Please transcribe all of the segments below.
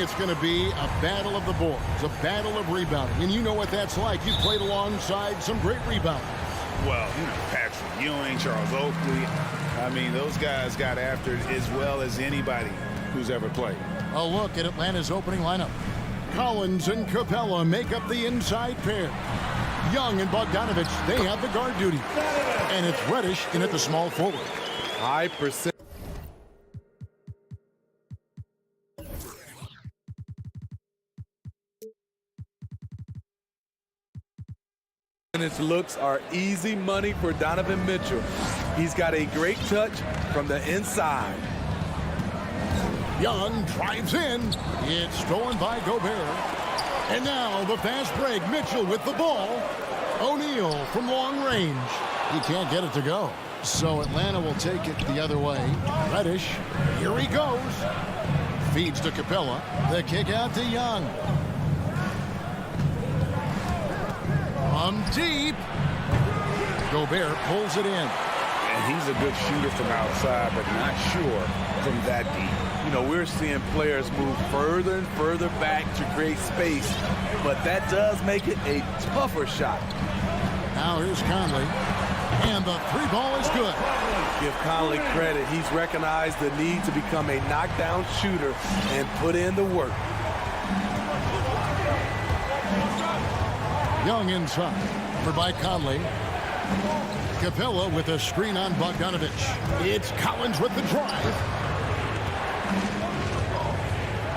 feeling it's going to be a battle of the boards, a battle of rebounding. And you know what that's like. You've played alongside some great rebounders. Well, you know, Patrick Ewing, Charles Oakley. I mean, those guys got after it as well as anybody who's ever played. A look at Atlanta's opening lineup. Collins and Capella make up the inside pair. Young and Bogdanovich, they have the guard duty. And it's Reddish in at the small forward. High percent. Looks are easy money for Donovan Mitchell. He's got a great touch from the inside. Young drives in. It's stolen by Gobert. And now the fast break. Mitchell with the ball. O'Neal from long range. He can't get it to go. So Atlanta will take it the other way. Reddish. Here he goes. Feeds to Capella. The kick out to Young. Deep. Gobert pulls it in. And he's a good shooter from outside, but not sure from that deep. You know, we're seeing players move further and further back to create space, but that does make it a tougher shot. Now here's Conley. And the three ball is good. Give Conley credit. He's recognized the need to become a knockdown shooter and put in the work. Young inside, for by Conley. Capella with a screen on Bogdanovich. It's Collins with the drive.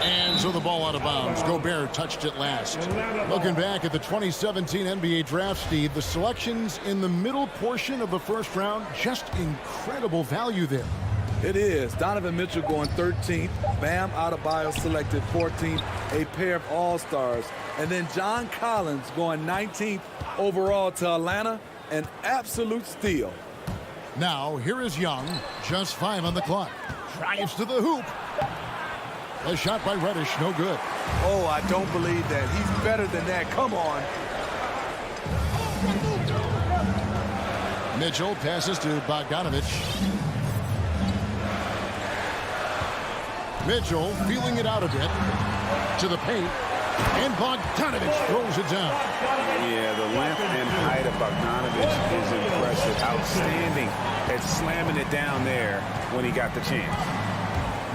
And so the ball out of bounds. Gobert touched it last. Looking back at the 2017 NBA draft, Steve, the selections in the middle portion of the first round, just incredible value there. It is. Donovan Mitchell going 13th. Bam Adebayo selected 14th. A pair of all-stars. And then John Collins going 19th overall to Atlanta. An absolute steal. Now, here is Young. Just 5 on the clock. Drives to the hoop. A shot by Reddish, no good. Oh, I don't believe that. He's better than that. Come on. Mitchell passes to Bogdanovich. Mitchell feeling it out a bit. To the paint. And Bogdanovich throws it down. Yeah, the length and height of Bogdanovich is impressive. Outstanding at slamming it down there when he got the chance.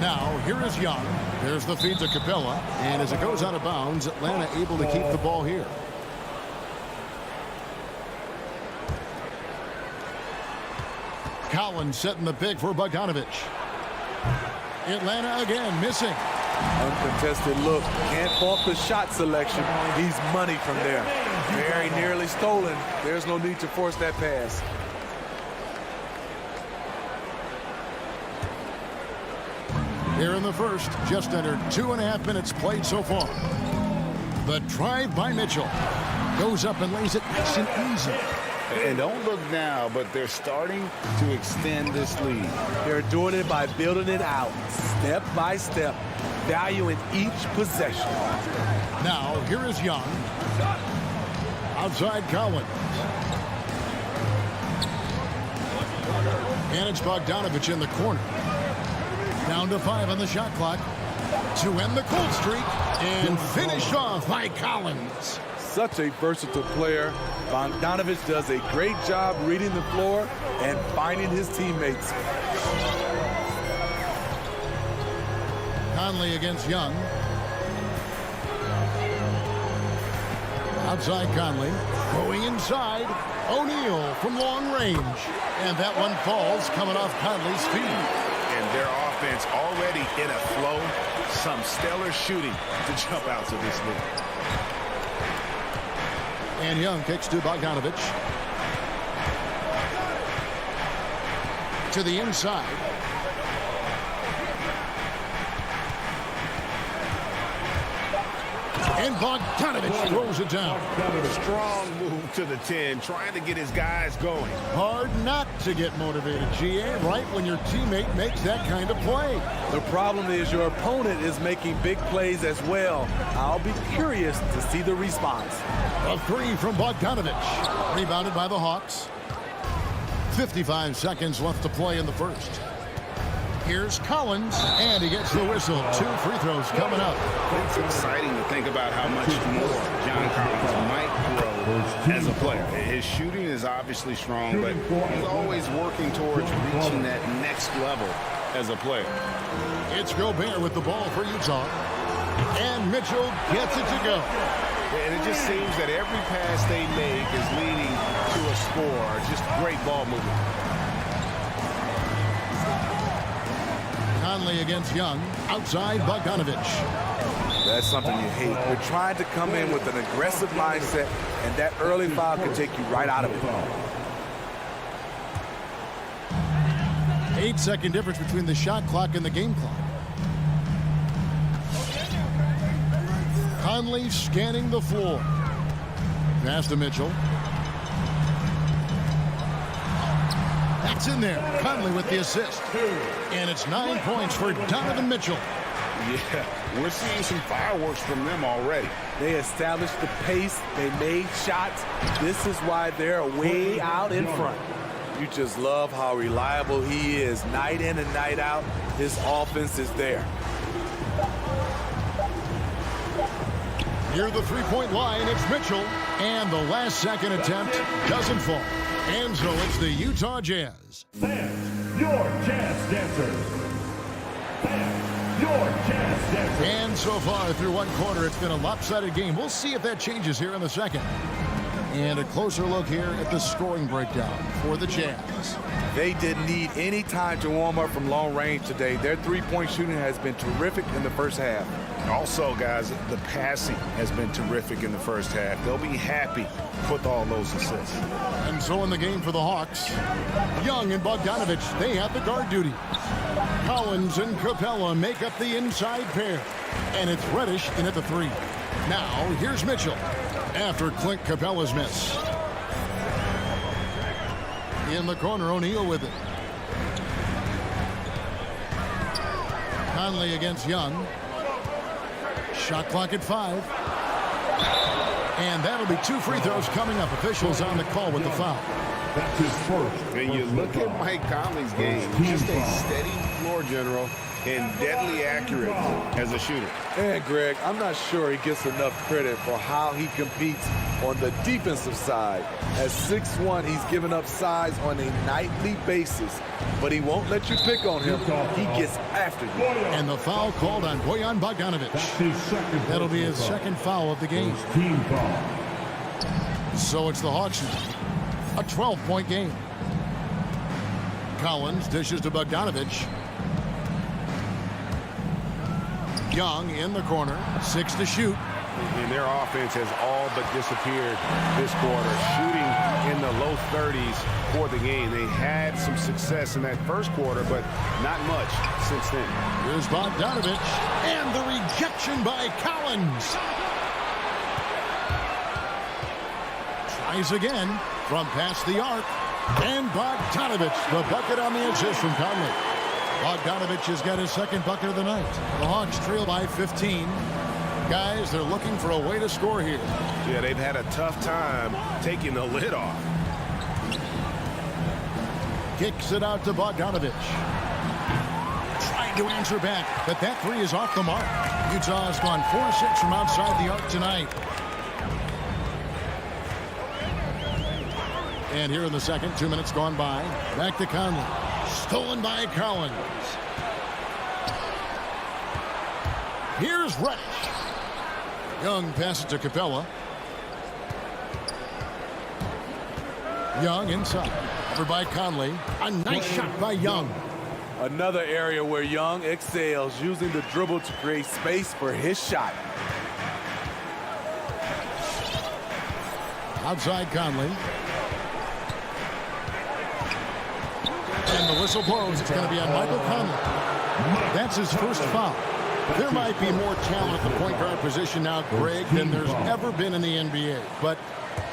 Now, here is Young. There's the feed to Capella. And as it goes out of bounds, Atlanta able to keep the ball here. Collins setting the pick for Bogdanovich. Atlanta again missing. Uncontested look. Can't fault the shot selection. He's money from there. Very nearly stolen. There's no need to force that pass. Here in the first, just under 2.5 minutes played so far. The drive by Mitchell. Goes up and lays it nice and easy. And don't look now, but they're starting to extend this lead. They're doing it by building it out, step by step, valuing each possession. Now, here is Young. Outside Collins. And it's Bogdanovich in the corner. Down to 5 on the shot clock to end the cold streak and finished off by Collins. Such a versatile player. Bogdanovich does a great job reading the floor and finding his teammates. Conley against Young. Outside Conley. Going inside. O'Neal from long range. And that one falls coming off Conley's feet. And their offense already in a flow. Some stellar shooting to jump out to this lead. And Young kicks to Bogdanovich. To the inside. And Bogdanovich throws it down. Strong move to the 10, trying to get his guys going. Hard not to get motivated, GA, right when your teammate makes that kind of play. The problem is your opponent is making big plays as well. I'll be curious to see the response. A three from Bogdanovich. Rebounded by the Hawks. 55 seconds left to play in the first. Here's Collins, and he gets the whistle. 2 free throws coming up. It's exciting to think about how much more John Collins might grow as a player. His shooting is obviously strong, but he's always working towards reaching that next level as a player. It's Gobert with the ball for Utah. And Mitchell gets it to go. And it just seems that every pass they make is leading to a score. Just great ball movement. Conley against Young. Outside Bogdanovich. That's something you hate. You're trying to come in with an aggressive mindset, and that early foul can take you right out of it. 8-second difference between the shot clock and the game clock. Conley scanning the floor. Pass to Mitchell. That's in there. Conley with the assist. And it's 9 points for Donovan Mitchell. Yeah, we're seeing some fireworks from them already. They established the pace. They made shots. This is why they're way out in front. You just love how reliable he is night in and night out. His offense is there. Near the three-point line, it's Mitchell. And the last second attempt doesn't fall. And so it's the Utah Jazz. Fans, your Jazz dancers. Fans, your Jazz dancers. And so far through one quarter, it's been a lopsided game. We'll see if that changes here in the second. And a closer look here at the scoring breakdown for the Jazz. They didn't need any time to warm up from long range today. Their three-point shooting has been terrific in the first half. Also, guys, the passing has been terrific in the first half. They'll be happy with all those assists. And so in the game for the Hawks, Young and Bogdanovich, they have the guard duty. Collins and Capella make up the inside pair. And it's Reddish in at the 3. Now, here's Mitchell after Clint Capella's miss. In the corner, O'Neal with it. Conley against Young. Shot clock at 5. And that'll be 2 free throws coming up. Officials on the call with the foul. That's his first. When you look at Mike Conley's game, just a steady floor general and deadly accurate as a shooter. And Greg, I'm not sure he gets enough credit for how he competes on the defensive side. At 6'1", he's given up size on a nightly basis, but he won't let you pick on him. He gets after you. And the foul called on Bojan Bogdanovich. That's his second. That'll be his second foul of the game. Team foul. So it's the Hawks now. A 12-point game. Collins dishes to Bogdanovich. Young in the corner. 6 to shoot. And their offense has all but disappeared this quarter, shooting in the low 30s for the game. They had some success in that first quarter, but not much since then. Here's Bogdanovich, and the rejection by Collins. Tries again from past the arc, and Bogdanovich, the bucket on the assist from Conley. Bogdanovich has got his second bucket of the night. The Hawks trail by 15. Guys, they're looking for a way to score here. Yeah, they've had a tough time taking the lid off. Kicks it out to Bogdanovich. Trying to answer back, but that 3 is off the mark. Utah has gone 4-6 from outside the arc tonight. And here in the second, 2 minutes gone by. Back to Conley. Stolen by Collins. Here's Reddish. Young passes to Capella. Young inside. Over by Conley. A nice shot by Young. Another area where Young excels, using the dribble to create space for his shot. Outside Conley. And the whistle blows. It's going to be on Michael Conley. That's his first foul. There might be more talent at the point guard position now, Greg, than there's ever been in the NBA. But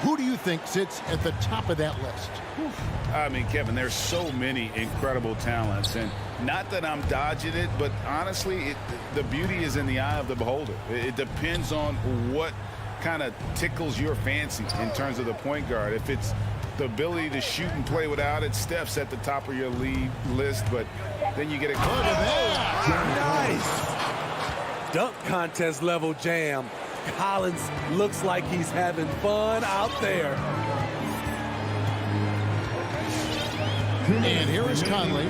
who do you think sits at the top of that list? I mean, Kevin, there's so many incredible talents. And not that I'm dodging it, but honestly, the beauty is in the eye of the beholder. It depends on what kind of tickles your fancy in terms of the point guard. If it's the ability to shoot and play without it. Steph's at the top of your lead list, but then you get a good Nice. Dunk contest level jam. Collins looks like he's having fun out there. And here is Conley.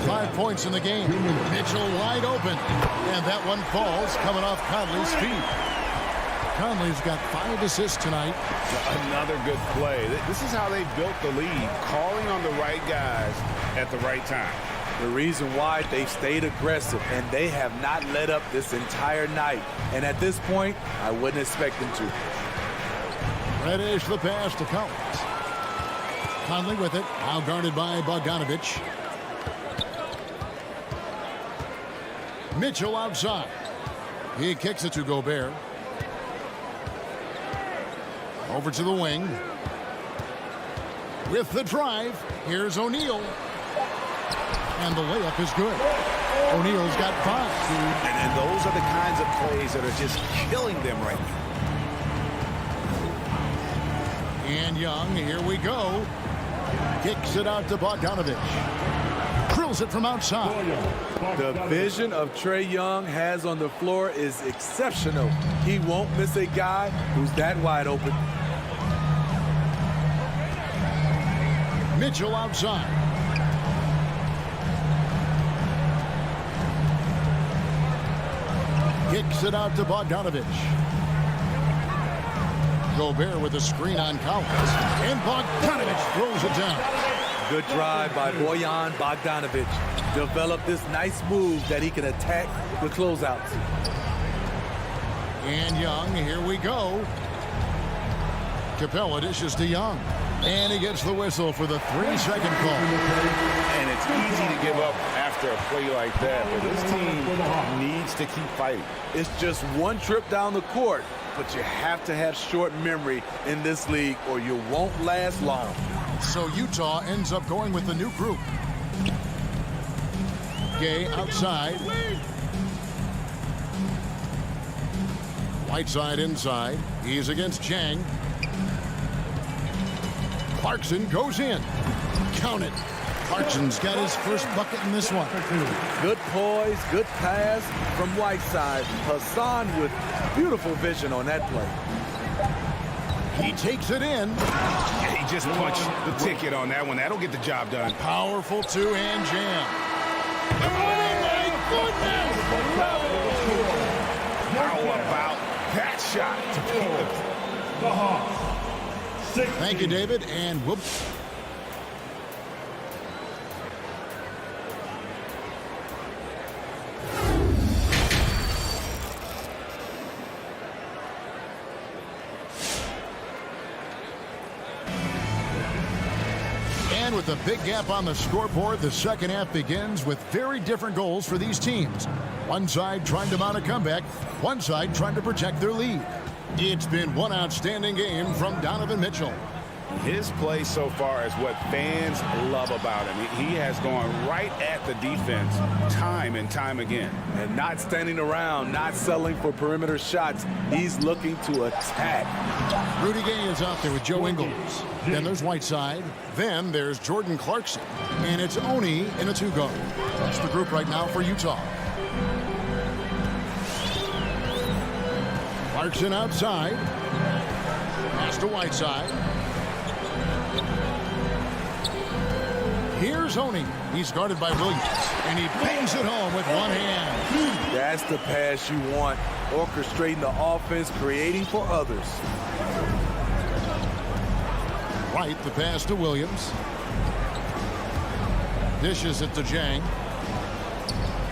5 points in the game. Mitchell wide open. And that one falls coming off Conley's feet. Conley's got 5 assists tonight. Another good play. This is how they built the lead, calling on the right guys at the right time. The reason why they've stayed aggressive, and they have not let up this entire night. And at this point, I wouldn't expect them to. Reddish the pass to Collins. Conley with it. Now guarded by Bogdanovich. Mitchell outside. He kicks it to Gobert. Over to the wing. With the drive, here's O'Neal. And the layup is good. O'Neal's got 5. And those are the kinds of plays that are just killing them right now. And Young, here we go. Kicks it out to Bogdanovich. Drills it from outside. The vision of Trae Young has on the floor is exceptional. He won't miss a guy who's that wide open. Mitchell outside. Kicks it out to Bogdanovich. Gobert with a screen on Collins. And Bogdanovich throws it down. Good drive by Bojan Bogdanovich. Developed this nice move that he can attack the closeouts. And Young, here we go. Capella dishes to Young. And he gets the whistle for the 3-second call. And it's easy to give up after a play like that, but this team needs to keep fighting. It's just one trip down the court, but you have to have short memory in this league or you won't last long. So Utah ends up going with the new group. Gay outside. Whiteside inside. He's against Chang. Clarkson goes in. Count it. Clarkson's got his first bucket in this one. Good poise, good pass from Whiteside. Hassan with beautiful vision on that play. He takes it in. Yeah, he just punched the ticket on that one. That'll get the job done. Powerful two-hand jam. Oh, my goodness! How about that shot to keep The Hawks. Thank you, David, and whoop. And with a big gap on the scoreboard, the second half begins with very different goals for these teams. One side trying to mount a comeback, one side trying to protect their lead. It's been one outstanding game from Donovan Mitchell. His play so far is what fans love about him. He has gone right at the defense time and time again. And not standing around, not settling for perimeter shots. He's looking to attack. Rudy Gay is out there with Joe Ingles. Then there's Whiteside. Then there's Jordan Clarkson. And it's Oni in a 2-guard. That's the group right now for Utah. Clarkson outside. Pass to Whiteside. Here's Oni. He's guarded by Williams. And he bangs it home with one hand. That's the pass you want. Orchestrating the offense, creating for others. Right, the pass to Williams. Dishes it to Jang.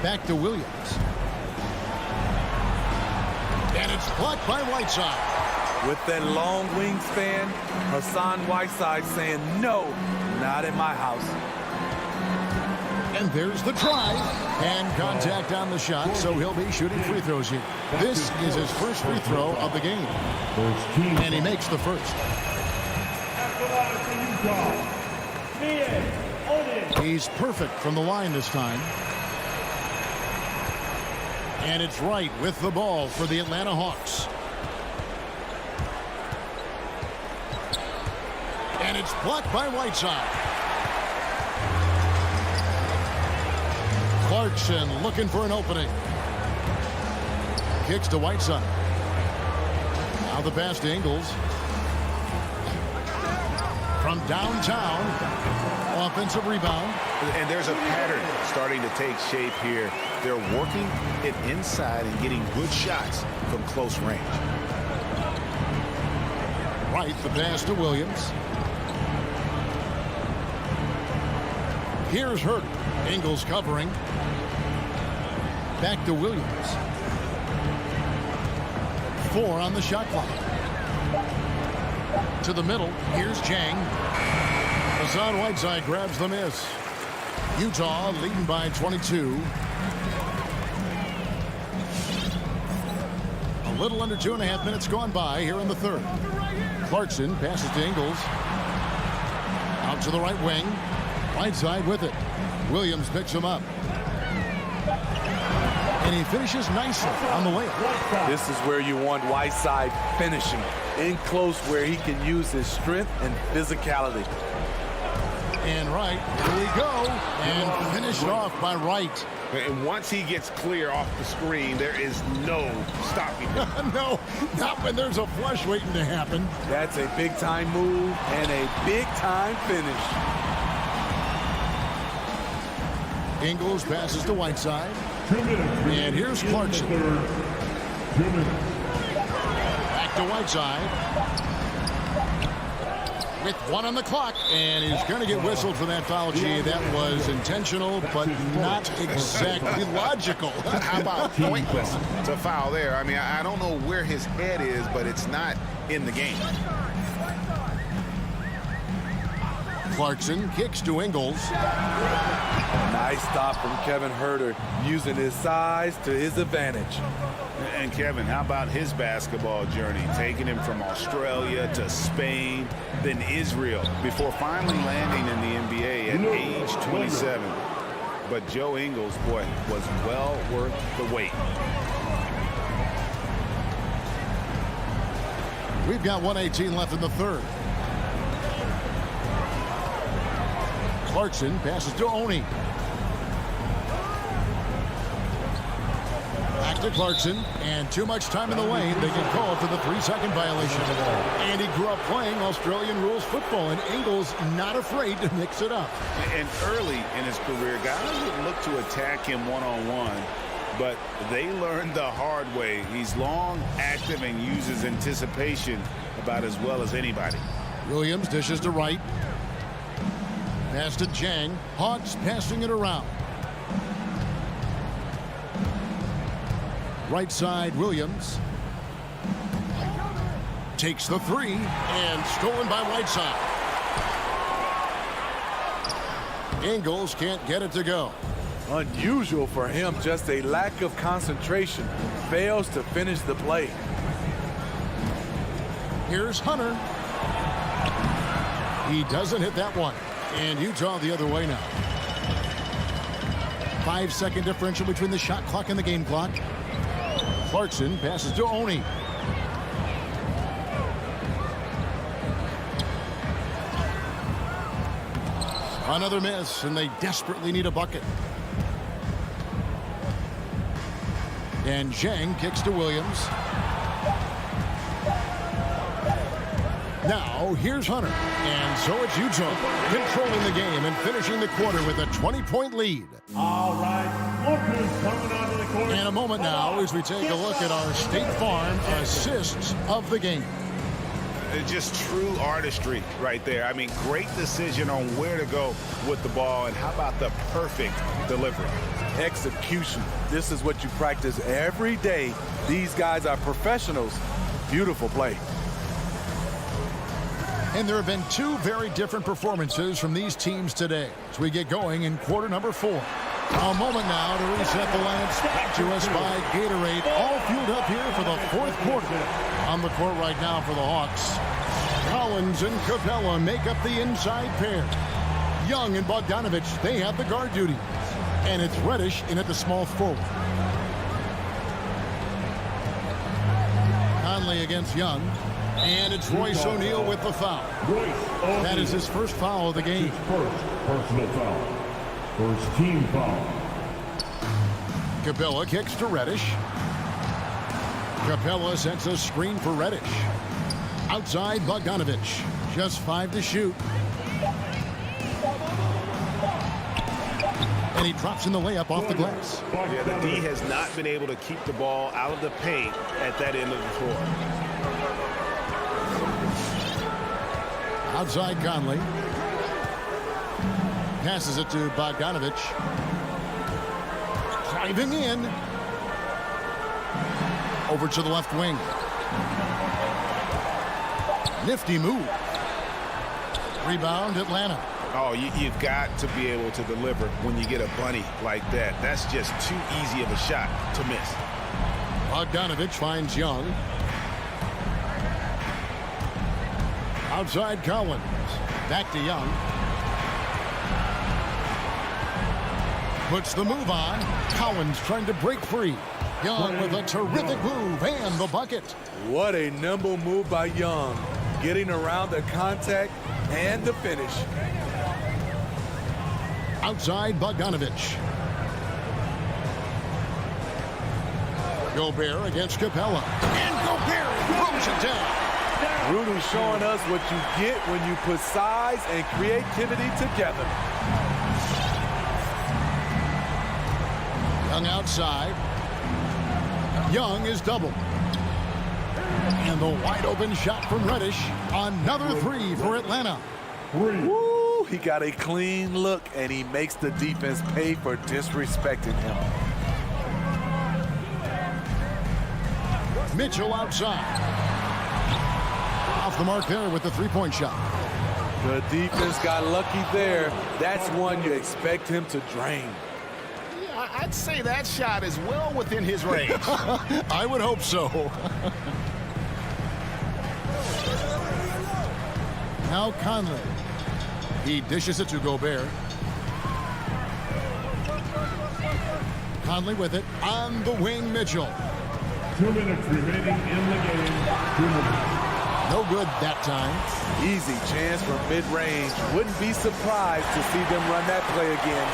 Back to Williams. And it's blocked by Whiteside. With that long wingspan, Hassan Whiteside saying, no, not in my house. And there's the try. And contact on the shot, so he'll be shooting free throws here. This is his first free throw of the game. And he makes the first. He's perfect from the line this time. And it's right with the ball for the Atlanta Hawks. And it's blocked by Whiteside. Clarkson looking for an opening. Kicks to Whiteside. Now the pass to Ingles. From downtown. Offensive rebound. And there's a pattern starting to take shape here. They're working it inside and getting good shots from close range. Right, the pass to Williams. Here's Hurt. Ingles covering. Back to Williams. 4 on the shot clock. To the middle. Here's Chang. Hassan Whiteside grabs the miss. Utah leading by 22. A little under 2.5 minutes gone by here in the third. Clarkson passes to Ingles. Out to the right wing. Whiteside with it. Williams picks him up. And he finishes nicely on the layup. This is where you want Whiteside finishing. In close where he can use his strength and physicality. And Wright, here we go. And finished off by Wright. And once he gets clear off the screen, there is no stopping him. No, not when there's a flush waiting to happen. That's a big-time move and a big-time finish. Ingles passes to Whiteside. And here's Clarkson. 2 minutes. Back to Whiteside. With 1 on the clock, and he's going to get whistled for that foul. Gee, that was intentional, but not exactly logical. How about pointless to foul there? I mean, I don't know where his head is, but it's not in the game. Clarkson kicks to Ingles. Nice stop from Kevin Huerter, using his size to his advantage. And Kevin, how about his basketball journey? Taking him from Australia to Spain, then Israel, before finally landing in the NBA at age 27. But Joe Ingles, boy, was well worth the wait. We've got 1:18 left in the third. Clarkson passes to Oni. Back to Clarkson, and too much time in the lane. They get called for the 3-second violation. And he grew up playing Australian rules football, and Ingles not afraid to mix it up. And early in his career, guys would look to attack him one-on-one, but they learned the hard way. He's long, active, and uses anticipation about as well as anybody. Williams dishes to Wright. Pass to Jang. Hawks passing it around. Right side, Williams. Takes the 3 and stolen by Whiteside. Ingles can't get it to go. Unusual for him, just a lack of concentration. Fails to finish the play. Here's Hunter. He doesn't hit that one. And Utah the other way now. 5-second differential between the shot clock and the game clock. Clarkson passes to Oni. Another miss, and they desperately need a bucket. And Zhang kicks to Williams. Now, here's Hunter. And so it's Utah controlling the game and finishing the quarter with a 20-point lead. All right, lookers coming onto the court. And a moment now as we take a look at our State Farm assists of the game. Just true artistry right there. I mean, great decision on where to go with the ball, and how about the perfect delivery? Execution. This is what you practice every day. These guys are professionals. Beautiful play. And there have been 2 very different performances from these teams today as we get going in quarter number 4. A moment now to reset the lamps. Back to us by Gatorade. All fueled up here for the 4th quarter. On the court right now for the Hawks. Collins and Capella make up the inside pair. Young and Bogdanovich, they have the guard duties. And it's Reddish in at the small forward. Conley against Young. And it's Royce O'Neal with the foul. That is his first foul of the game. His first personal foul. First team foul. Capella kicks to Reddish. Capella sets a screen for Reddish. Outside Bogdanovich. Just 5 to shoot. And he drops in the layup off the glass. Yeah, the D has not been able to keep the ball out of the paint at that end of the floor. Outside Conley. Passes it to Bogdanovich. Driving in. Over to the left wing. Nifty move. Rebound Atlanta. Oh, you've got to be able to deliver when you get a bunny like that. That's just too easy of a shot to miss. Bogdanovich finds Young. Outside Collins. Back to Young. Puts the move on. Collins trying to break free. Young with a terrific move and the bucket. What a nimble move by Young. Getting around the contact and the finish. Outside Bogdanovich. Gobert against Capella. And Gobert throws it down. Rudy showing us what you get when you put size and creativity together. Young outside. Young is doubled. And the wide open shot from Reddish. Another 3 for Atlanta. Woo, he got a clean look, and he makes the defense pay for disrespecting him. Mitchell outside. Off the mark there with the three-point shot. The defense got lucky there. That's one you expect him to drain. Yeah, I'd say that shot is well within his range. I would hope so. Now Conley. He dishes it to Gobert. Conley with it on the wing. Mitchell. 2 minutes remaining in the game. 2 minutes. No good that time. Easy chance from mid-range. Wouldn't be surprised to see them run that play again.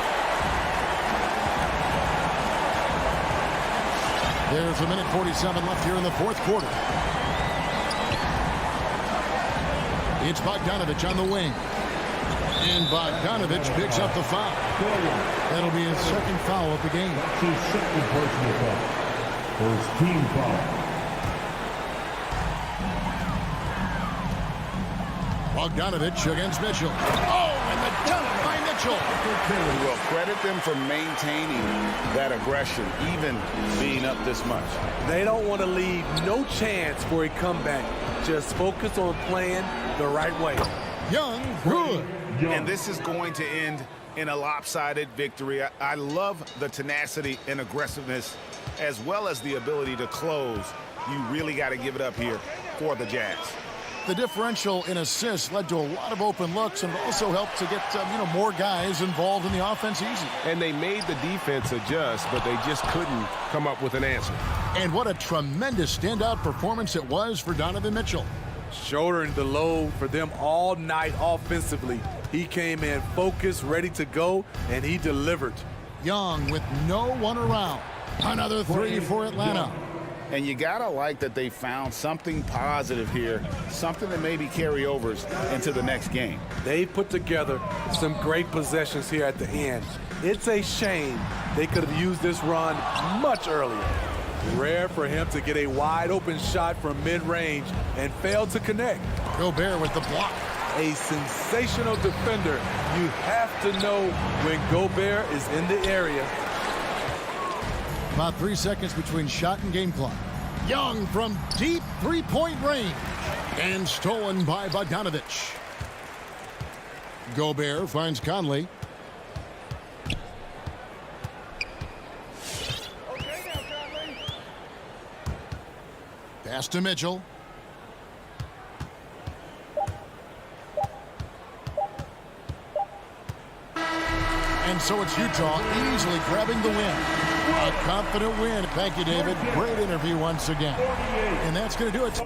There's a minute 47 left here in the fourth quarter. It's Bogdanovich on the wing. And Bogdanovich picks up the foul. That'll be his second foul of the game. That's his second personal foul. First team foul. Bogdanovich against Mitchell. Oh, and the dunk by Mitchell. Well, credit them for maintaining that aggression, even being up this much. They don't want to leave no chance for a comeback. Just focus on playing the right way. Young, good. And this is going to end in a lopsided victory. I love the tenacity and aggressiveness, as well as the ability to close. You really got to give it up here for the Jazz. The differential in assists led to a lot of open looks and also helped to get more guys involved in the offense easy. And they made the defense adjust, but they just couldn't come up with an answer. And what a tremendous standout performance it was for Donovan Mitchell. Shouldering the load for them all night offensively. He came in focused, ready to go, and he delivered. Young with no one around. Another 3 for Atlanta. And you gotta like that they found something positive here, something that maybe carryovers into the next game. They put together some great possessions here at the end. It's a shame they could have used this run much earlier. Rare for him to get a wide open shot from mid-range and fail to connect. Gobert with the block. A sensational defender. You have to know when Gobert is in the area. About 3 seconds between shot and game clock. Young from deep three-point range. And stolen by Bogdanovich. Gobert finds Conley. Pass to Mitchell. And so it's Utah easily grabbing the win. A confident win. Thank you, David. Great interview once again. And that's going to do it.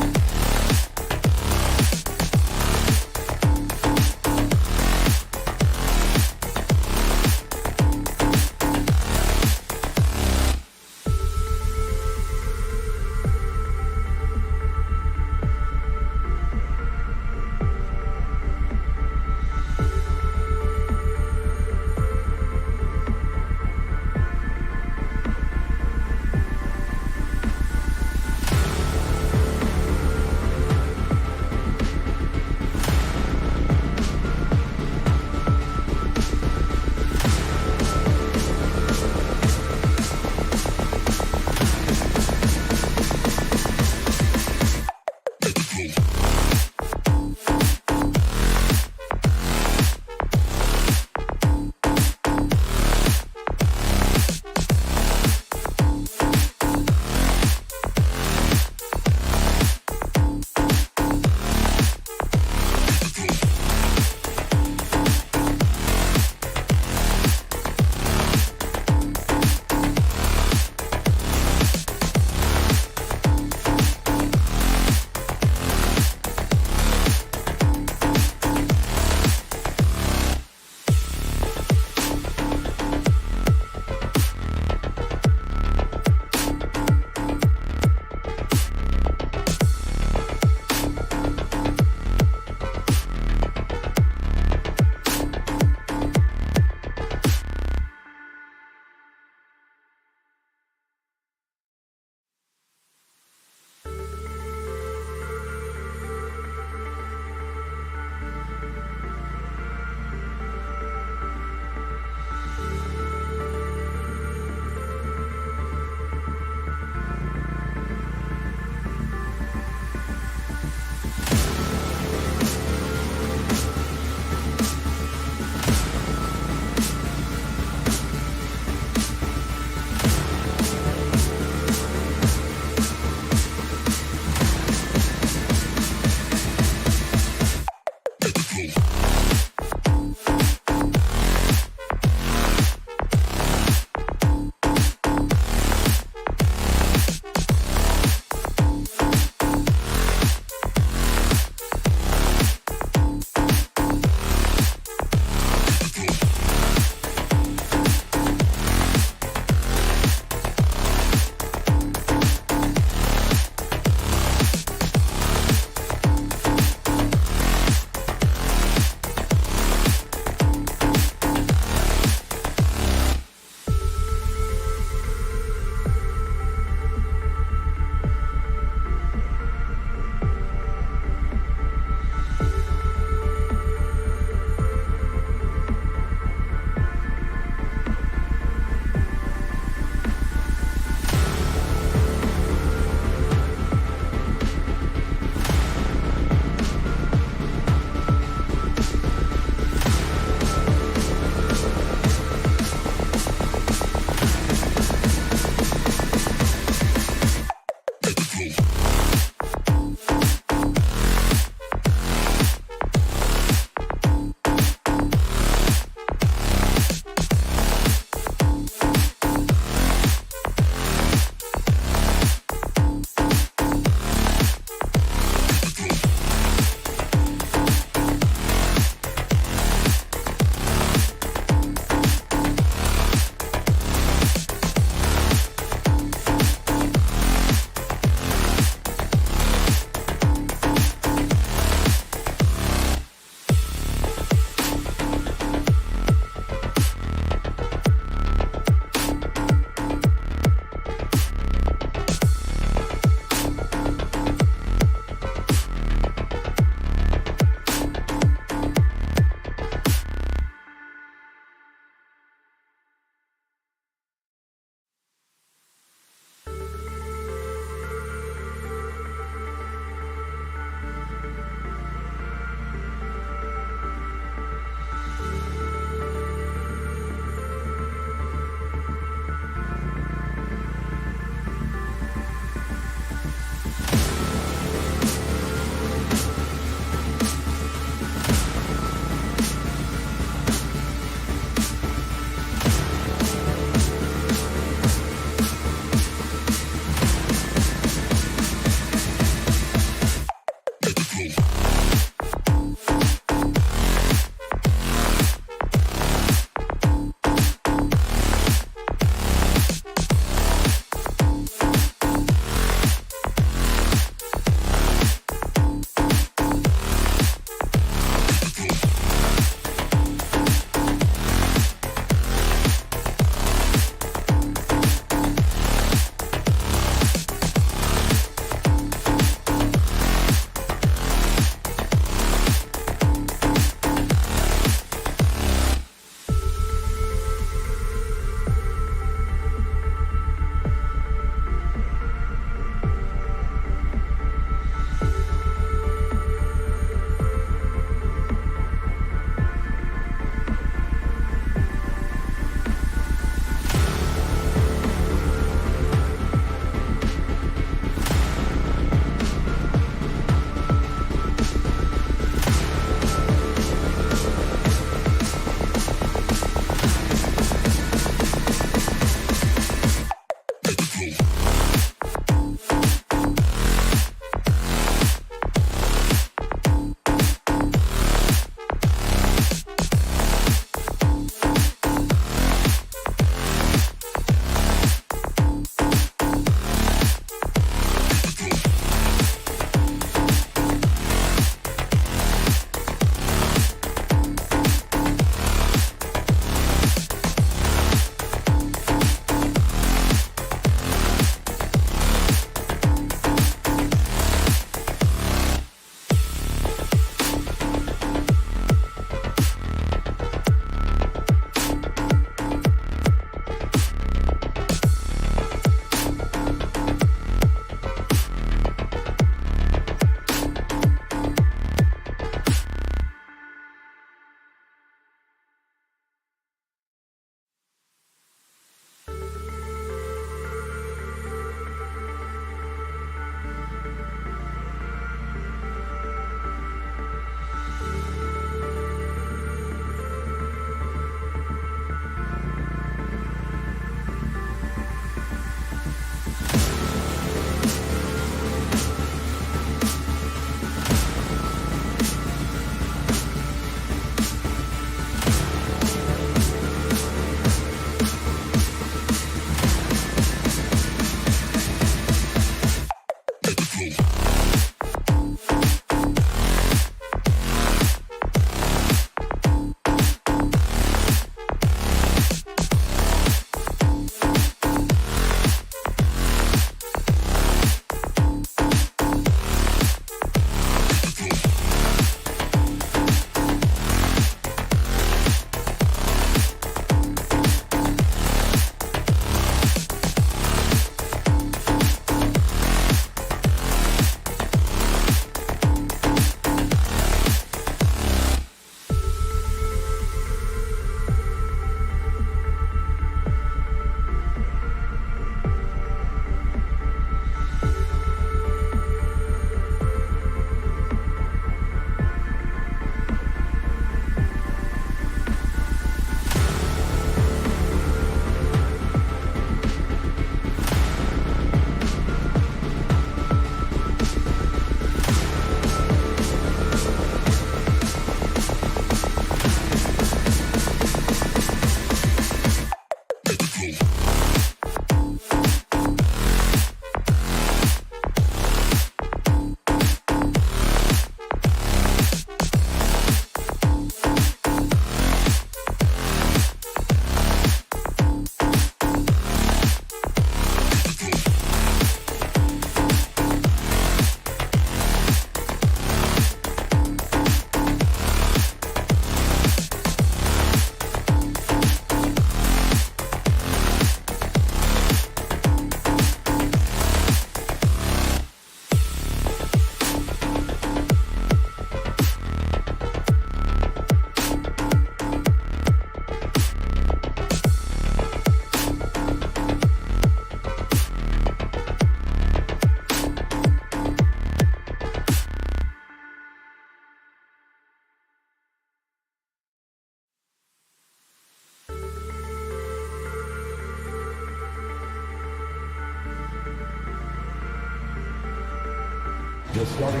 starting.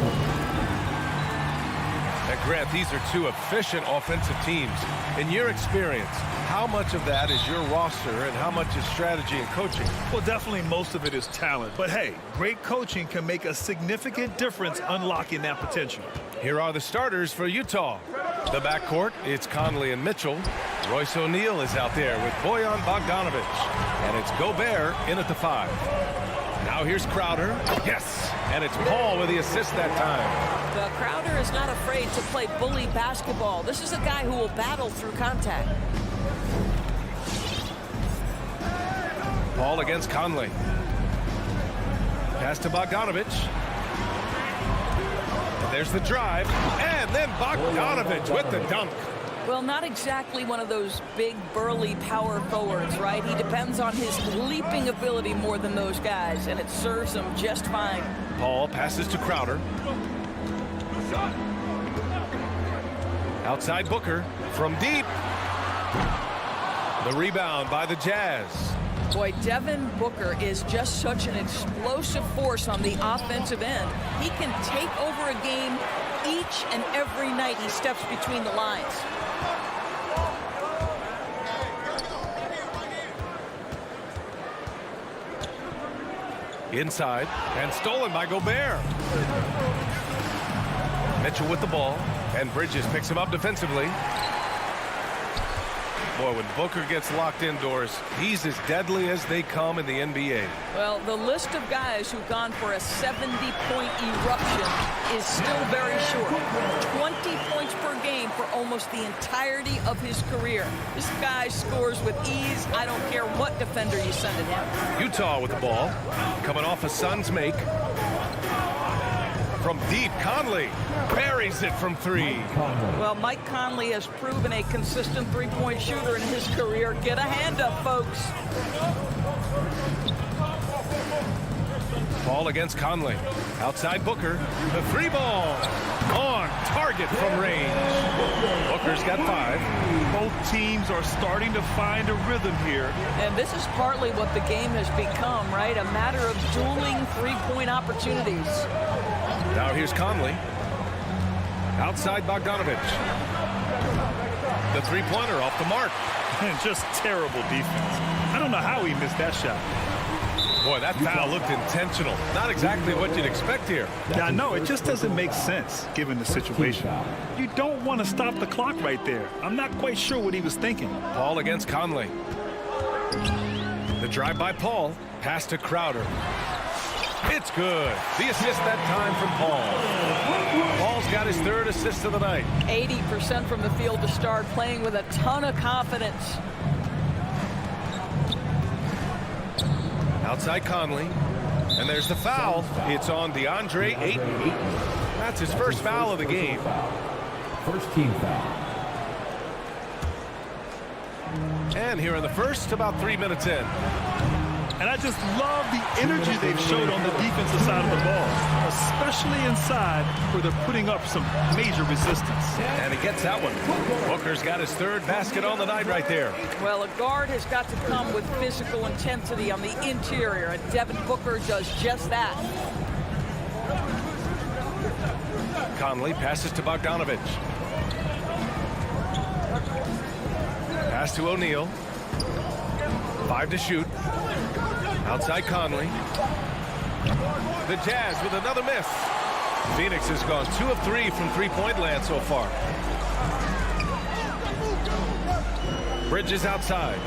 And Grant, these are two efficient offensive teams. In your experience, how much of that is your roster and how much is strategy and coaching? Well, definitely most of it is talent. But hey, great coaching can make a significant difference unlocking that potential. Here are the starters for Utah. The backcourt, it's Conley and Mitchell. Royce O'Neal is out there with Bojan Bogdanovic. And it's Gobert in at the 5. Now here's Crowder. Yes! And it's Paul with the assist that time. The Crowder is not afraid to play bully basketball. This is a guy who will battle through contact. Paul against Conley. Pass to Bogdanovic. There's the drive. And then Bogdanovic with the dunk. Well, not exactly one of those big, burly power forwards, right? He depends on his leaping ability more than those guys, and it serves him just fine. Paul passes to Crowder. Outside Booker from deep. The rebound by the Jazz. Boy, Devin Booker is just such an explosive force on the offensive end. He can take over a game each and every night he steps between the lines. Inside and stolen by Gobert. Mitchell with the ball, and Bridges picks him up defensively. Boy, when Booker gets locked indoors, he's as deadly as they come in the NBA. Well, the list of guys who've gone for a 70-point eruption is still very short. 20 points per game for almost the entirety of his career. This guy scores with ease. I don't care what defender you send at him. Utah with the ball, coming off a Suns make. From deep, Conley buries it from 3. Well, Mike Conley has proven a consistent three-point shooter in his career. Get a hand up, folks. Ball against Conley. Outside Booker. The 3 ball. On target from range. Booker's got 5. Both teams are starting to find a rhythm here. And this is partly what the game has become, right? A matter of dueling three-point opportunities. Now here's Conley. Outside Bogdanovic. The 3-pointer off the mark. And just terrible defense. I don't know how he missed that shot. Boy, that foul looked intentional. Not exactly what you'd expect here. Yeah, I know. It just doesn't make sense given the situation. You don't want to stop the clock right there. I'm not quite sure what he was thinking. Paul against Conley. The drive by Paul. Pass to Crowder. It's good. The assist that time from Paul. Paul's got his 3rd assist of the night. 80% from the field to start, playing with a ton of confidence. Outside Conley. And there's the foul. It's on Deandre Ayton. That's his first foul of the game. First team foul. And here in the first, about 3 minutes in. And I just love the energy they've showed on the defensive side of the ball, especially inside where they're putting up some major resistance. And he gets that one. Booker's got his 3rd basket on the night right there. Well, a guard has got to come with physical intensity on the interior, and Devin Booker does just that. Conley passes to Bogdanovic. Pass to O'Neal. 5 to shoot. Outside Conley. The Jazz with another miss. Phoenix has gone 2 of 3 from 3-point land so far. Bridges outside.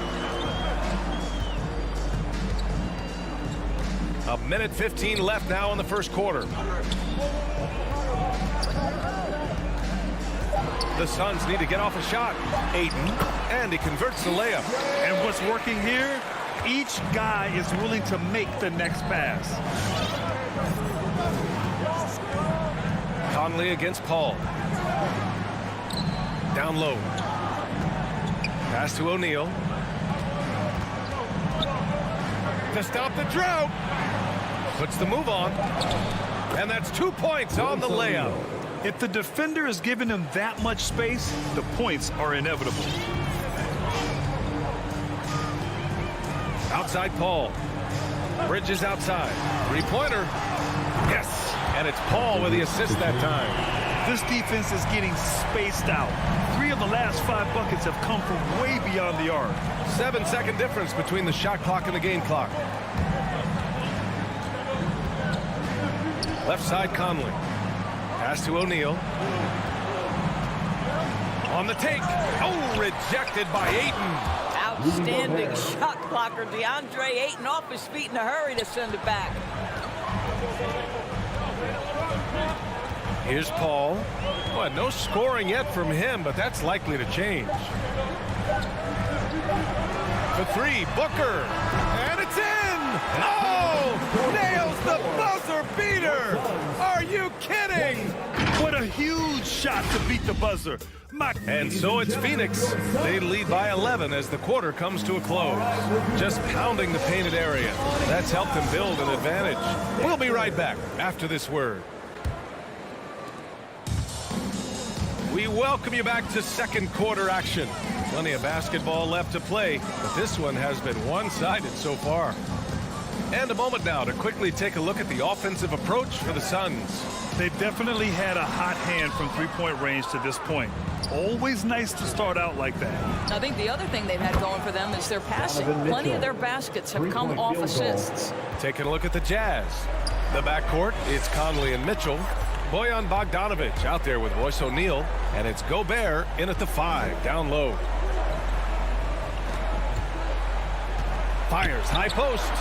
A minute 15 left now in the first quarter. The Suns need to get off a shot. Ayton, and he converts the layup. And what's working here? Each guy is willing to make the next pass. Conley against Paul. Down low. Pass to O'Neal. To stop the drought. Puts the move on. And that's 2 points on the layup. If the defender is giving him that much space, the points are inevitable. Outside Paul. Bridges outside. 3-pointer. Yes. And it's Paul with the assist that time. This defense is getting spaced out. 3 of the last 5 buckets have come from way beyond the arc. 7-second difference between the shot clock and the game clock. Left side, Conley. Pass to O'Neal. On the take. Oh, rejected by Ayton. Outstanding shot blocker. Deandre Ayton off his feet in a hurry to send it back. Here's Paul. Well, no scoring yet from him, but that's likely to change. For 3, Booker. And it's in! Oh! Nails the buzzer beater! Are you kidding? What a huge shot to beat the buzzer. And so it's Phoenix. They lead by 11 as the quarter comes to a close. Just pounding the painted area. That's helped them build an advantage. We'll be right back after this word. We welcome you back to second quarter action. Plenty of basketball left to play, but this one has been one-sided so far. And a moment now to quickly take a look at the offensive approach for the Suns. They've definitely had a hot hand from three-point range to this point. Always nice to start out like that. I think the other thing they've had going for them is their passing. Plenty of their baskets have come off assists. Taking a look at the Jazz. The backcourt, it's Conley and Mitchell. Bojan Bogdanovic out there with Royce O'Neal. And it's Gobert in at the 5, down low. Fires, high post.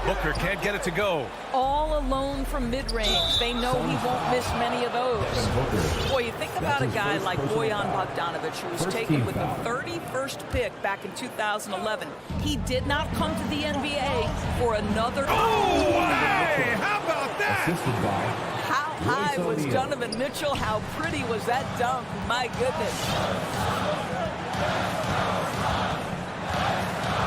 Booker can't get it to go. All alone from mid-range. They know he won't miss many of those. Boy, you think about a guy like Bojan Bogdanovic, who was taken with the 31st pick back in 2011. He did not come to the NBA for another... Oh, hey! How about that? How high was Donovan Mitchell? How pretty was that dunk? My goodness.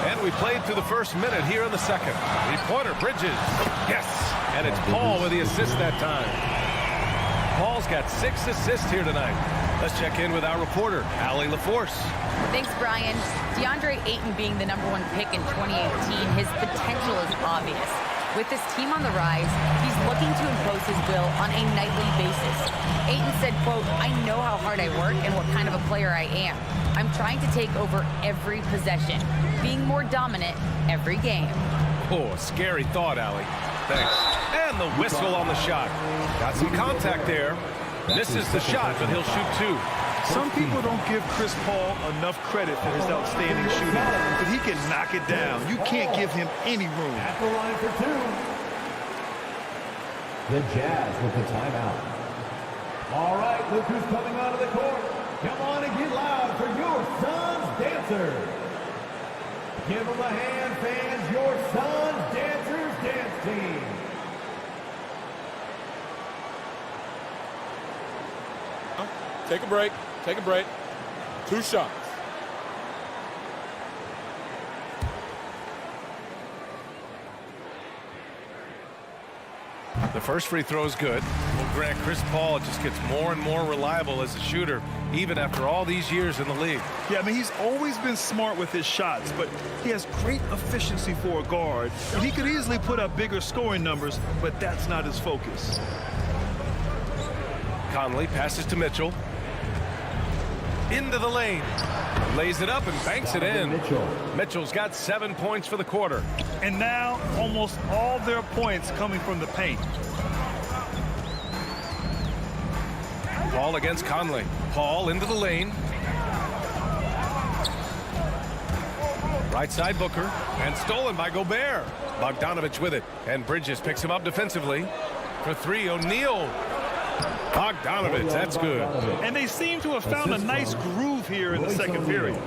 And we played through the first minute here in the second. Three-pointer, Bridges. Yes. And it's Paul with the assist that time. Paul's got 6 assists here tonight. Let's check in with our reporter, Allie LaForce. Thanks, Brian. Deandre Ayton being the #1 pick in 2018, his potential is obvious. With this team on the rise, he's looking to impose his will on a nightly basis. Ayton said, quote, "I know how hard I work and what kind of a player I am. I'm trying to take over every possession, being more dominant every game." Oh, a scary thought, Allie. Thanks. And the whistle on the shot. Got some contact there. Misses the shot, but he'll shoot 2. Some people don't give Chris Paul enough credit for his outstanding shooting, but he can knock it down. You can't give him any room. At the line for 2. The Jazz with the timeout. All right, look who's coming out of the court. Come on and get loud for your Suns Dancers. Give them a hand, fans. Your Suns Dancers dance team. Take a break. Take a break. 2 shots. The first free throw is good. Well, Grant, Chris Paul just gets more and more reliable as a shooter, even after all these years in the league. Yeah, I mean, he's always been smart with his shots, but he has great efficiency for a guard. And he could easily put up bigger scoring numbers, but that's not his focus. Conley passes to Mitchell. Into the lane. Lays it up and banks it in. Mitchell's got 7 points for the quarter. And now almost all their points coming from the paint. Paul against Conley. Paul into the lane. Right side Booker. And stolen by Gobert. Bogdanovic with it. And Bridges picks him up defensively. For 3, O'Neal. Bogdanovic, that's good. And they seem to have found a nice groove here in the second period.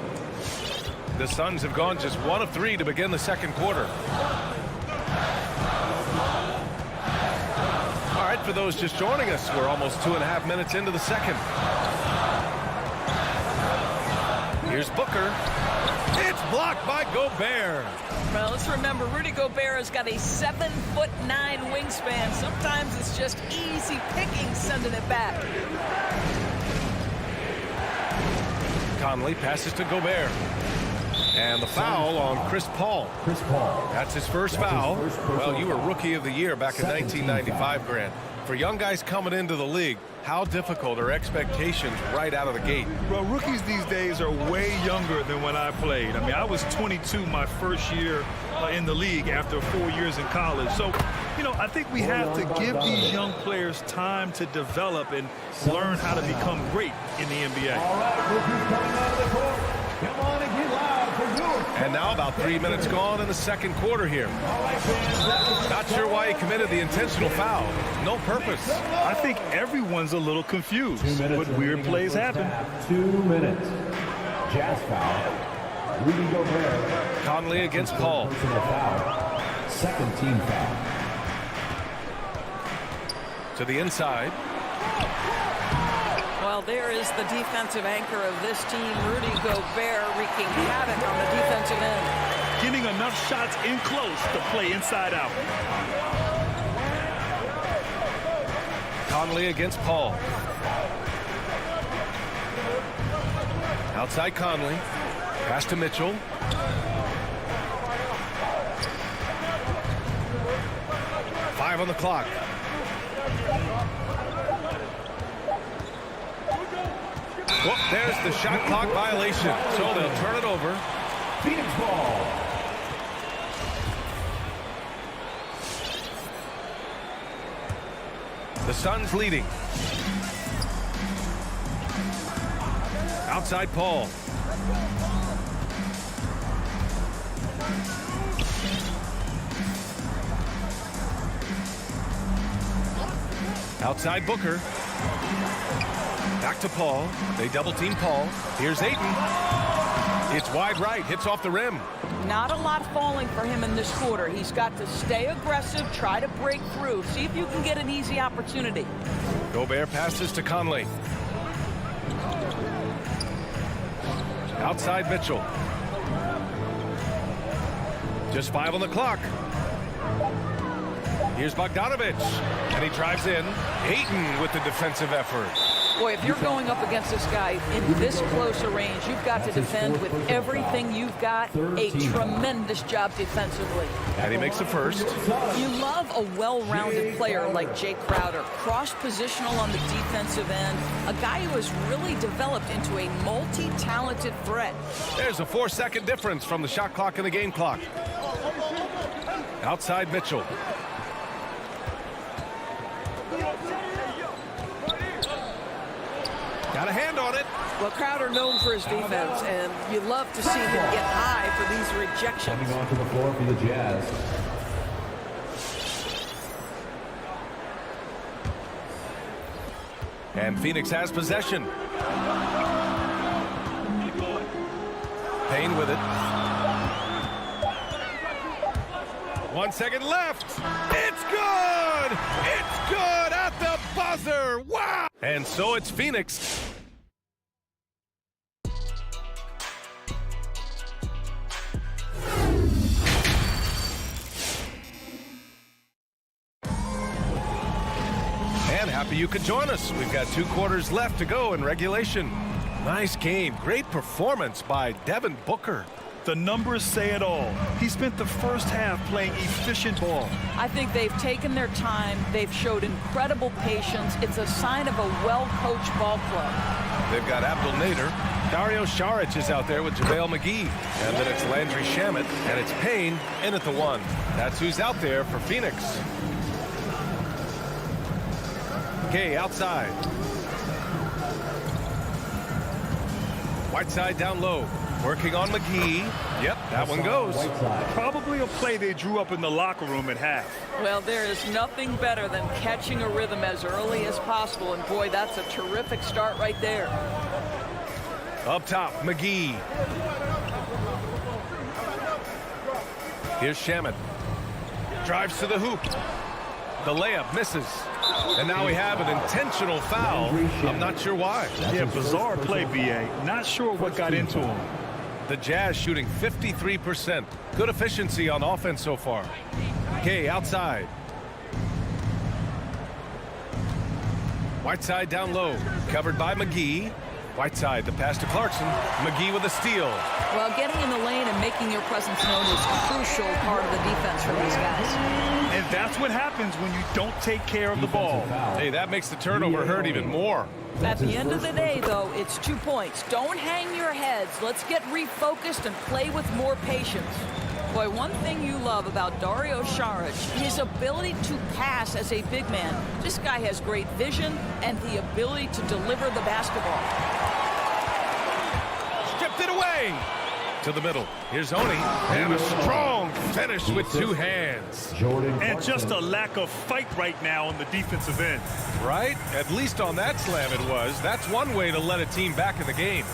The Suns have gone just 1 of 3 to begin the second quarter. All right, for those just joining us, we're almost 2.5 minutes into the second. Here's Booker. It's blocked by Gobert. Well, let's remember, Rudy Gobert has got a 7'9" wingspan. Sometimes it's just easy picking sending it back. Conley passes to Gobert. And the foul on Chris Paul. That's his first foul. Well, you were Rookie of the Year back in 1995, Grant. For young guys coming into the league, how difficult are expectations right out of the gate? Well, rookies these days are way younger than when I played. I mean, I was 22 my first year in the league after 4 years in college. So, you know, I think we have to give these young players time to develop and learn how to become great in the NBA. All right, rookies coming out of the court. Come on and get loud for yours. And now about 3 minutes gone in the second quarter here. Not sure why he committed the intentional foul. No purpose. I think everyone's a little confused, but weird plays happen. 2 minutes. Jazz foul. Rudy Gobert. Conley against Paul. Personal foul. Second team foul. To the inside. Well, there is the defensive anchor of this team, Rudy Gobert, wreaking havoc on the defensive end. Getting enough shots in close to play inside out. Conley against Paul. Outside Conley. Pass to Mitchell. Five on the clock. Well, there's the shot clock violation, so they'll turn it over. Phoenix ball. The Suns leading. Outside Paul. Outside Booker. Back to Paul. They double team Paul. Here's Ayton. It's wide right. Hits off the rim. Not a lot falling for him in this quarter. He's got to stay aggressive, try to break through. See if you can get an easy opportunity. Gobert passes to Conley. Outside Mitchell. Just 5 on the clock. Here's Bogdanovich. And he drives in. Ayton with the defensive effort. Boy, if you're going up against this guy in this close a range, you've got to defend with everything you've got. A tremendous job defensively. And he makes the first. You love a well-rounded player like Jay Crowder. Cross-positional on the defensive end. A guy who has really developed into a multi-talented threat. There's a 4-second difference from the shot clock and the game clock. Outside Mitchell. Got a hand on it. Well, Crowder known for his defense, and you love to see him get high for these rejections. Coming onto the floor for the Jazz. And Phoenix has possession. Payne with it. 1 second left. It's good! It's good at the buzzer! Wow! And so it's Phoenix. And happy you could join us. We've got 2 quarters left to go in regulation. Nice game. Great performance by Devin Booker. The numbers say it all. He spent the first half playing efficient ball. I think they've taken their time. They've showed incredible patience. It's a sign of a well-coached ball club. They've got Abdul Nader. Dario Saric is out there with JaVale McGee. And then it's Landry Shamet. And it's Payne in at the 1. That's who's out there for Phoenix. Okay, outside. Whiteside down low. Working on McGee. Yep, that one goes. Probably a play they drew up in the locker room at half. Well, there is nothing better than catching a rhythm as early as possible. And, boy, that's a terrific start right there. Up top, McGee. Here's Shamet. Drives to the hoop. The layup misses. And now we have an intentional foul. I'm not sure why. Yeah, bizarre play, B.A. Not sure what got into him. The Jazz shooting 53%. Good efficiency on offense so far. Okay, outside. Whiteside down low. Covered by McGee. Whiteside, the pass to Clarkson. McGee with a steal. Well, getting in the lane and making your presence known is a crucial part of the defense for these guys. And that's what happens when you don't take care of the ball. Hey, that makes the turnover hurt even more. At the end of the day, though, it's 2 points. Don't hang your heads. Let's get refocused and play with more patience. Boy, one thing you love about Dario Saric, his ability to pass as a big man. This guy has great vision and the ability to deliver the basketball. Stripped it away. To the middle. Here's Oni. And a strong finish with 2 hands. And just a lack of fight right now on the defensive end. Right? At least on that slam it was. That's one way to let a team back in the game.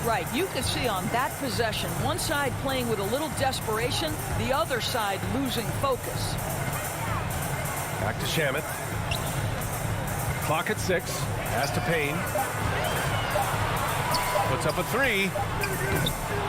Right, you can see on that possession, one side playing with a little desperation, the other side losing focus. Back to Shamet. Clock at 6. Pass to Payne. Puts up a 3.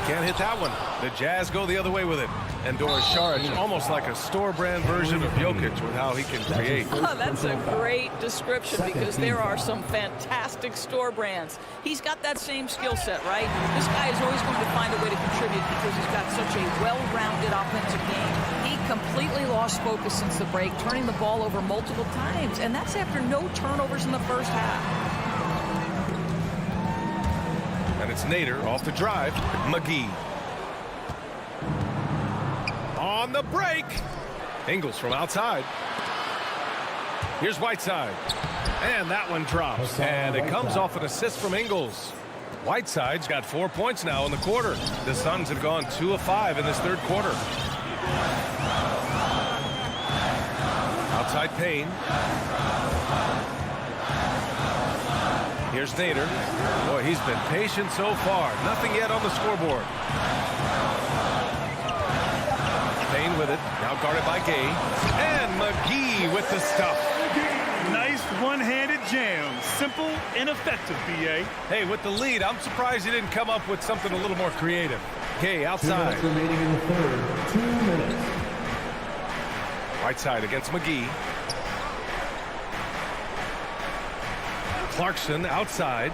Can't hit that one. The Jazz go the other way with it. And Dario Saric, almost like a store-brand version of Jokic with how he can create. Oh, that's a great description because there are some fantastic store brands. He's got that same skill set, right? This guy is always going to find a way to contribute because he's got such a well-rounded offensive game. He completely lost focus since the break, turning the ball over multiple times, and that's after no turnovers in the first half. And it's Nader off the drive. McGee. On the break. Ingles from outside. Here's Whiteside. And that one drops. And it comes off an assist from Ingles. Whiteside's got 4 points now in the quarter. The Suns have gone 2 of 5 in this third quarter. Outside Payne. Here's Nader. Boy, he's been patient so far. Nothing yet on the scoreboard. Payne with it. Now guarded by Gay. And McGee with the stuff. Nice one-handed jam. Simple and effective, B.A. Hey, with the lead, I'm surprised he didn't come up with something a little more creative. Gay outside. 2 minutes remaining in the third. 2 minutes. Whiteside against McGee. Clarkson outside.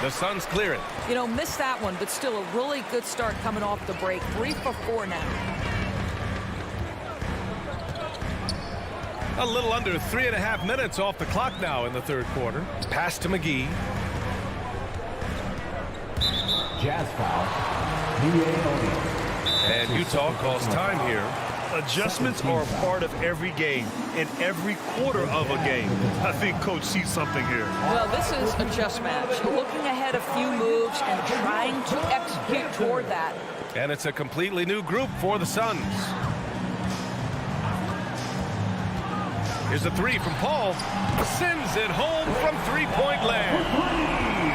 The Suns clear it. You know, missed that one, but still a really good start coming off the break. 3 for 4 now. A little under 3.5 minutes off the clock now in the third quarter. Pass to McGee. Jazz foul. And Utah calls time here. Adjustments are a part of every game, in every quarter of a game. I think Coach sees something here. Well, this is a chess match. Looking ahead a few moves and trying to execute toward that. And it's a completely new group for the Suns. Here's a 3 from Paul. Sends it home from three-point land.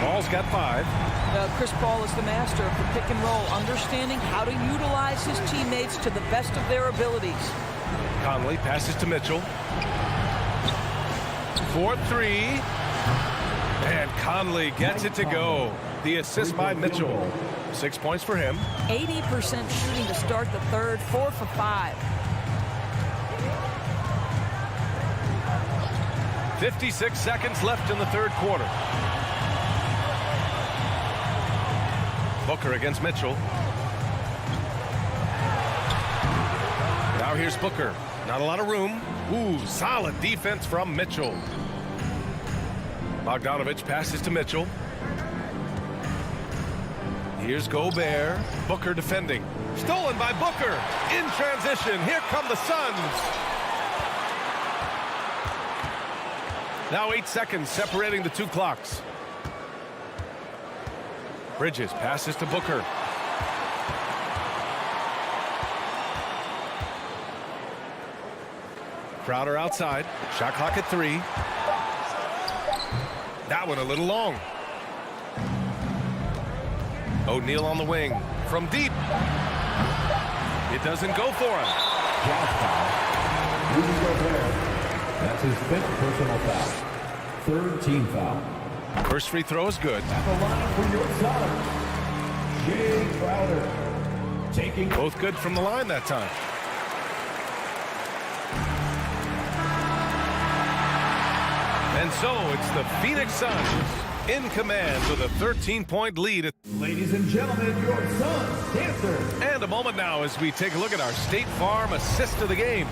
Paul's got 5. Chris Paul is the master of the pick and roll, understanding how to utilize his teammates to the best of their abilities. Conley passes to Mitchell. 4-3. And Conley gets it to go. The assist by Mitchell. 6 points for him. 80% shooting to start the third, 4 for 5. 56 seconds left in the third quarter. Booker against Mitchell. Now here's Booker. Not a lot of room. Ooh, solid defense from Mitchell. Bogdanovich passes to Mitchell. Here's Gobert. Booker defending. Stolen by Booker. In transition. Here come the Suns. Now 8 seconds separating the 2 clocks. Bridges passes to Booker. Crowder outside. Shot clock at 3. That one a little long. O'Neal on the wing. From deep. It doesn't go for him. That's his 5th personal foul. 3rd team foul. First free throw is good. At the line for your son, Jay Crowder. Taking both good from the line that time. And so it's the Phoenix Suns in command with a 13-point lead. Ladies and gentlemen, your Suns dancer. And a moment now as we take a look at our State Farm assist of the game.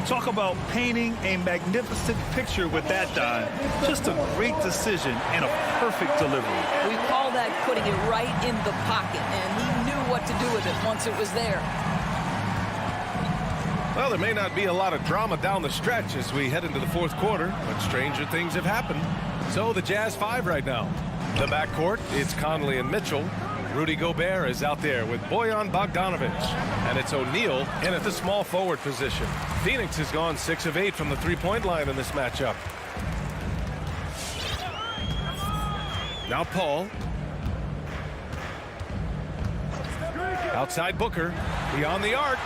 Talk about painting a magnificent picture with that dive. Just a great decision and a perfect delivery. We call that putting it right in the pocket, and he knew what to do with it once it was there. Well, there may not be a lot of drama down the stretch as we head into the fourth quarter, but stranger things have happened. So the Jazz 5 right now. The backcourt, it's Conley and Mitchell. Rudy Gobert is out there with Bojan Bogdanovic. And it's O'Neal in at the small forward position. Phoenix has gone 6 of 8 from the three-point line in this matchup. Now Paul. Outside Booker. Beyond the arc.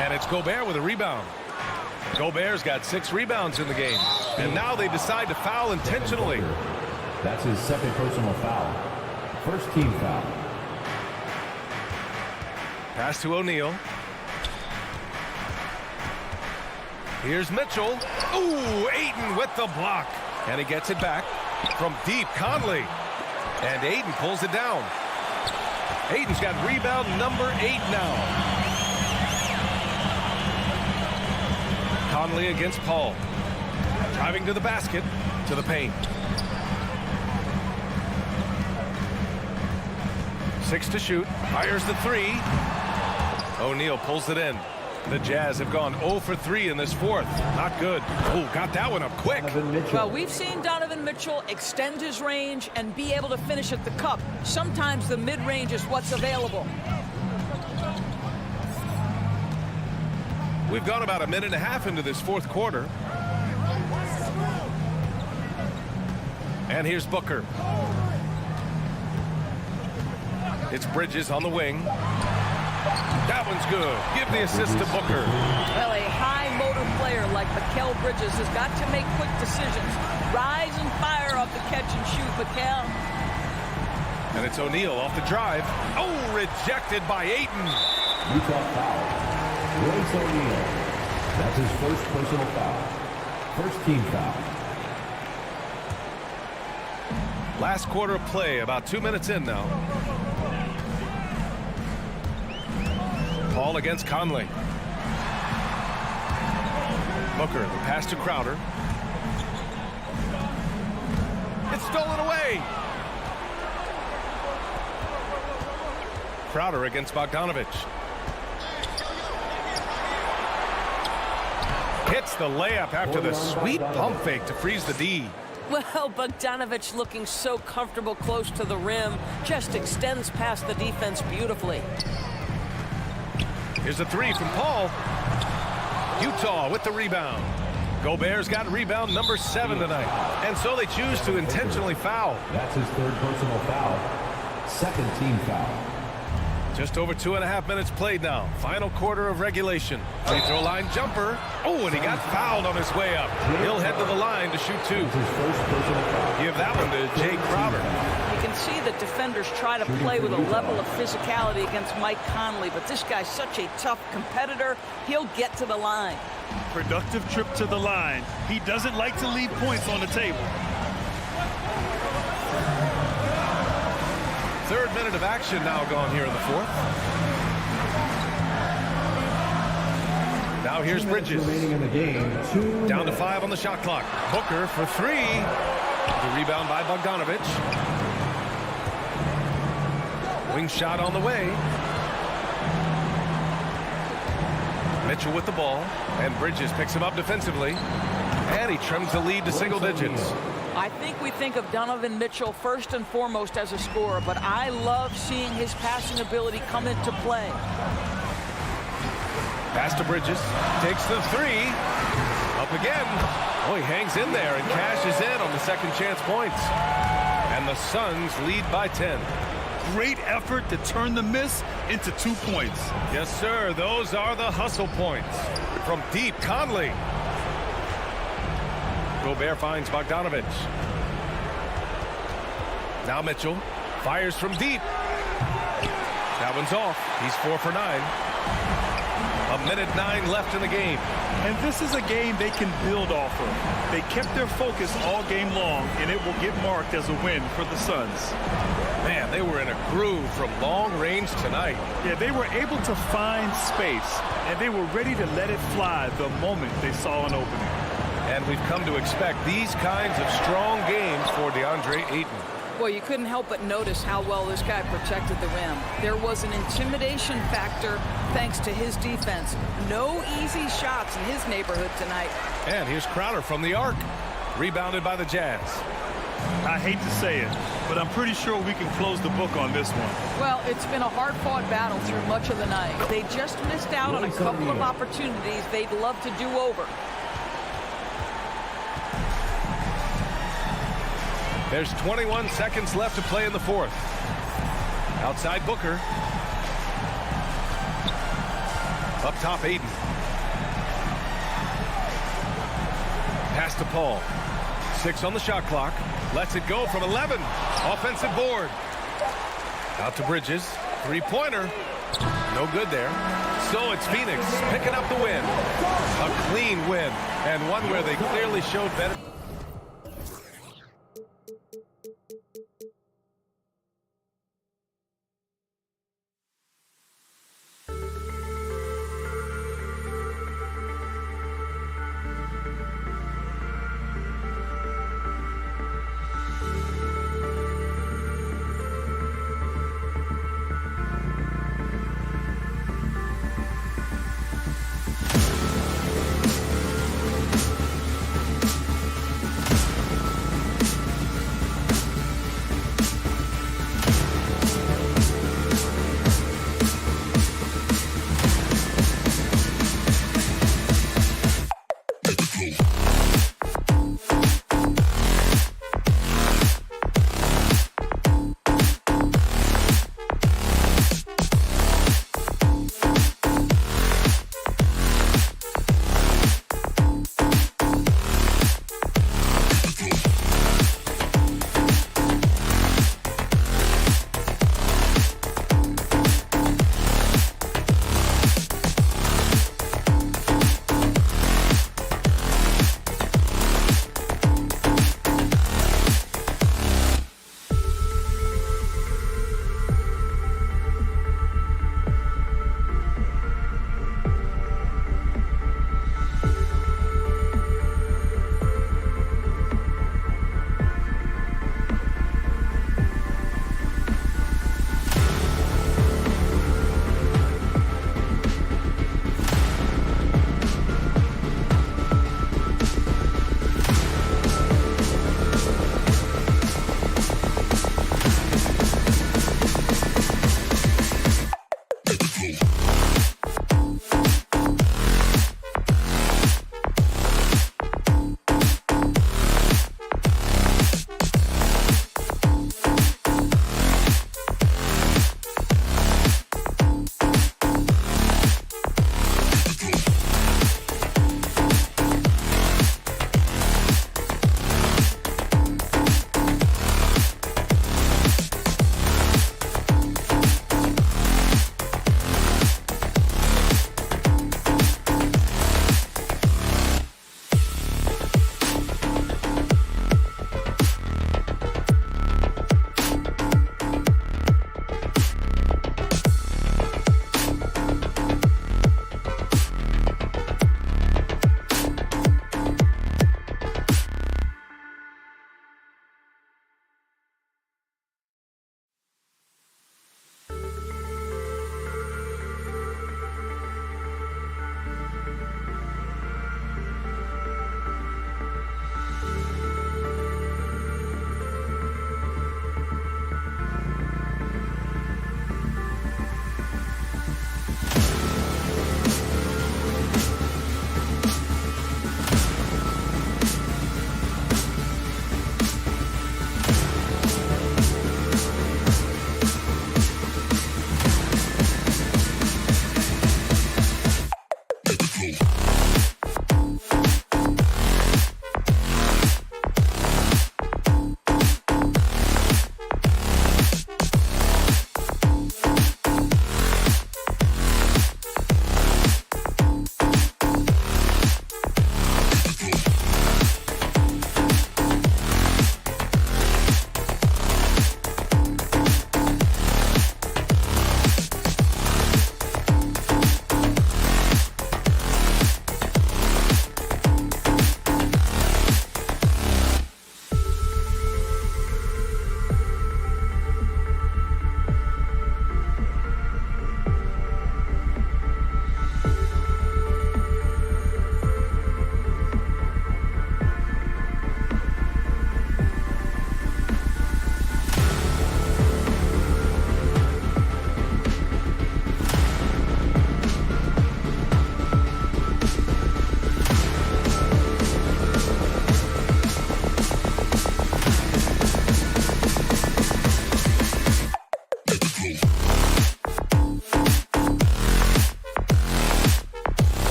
And it's Gobert with a rebound. Gobert's got 6 rebounds in the game. And now they decide to foul intentionally. That's his second personal foul. First team foul. Pass to O'Neal. Here's Mitchell. Ooh, Ayton with the block. And he gets it back from deep. Conley. And Ayton pulls it down. Ayton's got rebound number 8 now. Conley against Paul. Driving to the basket, to the paint. 6 to shoot. Fires the 3. O'Neal pulls it in. The Jazz have gone 0 for 3 in this fourth. Not good. Oh, got that one up quick. Well, we've seen Donovan Mitchell extend his range and be able to finish at the cup. Sometimes the mid-range is what's available. We've gone about a minute and a half into this fourth quarter. And here's Booker. It's Bridges on the wing. That one's good. Give the assist to Booker. Well, a high motor player like Mikal Bridges has got to make quick decisions. Rise and fire off the catch and shoot, Mikal. And it's O'Neal off the drive. Oh, rejected by Ayton. Utah foul. Royce O'Neal. That's his first personal foul. First team foul. Last quarter of play, about 2 minutes in now. Paul against Conley. Booker, the pass to Crowder. It's stolen away. Crowder against Bogdanovic. Hits the layup after the sweet pump fake to freeze the D. Well, Bogdanovic looking so comfortable close to the rim, just extends past the defense beautifully. Here's a 3 from Paul. Utah with the rebound. Gobert's got rebound number 7 tonight. And so they choose to intentionally foul. That's his third personal foul. Second team foul. Just over 2.5 minutes played now. Final quarter of regulation. Free throw line jumper. Oh, and he got fouled on his way up. He'll head to the line to shoot 2. Give that one to Jay Crowder. You can see that defenders try to play with a level of physicality against Mike Conley, but this guy's such a tough competitor. He'll get to the line. Productive trip to the line. He doesn't like to leave points on the table. Third minute of action now gone here in the fourth. Now here's Bridges. Down to 5 on the shot clock. Booker for 3. The rebound by Bogdanovic. Wing shot on the way. Mitchell with the ball. And Bridges picks him up defensively. And he trims the lead to single digits. I think we think of Donovan Mitchell first and foremost as a scorer, but I love seeing his passing ability come into play. Pass to Bridges. Takes the 3. Up again. Oh, he hangs in there and cashes in on the second chance points. And the Suns lead by 10. Great effort to turn the miss into 2 points. Yes, sir. Those are the hustle points. From deep, Conley. Gobert finds Bogdanovic. Now Mitchell fires from deep. That one's off. He's 4 for 9. 1:09 left in the game. And this is a game they can build off of. They kept their focus all game long, and it will get marked as a win for the Suns. Man, they were in a groove from long range tonight. Yeah, they were able to find space, and they were ready to let it fly the moment they saw an opening. And we've come to expect these kinds of strong games for Deandre Ayton. Well, you couldn't help but notice how well this guy protected the rim. There was an intimidation factor thanks to his defense. No easy shots in his neighborhood tonight. And here's Crowder from the arc. Rebounded by the Jazz. I hate to say it, but I'm pretty sure we can close the book on this one. Well, it's been a hard-fought battle through much of the night. They just missed out on a couple of opportunities they'd love to do over. There's 21 seconds left to play in the fourth. Outside Booker. Up top, Ayton. Pass to Paul. 6 on the shot clock. Lets it go from 11. Offensive board. Out to Bridges. Three-pointer. No good there. So it's Phoenix picking up the win. A clean win. And one where they clearly showed better.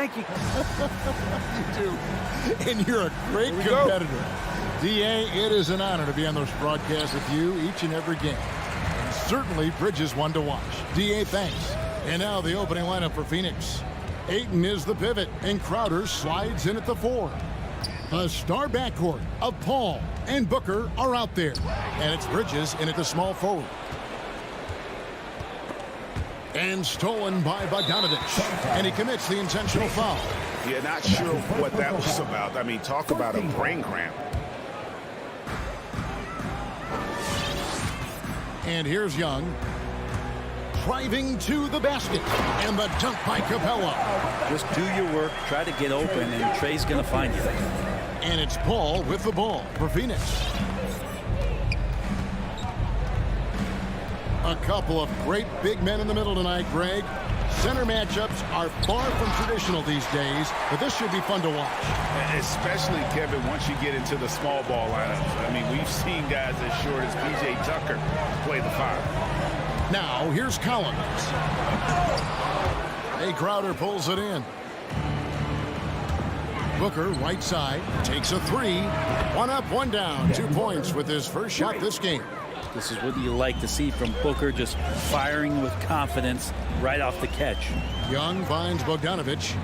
Thank you. You do. And you're a great competitor. D.A., it is an honor to be on those broadcasts with you each and every game. And certainly Bridges one to watch. D.A., thanks. And now the opening lineup for Phoenix. Ayton is the pivot, and Crowder slides in at the 4. A star backcourt of Paul and Booker are out there. And it's Bridges in at the small forward. And stolen by Bogdanovich. And he commits the intentional foul. Yeah, not sure what that was about. I mean, talk about a brain cramp. And here's Young. Driving to the basket. And the dunk by Capella. Just do your work, try to get open, and Trey's going to find you. And it's Paul with the ball for Phoenix. A couple of great big men in the middle tonight, Greg. Center matchups are far from traditional these days, but this should be fun to watch. Especially, Kevin, once you get into the small ball lineups. I mean, we've seen guys as short as P.J. Tucker play the 5. Now, here's Collins. Hey, Crowder pulls it in. Booker, right side, takes a 3. 1 up, 1 down. 2 points with his first shot this game. This is what you like to see from Booker, just firing with confidence right off the catch. Young finds Bogdanovich.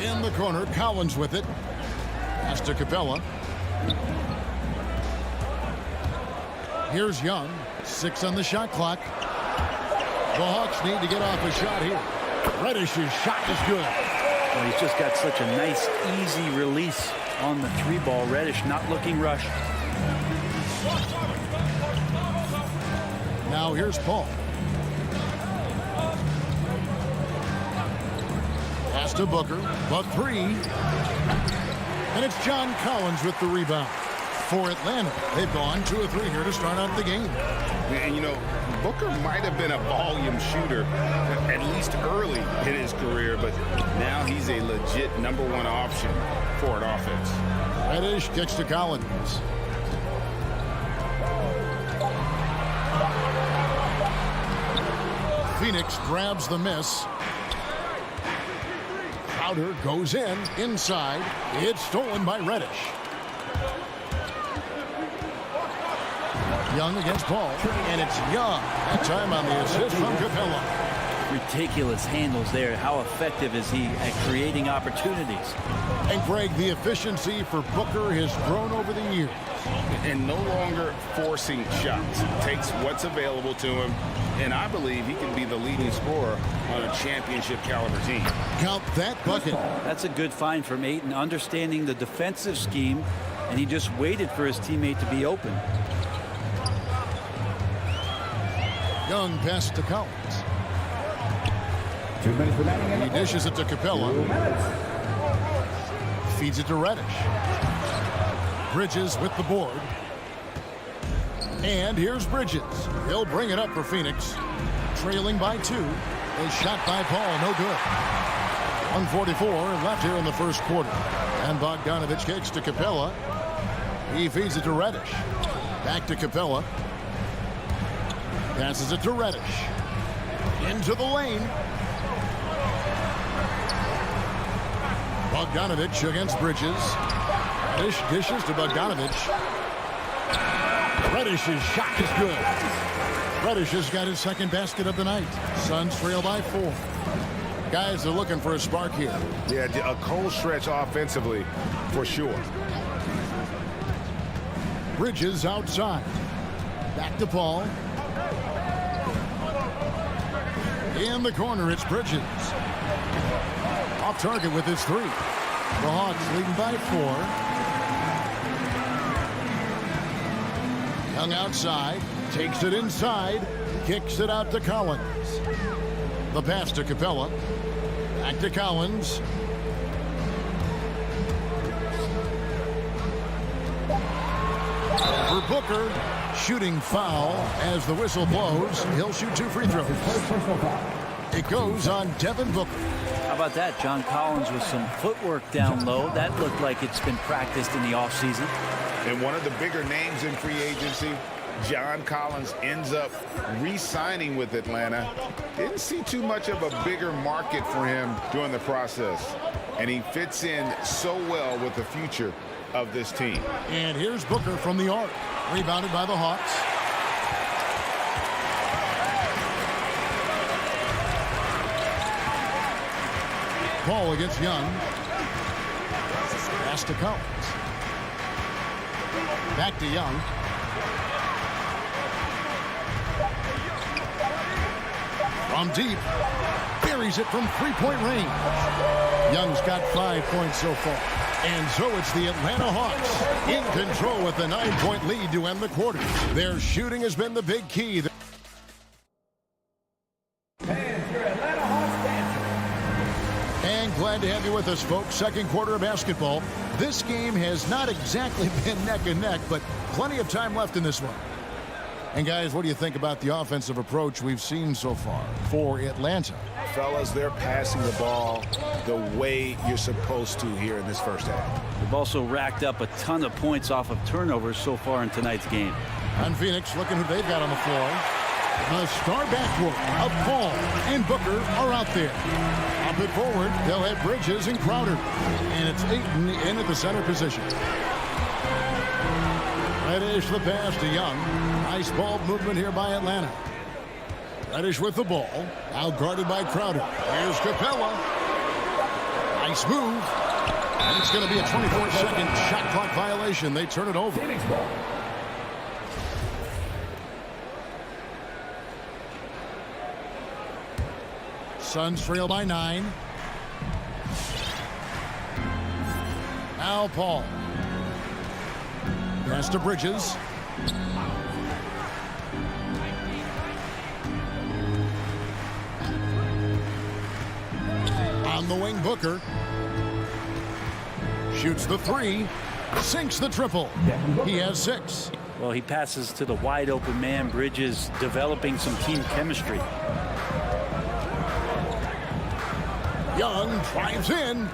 In the corner, Collins with it. Pass to Capella. Here's Young. 6 on the shot clock. The Hawks need to get off a shot here. Reddish's shot is good. Well, he's just got such a nice, easy release on the 3-ball. Reddish not looking rushed. Now here's Paul. Pass to Booker. The 3. And it's John Collins with the rebound. For Atlanta, they've gone 2 of 3 here to start out the game. And, you know, Booker might have been a volume shooter, at least early in his career, but now he's a legit #1 option for an offense. Reddish kicks to Collins. Phoenix grabs the miss. Crowder goes in, inside. It's stolen by Reddish. Young against Paul, and it's Young. That time on the assist from Capella. Ridiculous handles there. How effective is he at creating opportunities? And Greg, the efficiency for Booker has grown over the years. And no longer forcing shots. Takes what's available to him, and I believe he can be the leading scorer on a championship caliber team. Count that bucket. That's a good find from Ayton, understanding the defensive scheme, and he just waited for his teammate to be open. Young pass to Collins. 2 minutes remaining. He dishes it to Capella. Feeds it to Reddish. Bridges with the board. And here's Bridges. He'll bring it up for Phoenix. Trailing by 2. A shot by Paul, no good. 1:44 left here in the first quarter. And Bogdanovich kicks to Capella. He feeds it to Reddish. Back to Capella. Passes it to Reddish. Into the lane. Bogdanovich against Bridges. Reddish dishes to Bogdanovich. Reddish's shot is good. Reddish has got his second basket of the night. Suns trail by 4. Guys are looking for a spark here. Yeah, a cold stretch offensively for sure. Bridges outside. Back to Paul. In the corner, it's Bridges. Off target with his 3. The Hawks leading by 4. Young outside. Takes it inside. Kicks it out to Collins. The pass to Capella. Back to Collins. For Booker. Shooting foul as the whistle blows. He'll shoot 2 free throws. It goes on Devin Booker. How about that? John Collins with some footwork down low. That looked like it's been practiced in the offseason. And one of the bigger names in free agency, John Collins ends up re-signing with Atlanta. Didn't see too much of a bigger market for him during the process. And he fits in so well with the future of this team. And here's Booker from the arc. Rebounded by the Hawks. Paul against Young. Pass to Collins. Back to Young. From deep. Buries it from three-point range. Young's got 5 points so far. And so it's the Atlanta Hawks in control with a 9-point lead to end the quarter. Their shooting has been the big key. And glad to have you with us, folks. Second quarter of basketball. This game has not exactly been neck and neck, but plenty of time left in this one. And guys, what do you think about the offensive approach we've seen so far for Atlanta? Fellas, they're passing the ball the way you're supposed to here in this first half. They've also racked up a ton of points off of turnovers so far in tonight's game. And Phoenix, looking who they've got on the floor. The star backcourt of Paul and Booker are out there. Up and forward, they'll have Bridges and Crowder. And it's Ayton in at the center position. Reddish the pass to Young. Nice ball movement here by Atlanta. Reddish with the ball. Now guarded by Crowder. Here's Capella. Nice move. And it's going to be a 24-second shot clock violation. They turn it over. Suns trail by 9. Now Paul. Pass to Bridges. On the wing, Booker. Shoots the 3. Sinks the triple. He has 6. Well, he passes to the wide open man. Bridges developing some team chemistry. Young drives in.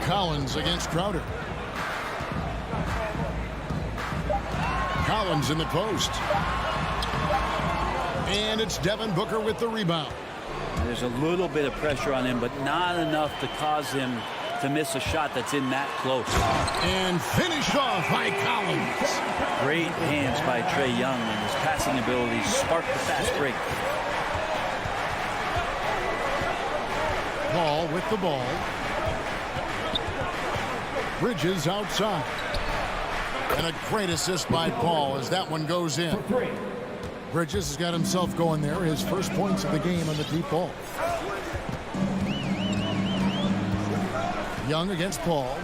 Collins against Crowder. Collins in the post. And it's Devin Booker with the rebound. There's a little bit of pressure on him, but not enough to cause him to miss a shot that's in that close. And finished off by Collins. Great hands by Trae Young, and his passing abilities sparked the fast break. Paul with the ball. Bridges outside. And a great assist by Paul as that one goes in. Bridges has got himself going there. His first points of the game on the deep ball. Young against Paul.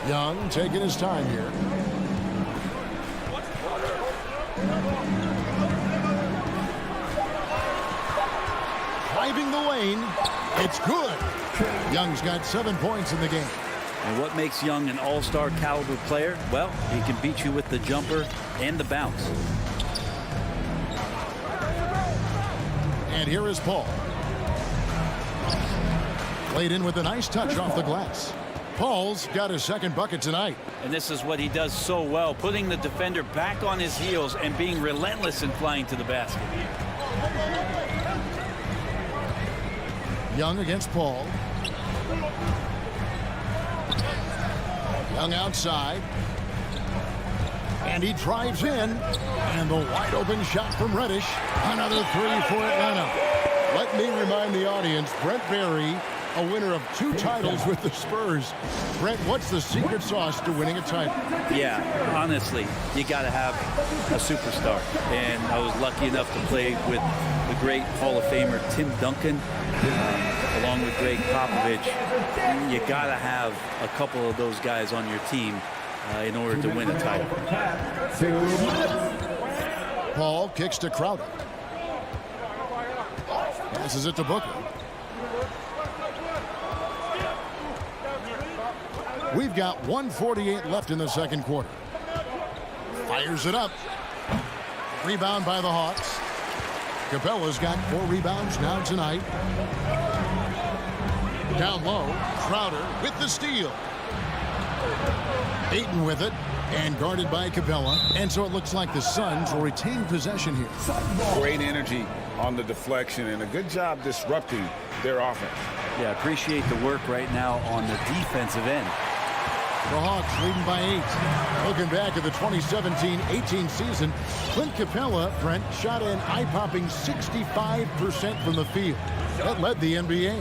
Young taking his time here. Driving the lane. It's good. Young's got 7 points in the game. And what makes Young an all-star caliber player? Well, he can beat you with the jumper and the bounce. And here is Paul. Played in with a nice touch off the glass. Paul's got his second bucket tonight. And this is what he does so well, putting the defender back on his heels and being relentless in flying to the basket. Young against Paul. Young outside. And he drives in. And the wide open shot from Reddish. Another 3 for Atlanta. Let me remind the audience, Brent Barry, a winner of 2 titles with the Spurs. Brent, what's the secret sauce to winning a title? Yeah, honestly, you got to have a superstar. And I was lucky enough to play with the great Hall of Famer Tim Duncan, along with Greg Popovich. You got to have a couple of those guys on your team in order to win a title. Paul kicks to Crowder. Passes it to Booker. We've got 1:48 left in the second quarter. Fires it up. Rebound by the Hawks. Capella's got 4 rebounds now tonight. Down low, Crowder with the steal. Ayton with it, and guarded by Capella. And so it looks like the Suns will retain possession here. Great energy on the deflection and a good job disrupting their offense. Yeah, appreciate the work right now on the defensive end. The Hawks leading by 8. Looking back at the 2017-18 season, Clint Capella, Brent, shot an eye-popping 65% from the field. That led the NBA.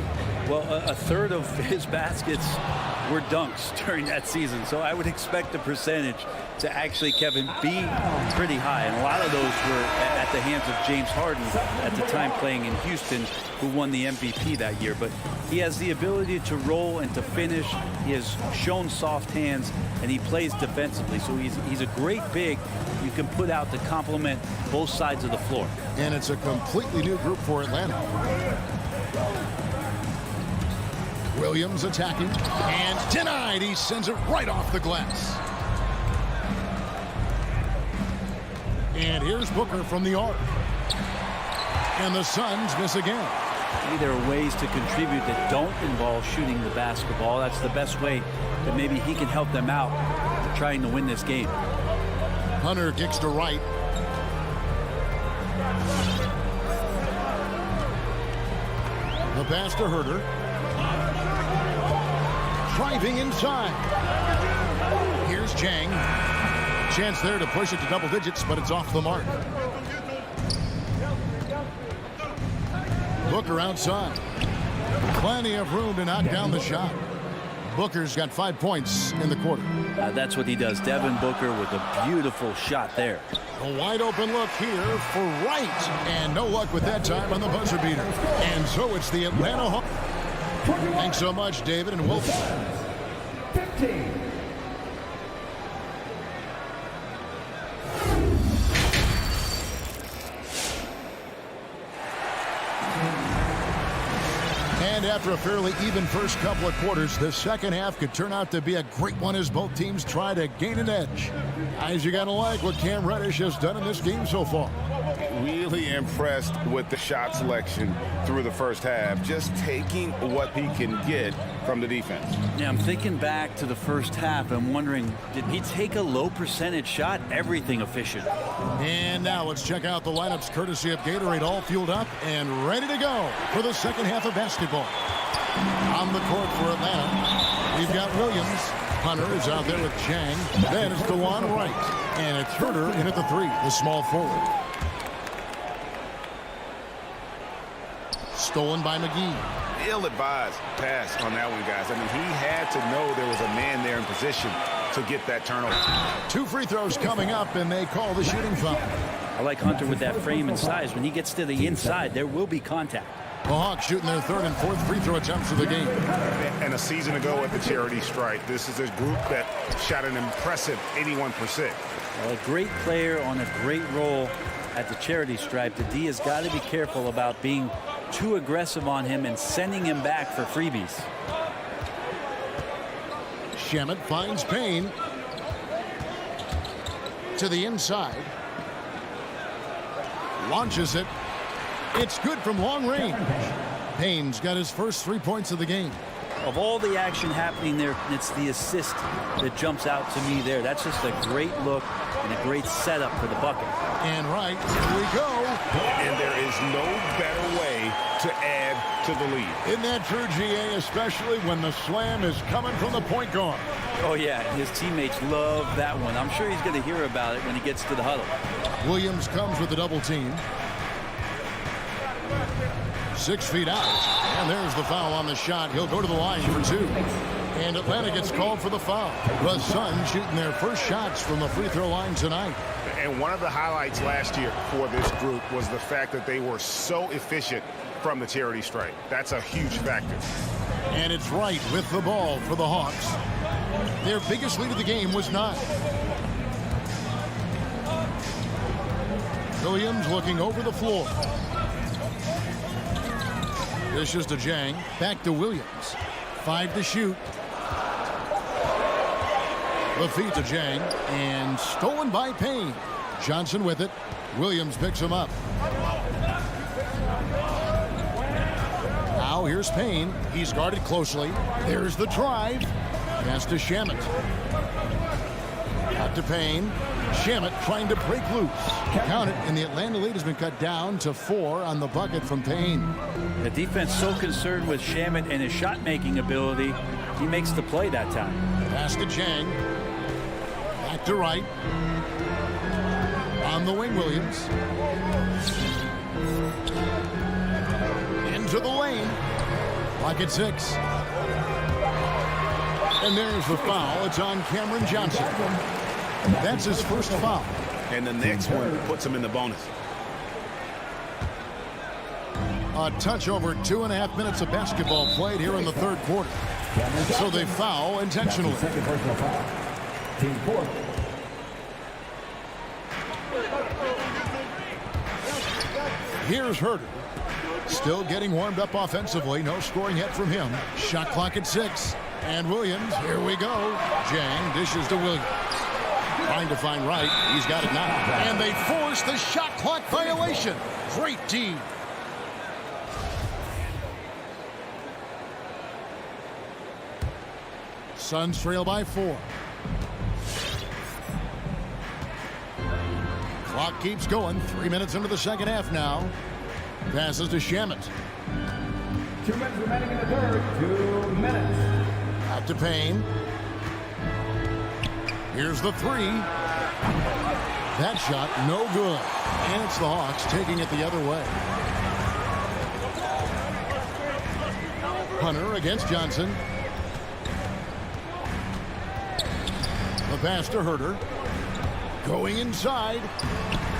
Well, a third of his baskets were dunks during that season, so I would expect the percentage to actually, Kevin, be pretty high. And a lot of those were at the hands of James Harden at the time playing in Houston, who won the MVP that year. But he has the ability to roll and to finish. He has shown soft hands, and he plays defensively. So he's a great big you can put out to complement both sides of the floor. And it's a completely new group for Atlanta. Williams attacking, and denied. He sends it right off the glass. And here's Booker from the arc. And the Suns miss again. Maybe there are ways to contribute that don't involve shooting the basketball. That's the best way that maybe he can help them out trying to win this game. Hunter kicks to right. The pass to Herter. Driving inside. Here's Chang. Chance there to push it to double digits, but it's off the mark. Booker outside. Plenty of room to knock down the shot. Booker's got 5 points in the quarter. That's what he does. Devin Booker with a beautiful shot there. A wide open look here for Wright. And no luck with that time on the buzzer beater. And so it's the Atlanta Hawks. Thanks so much, David, and we'll... 15. And after a fairly even first couple of quarters, the second half could turn out to be a great one as both teams try to gain an edge. Guys, you gotta like what Cam Reddish has done in this game so far. Really impressed with the shot selection through the first half, just taking what he can get from the defense. Yeah, I'm thinking back to the first half. I'm wondering, did he take a low percentage shot? Everything efficient. And now let's check out the lineups courtesy of Gatorade, all fueled up and ready to go for the second half of basketball. On the court for Atlanta, we've got Williams. Hunter is out there with Chang. Then it's DeJuan Wright. And it's Herter in at the 3, the small forward. Stolen by McGee. Ill-advised pass on that one, guys. I mean, he had to know there was a man there in position to get that turnover. 2 free throws coming up, and they call the shooting foul. I like Hunter with that frame and size. When he gets to the inside, there will be contact. The Hawks shooting their 3rd and 4th free throw attempts of the game. And a season ago at the charity stripe, this is a group that shot an impressive 81%. Well, a great player on a great role at the charity stripe. The D has got to be careful about being too aggressive on him and sending him back for freebies. Shamet finds Payne to the inside. Launches it. It's good from long range. Payne's got his first 3 points of the game. Of all the action happening there, it's the assist that jumps out to me there. That's just a great look and a great setup for the bucket. And right, here we go. And there is no better way to add to the lead. Isn't that true, GA, especially when the slam is coming from the point guard? Oh, yeah, his teammates love that one. I'm sure he's going to hear about it when he gets to the huddle. Williams comes with the double team. 6 feet out. And there's the foul on the shot. He'll go to the line for 2. And Atlanta gets called for the foul. The Suns shooting their first shots from the free throw line tonight. And one of the highlights last year for this group was the fact that they were so efficient from the charity stripe. That's a huge factor. And it's Wright with the ball for the Hawks. Their biggest lead of the game was 9. Williams looking over the floor. This is to Jang. Back to Williams. 5 to shoot. The feed to Jang. And stolen by Payne. Johnson with it. Williams picks him up. Now here's here's Payne. He's guarded closely. There's the drive. Pass to Shamet. Out to Payne. Shamet trying to break loose. Count it, and the Atlanta lead has been cut down to 4 on the bucket from Payne. The defense so concerned with Shamet and his shot-making ability, he makes the play that time. Pass to Jang. Back to Wright. On the wing, Williams. Into the lane. Pocket 6. And there's the foul. It's on Cameron Johnson. That's his first foul. And the next one puts him in the bonus. A touch over 2.5 minutes of basketball played here in the third quarter. So they foul intentionally. Second personal foul. Team 4. Here's Herter. Still getting warmed up offensively. No scoring yet from him. Shot clock at 6. And Williams, here we go. Jang dishes to Williams. Trying to find Wright. He's got it now. And they force the shot clock violation. Great D. Suns trail by 4. Clock keeps going. 3 minutes into the second half now. Passes to Shamet. 2 minutes remaining in the third. 2 minutes. Out to Payne. Here's the 3. That shot, no good. And it's the Hawks taking it the other way. Hunter against Johnson. The pass to Herter. Going inside.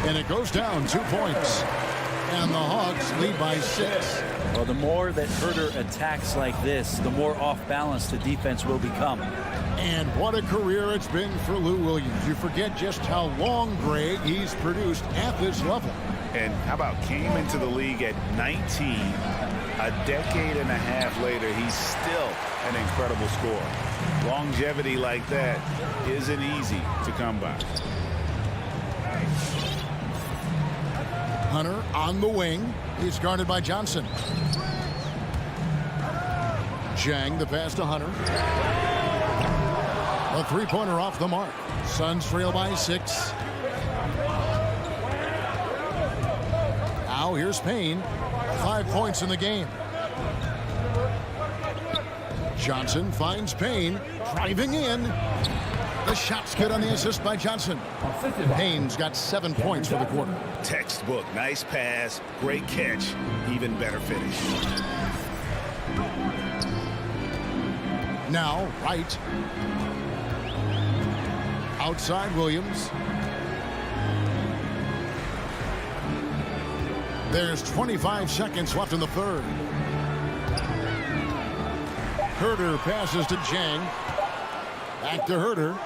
And it goes down 2 points. And the Hawks lead by 6. Well, the more that Herter attacks like this, the more off balance the defense will become. And what a career it's been for Lou Williams. You forget just how long, Greg, he's produced at this level. And how about came into the league at 19. A decade and a half later, he's still an incredible scorer. Longevity like that isn't easy to come by. Hunter on the wing. He's guarded by Johnson. Jang, the pass to Hunter. A three-pointer off the mark. Suns trail by 6. Now here's Payne. 5 points in the game. Johnson finds Payne. Driving in. The shot's good on the assist by Johnson. Payne's got 7 points for the quarter. Textbook. Nice pass. Great catch. Even better finish. Now, Wright. Outside Williams. There's 25 seconds left in the third. Herter passes to Jang. Back to Herter.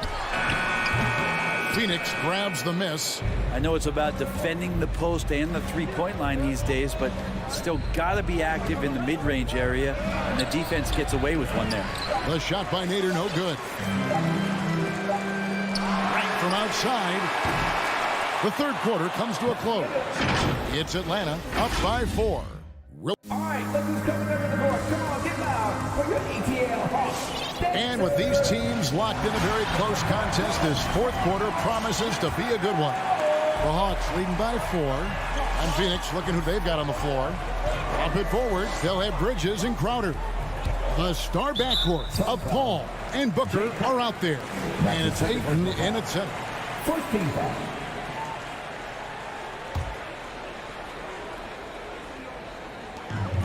Phoenix grabs the miss. I know it's about defending the post and the three-point line these days, but still got to be active in the mid-range area, and the defense gets away with one there. The shot by Nader, no good. Right from outside. The third quarter comes to a close. It's Atlanta up by 4. All right, look who's coming over the board. Come on, get loud for your ATL Hawks. And with these teams locked in a very close contest, this fourth quarter promises to be a good one. The Hawks leading by 4. And Phoenix looking who they've got on the floor. Up it forward, they'll have Bridges and Crowder. The star backcourt of Paul and Booker are out there. And it's Ayton in at center. First team foul.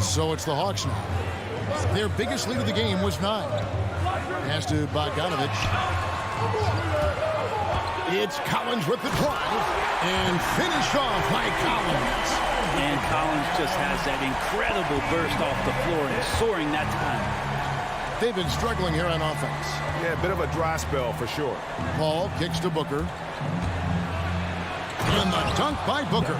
So it's the Hawks now. Their biggest lead of the game was 9. Pass to Bogdanovich. It's Collins with the drive. And finish off by Collins. And Collins just has that incredible burst off the floor and soaring that time. They've been struggling here on offense. Yeah, a bit of a dry spell for sure. Paul kicks to Booker. And the dunk by Booker.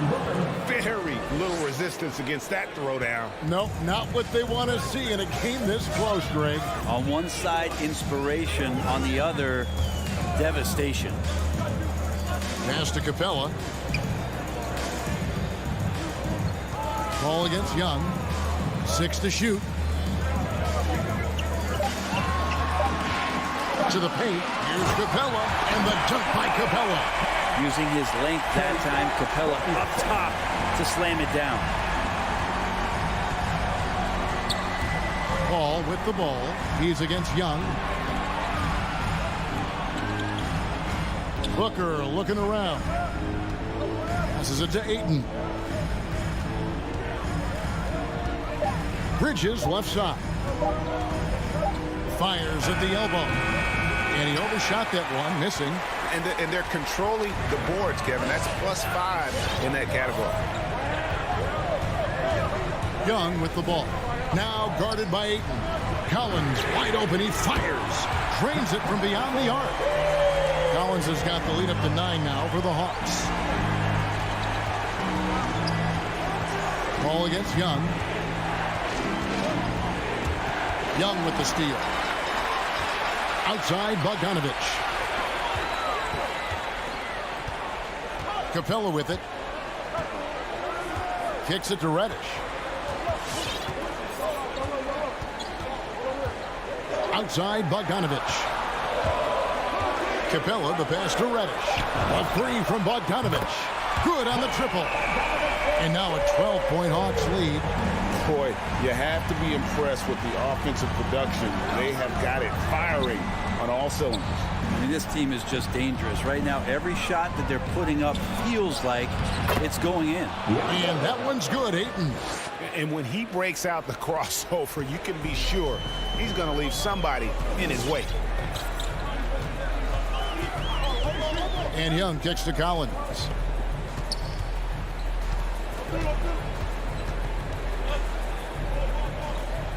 Very little resistance against that throwdown. Nope, not what they want to see in a game this close, Greg. On one side, inspiration. On the other, devastation. Pass to Capella. Ball against Young. 6 to shoot. to the paint. Here's Capella, and the dunk by Capella. Using his length that time, Capella up top to slam it down. Paul with the ball. He's against Young. Booker looking around. Passes it to Ayton. Bridges left side. Fires at the elbow. And he overshot that one, missing. And they're controlling the boards, Kevin. That's +5 in that category. Young with the ball. Now guarded by Ayton. Collins wide open. He fires. Drains it from beyond the arc. Collins has got the lead up to 9 now for the Hawks. Ball against Young. Young with the steal. Outside Bogdanovich. Capella with it. Kicks it to Reddish. Outside Bogdanovich. Capella, the pass to Reddish. A three from Bogdanovich. Good on the triple. And now a 12-point Hawks lead. Boy, you have to be impressed with the offensive production. They have got it firing on all cylinders. I mean, this team is just dangerous. Right now, every shot that they're putting up feels like it's going in. And that one's good, Ayton. And when he breaks out the crossover, you can be sure he's going to leave somebody in his way. And Young kicks to Collins.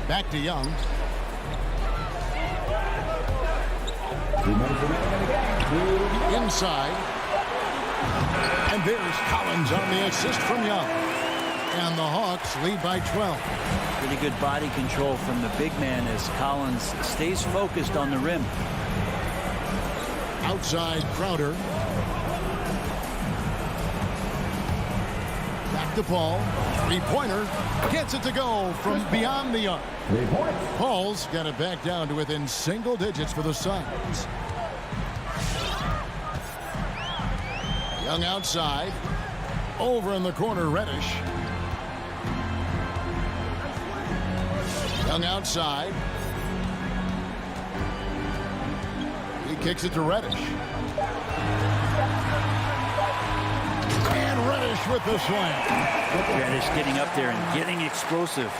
Back to Young. Inside. And there's Collins on the assist from Young. And the Hawks lead by 12. Pretty good body control from the big man as Collins stays focused on the rim. Outside Crowder. Back to Paul. Three-pointer. Gets it to go from beyond the arc. Paul's got it back down to within single digits for the Suns. Young outside. Over in the corner, Reddish. Young outside. He kicks it to Reddish. And Reddish with the slam. Reddish getting up there and getting explosive.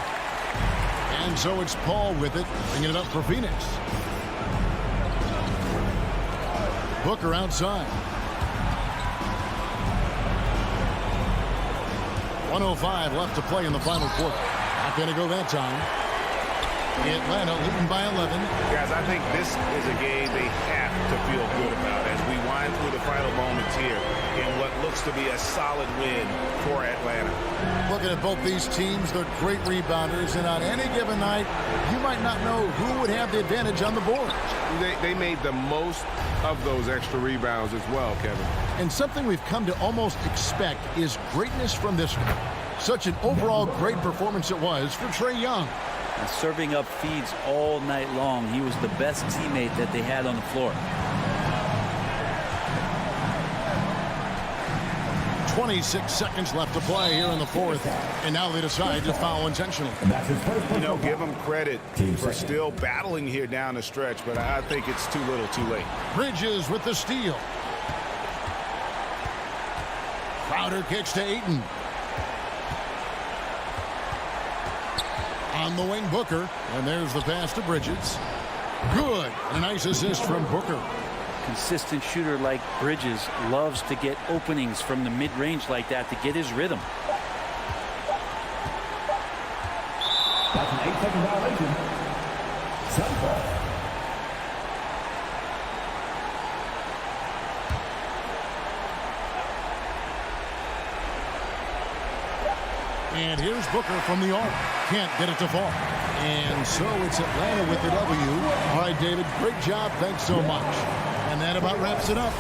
And so it's Paul with it, bringing it up for Phoenix. Booker outside. 1:05 left to play in the final quarter. Not going to go that time. Atlanta leading by 11. Guys, I think this is a game they have to feel good about as we wind through the final moments here in what looks to be a solid win for Atlanta. Looking at both these teams, they're great rebounders, and on any given night, you might not know who would have the advantage on the board. They made the most of those extra rebounds as well, Kevin. And something we've come to almost expect is greatness from this one. Such an overall great performance it was for Trae Young. And serving up feeds all night long. He was the best teammate that they had on the floor. 26 seconds left to play here in the fourth. And now they decide to foul intentionally. You know, give them credit for still battling here down the stretch, but I think it's too little too late. Bridges with the steal. Crowder kicks to Ayton. On the wing, Booker. And there's the pass to Bridges. Good. A nice assist from Booker. Consistent shooter like Bridges loves to get openings from the mid-range like that to get his rhythm. That's an 8-second violation. Sunball. And here's Booker from the arc. Can't get it to fall. And so it's Atlanta with the W. All right, David, great job. Thanks so much. And that about wraps it up.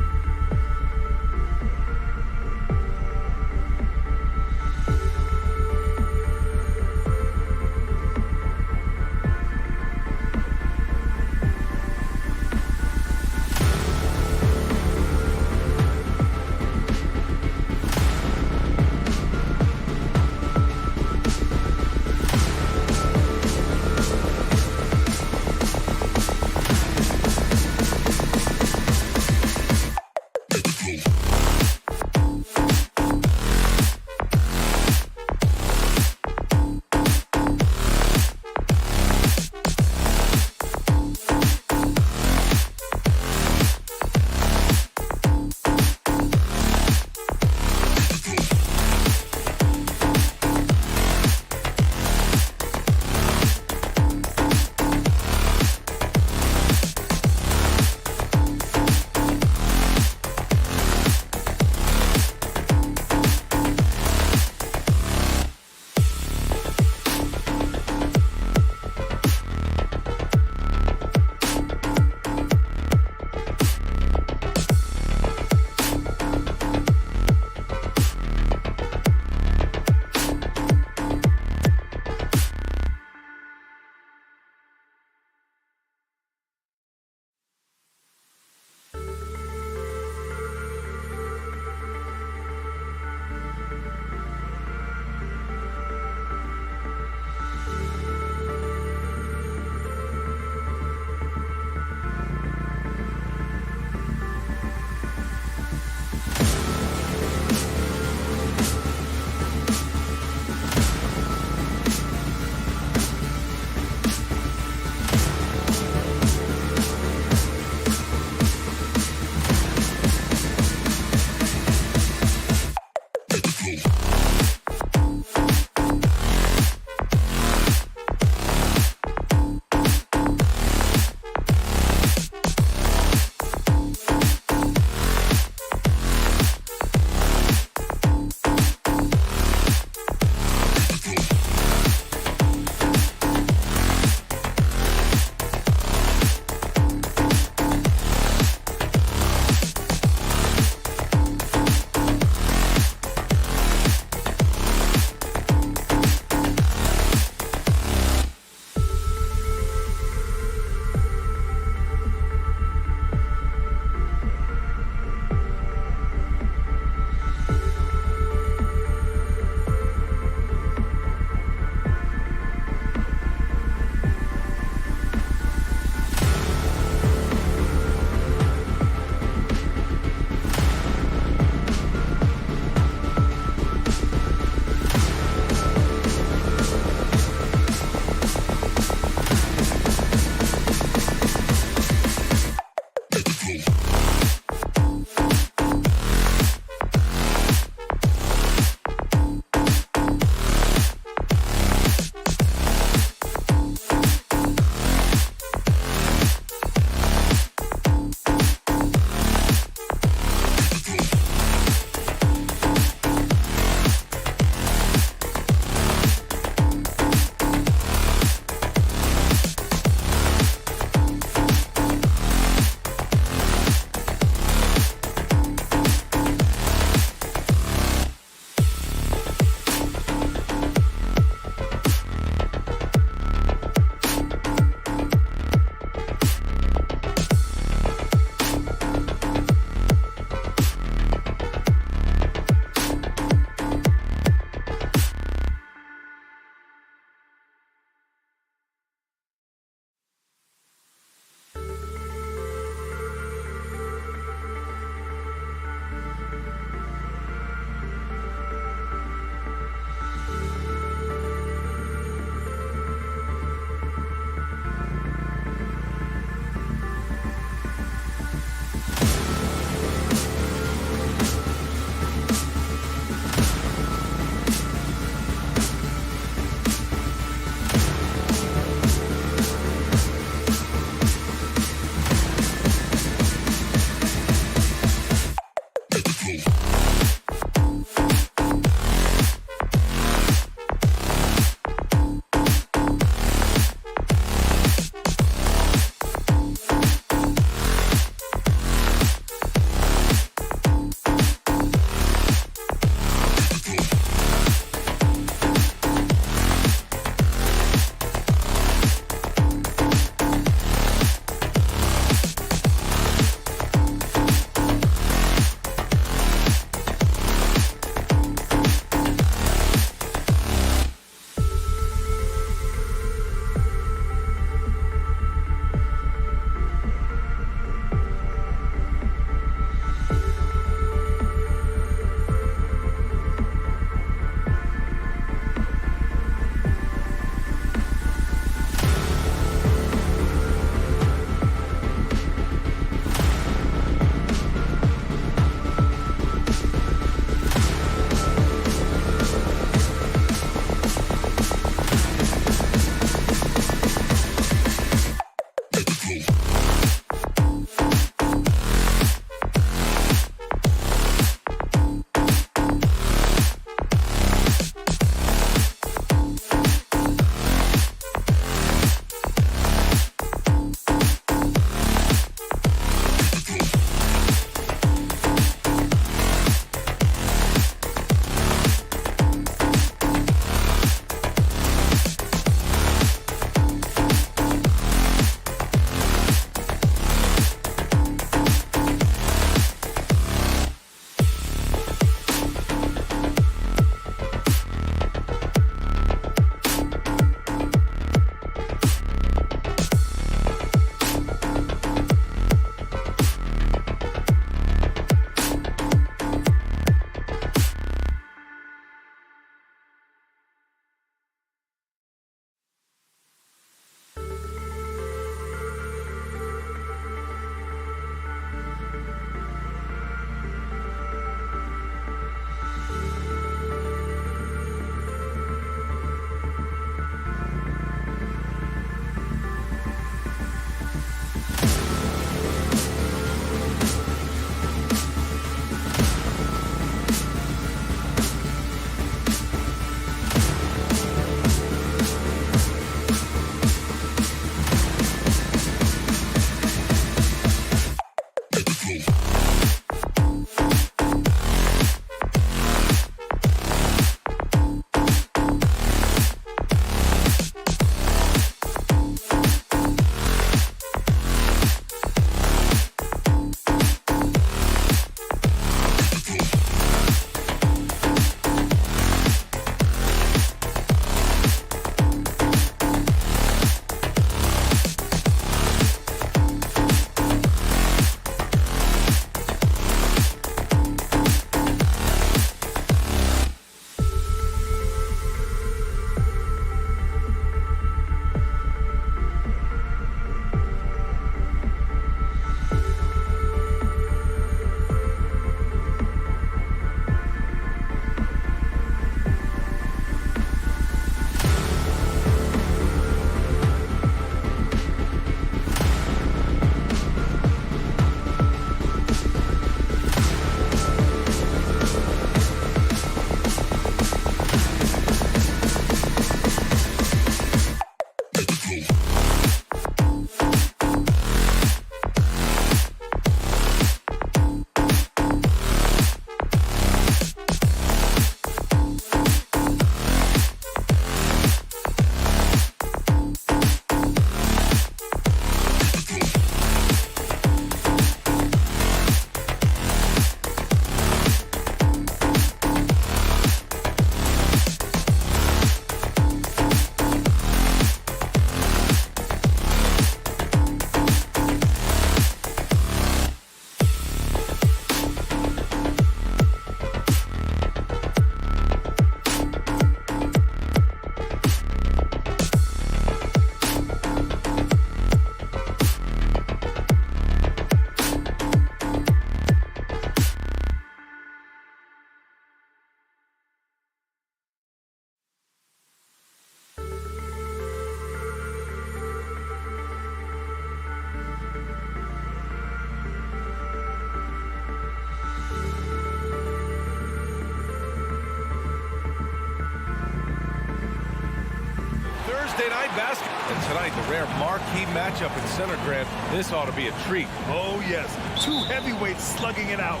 Thursday night basketball. And tonight, the rare marquee matchup in center, Grant. This ought to be a treat. Oh, yes. Two heavyweights slugging it out.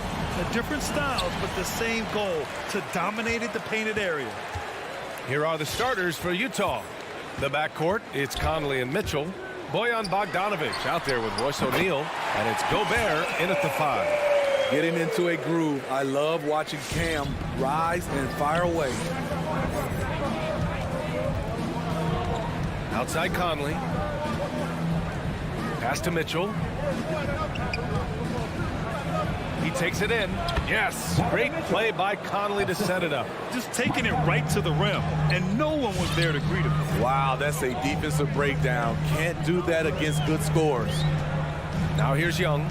Different styles, but the same goal, to dominate the painted area. Here are the starters for Utah. The backcourt, it's Conley and Mitchell. Bojan Bogdanovic out there with Royce O'Neal. And it's Gobert in at the 5. Getting into a groove. I love watching Cam rise and fire away. Outside Conley. Pass to Mitchell. He takes it in. Yes, great play by Conley to set it up. Just taking it right to the rim, and no one was there to greet him. Wow, that's a defensive breakdown. Can't do that against good scores. Now here's Young.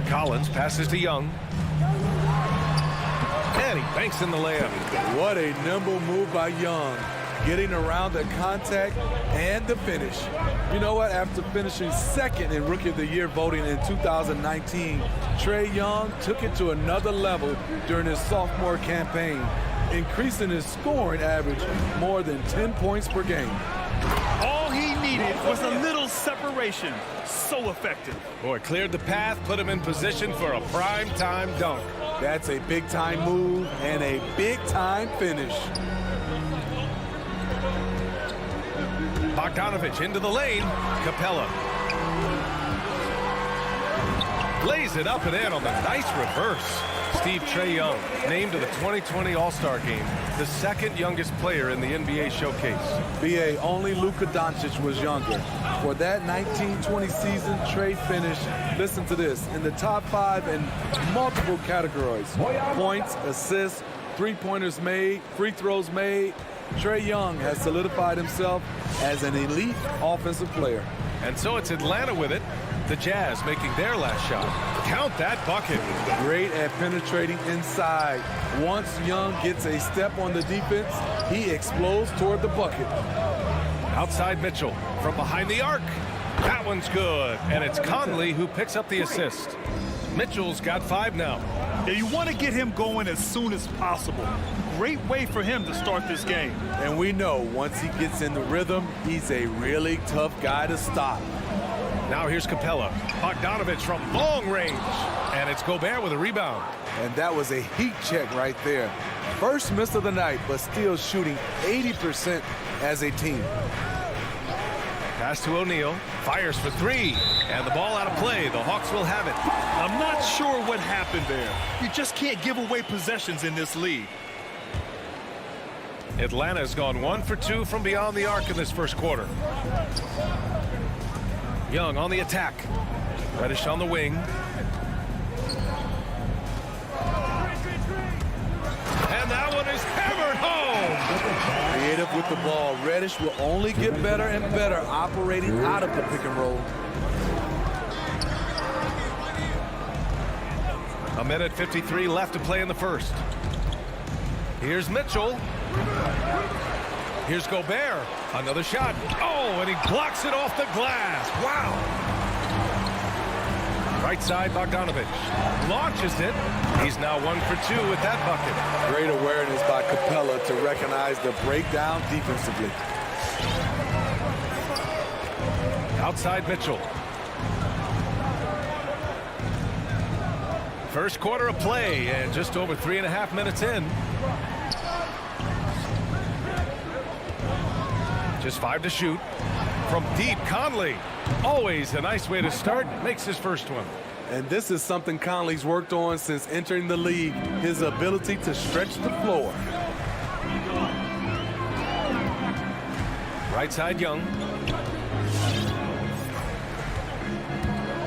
Collins passes to Young. And he banks in the layup. What a nimble move by Young. Getting around the contact and the finish. You know what? After finishing second in Rookie of the Year voting in 2019, Trae Young took it to another level during his sophomore campaign, increasing his scoring average more than 10 points per game. All he needed was a little separation. So effective. Boy, cleared the path, put him in position for a prime-time dunk. That's a big-time move and a big-time finish. Bogdanovic into the lane. Capella. Lays it up and in on the nice reverse. Trae Young named to the 2020 All-Star Game, the second youngest player in the NBA showcase. BA, only Luka Doncic was younger. For that 1920 season, Trae finished, listen to this, in the top 5 in multiple categories. Points, assists, three-pointers made, free throws made. Trae Young has solidified himself as an elite offensive player. And so it's Atlanta with it. The Jazz making their last shot. Count that bucket. Great at penetrating inside. Once Young gets a step on the defense, he explodes toward the bucket. Outside Mitchell from behind the arc. That one's good. And it's Conley who picks up the assist. Mitchell's got 5 now. Yeah, you want to get him going as soon as possible. Great way for him to start this game. And we know once he gets in the rhythm, he's a really tough guy to stop. Now here's Capella. Bogdanovic from long range. And it's Gobert with a rebound. And that was a heat check right there. First miss of the night, but still shooting 80% as a team. Pass to O'Neal. Fires for 3. And the ball out of play. The Hawks will have it. I'm not sure what happened there. You just can't give away possessions in this league. Atlanta's gone 1 for 2 from beyond the arc in this first quarter. Young on the attack. Reddish on the wing. And that one is hammered home. Creative with the ball. Reddish will only get better and better operating out of the pick and roll. A minute 53 left to play in the first. Here's Mitchell. Here's Gobert. Another shot. Oh, and he blocks it off the glass. Wow. Right side, Bogdanovic. Launches it. He's now 1 for 2 with that bucket. Great awareness by Capella to recognize the breakdown defensively. Outside Mitchell. First quarter of play and just over 3.5 minutes in. Just 5 to shoot. From deep, Conley. Always a nice way to start. Makes his first one. And this is something Conley's worked on since entering the league. His ability to stretch the floor. Right side, Young.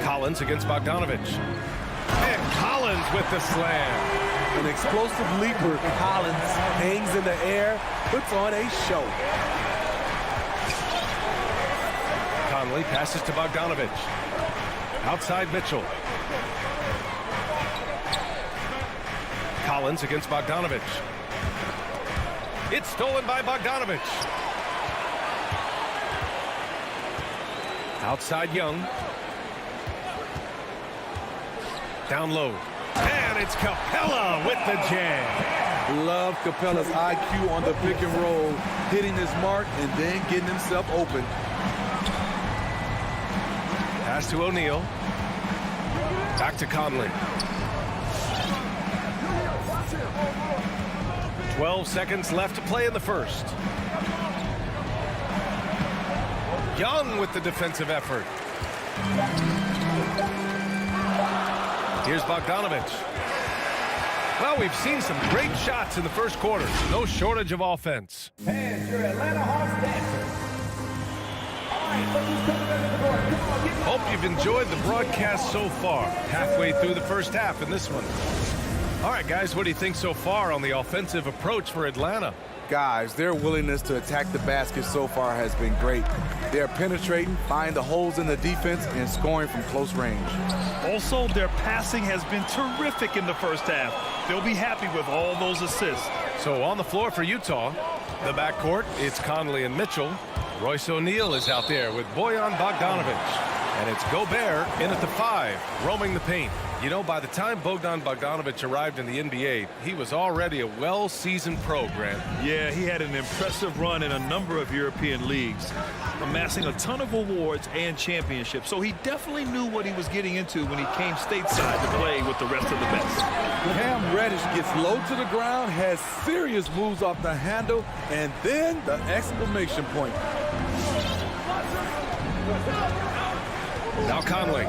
Collins against Bogdanovic. And Collins with the slam. An explosive leaper, Collins hangs in the air, puts on a show. Conley passes to Bogdanovic. Outside Mitchell. Collins against Bogdanovic. It's stolen by Bogdanovic. Outside Young. Down low. And it's Capella with the jam. Love Capella's IQ on the pick and roll, hitting his mark and then getting himself open. Pass to O'Neal. Back to Conley. 12 seconds left to play in the first. Young with the defensive effort. Here's Bogdanovich. Well, we've seen some great shots in the first quarter. No shortage of offense. And your Atlanta Hawks dancer. All right, look who's coming into the court. Come on, get Hope you've enjoyed the broadcast so far. Halfway through the first half in this one. All right, guys, what do you think so far on the offensive approach for Atlanta? Guys, their willingness to attack the basket so far has been great. They're penetrating, finding the holes in the defense, and scoring from close range. Also, their passing has been terrific in the first half. They'll be happy with all those assists. So on the floor for Utah, the backcourt, it's Conley and Mitchell. Royce O'Neal is out there with Bojan Bogdanovich. And it's Gobert in at the 5, roaming the paint. You know, by the time Bogdan Bogdanovich arrived in the NBA, he was already a well-seasoned pro, Grant. Yeah, he had an impressive run in a number of European leagues, amassing a ton of awards and championships. So he definitely knew what he was getting into when he came stateside to play with the rest of the best. Cam Reddish gets low to the ground, has serious moves off the handle, and then the exclamation point. Now Conley.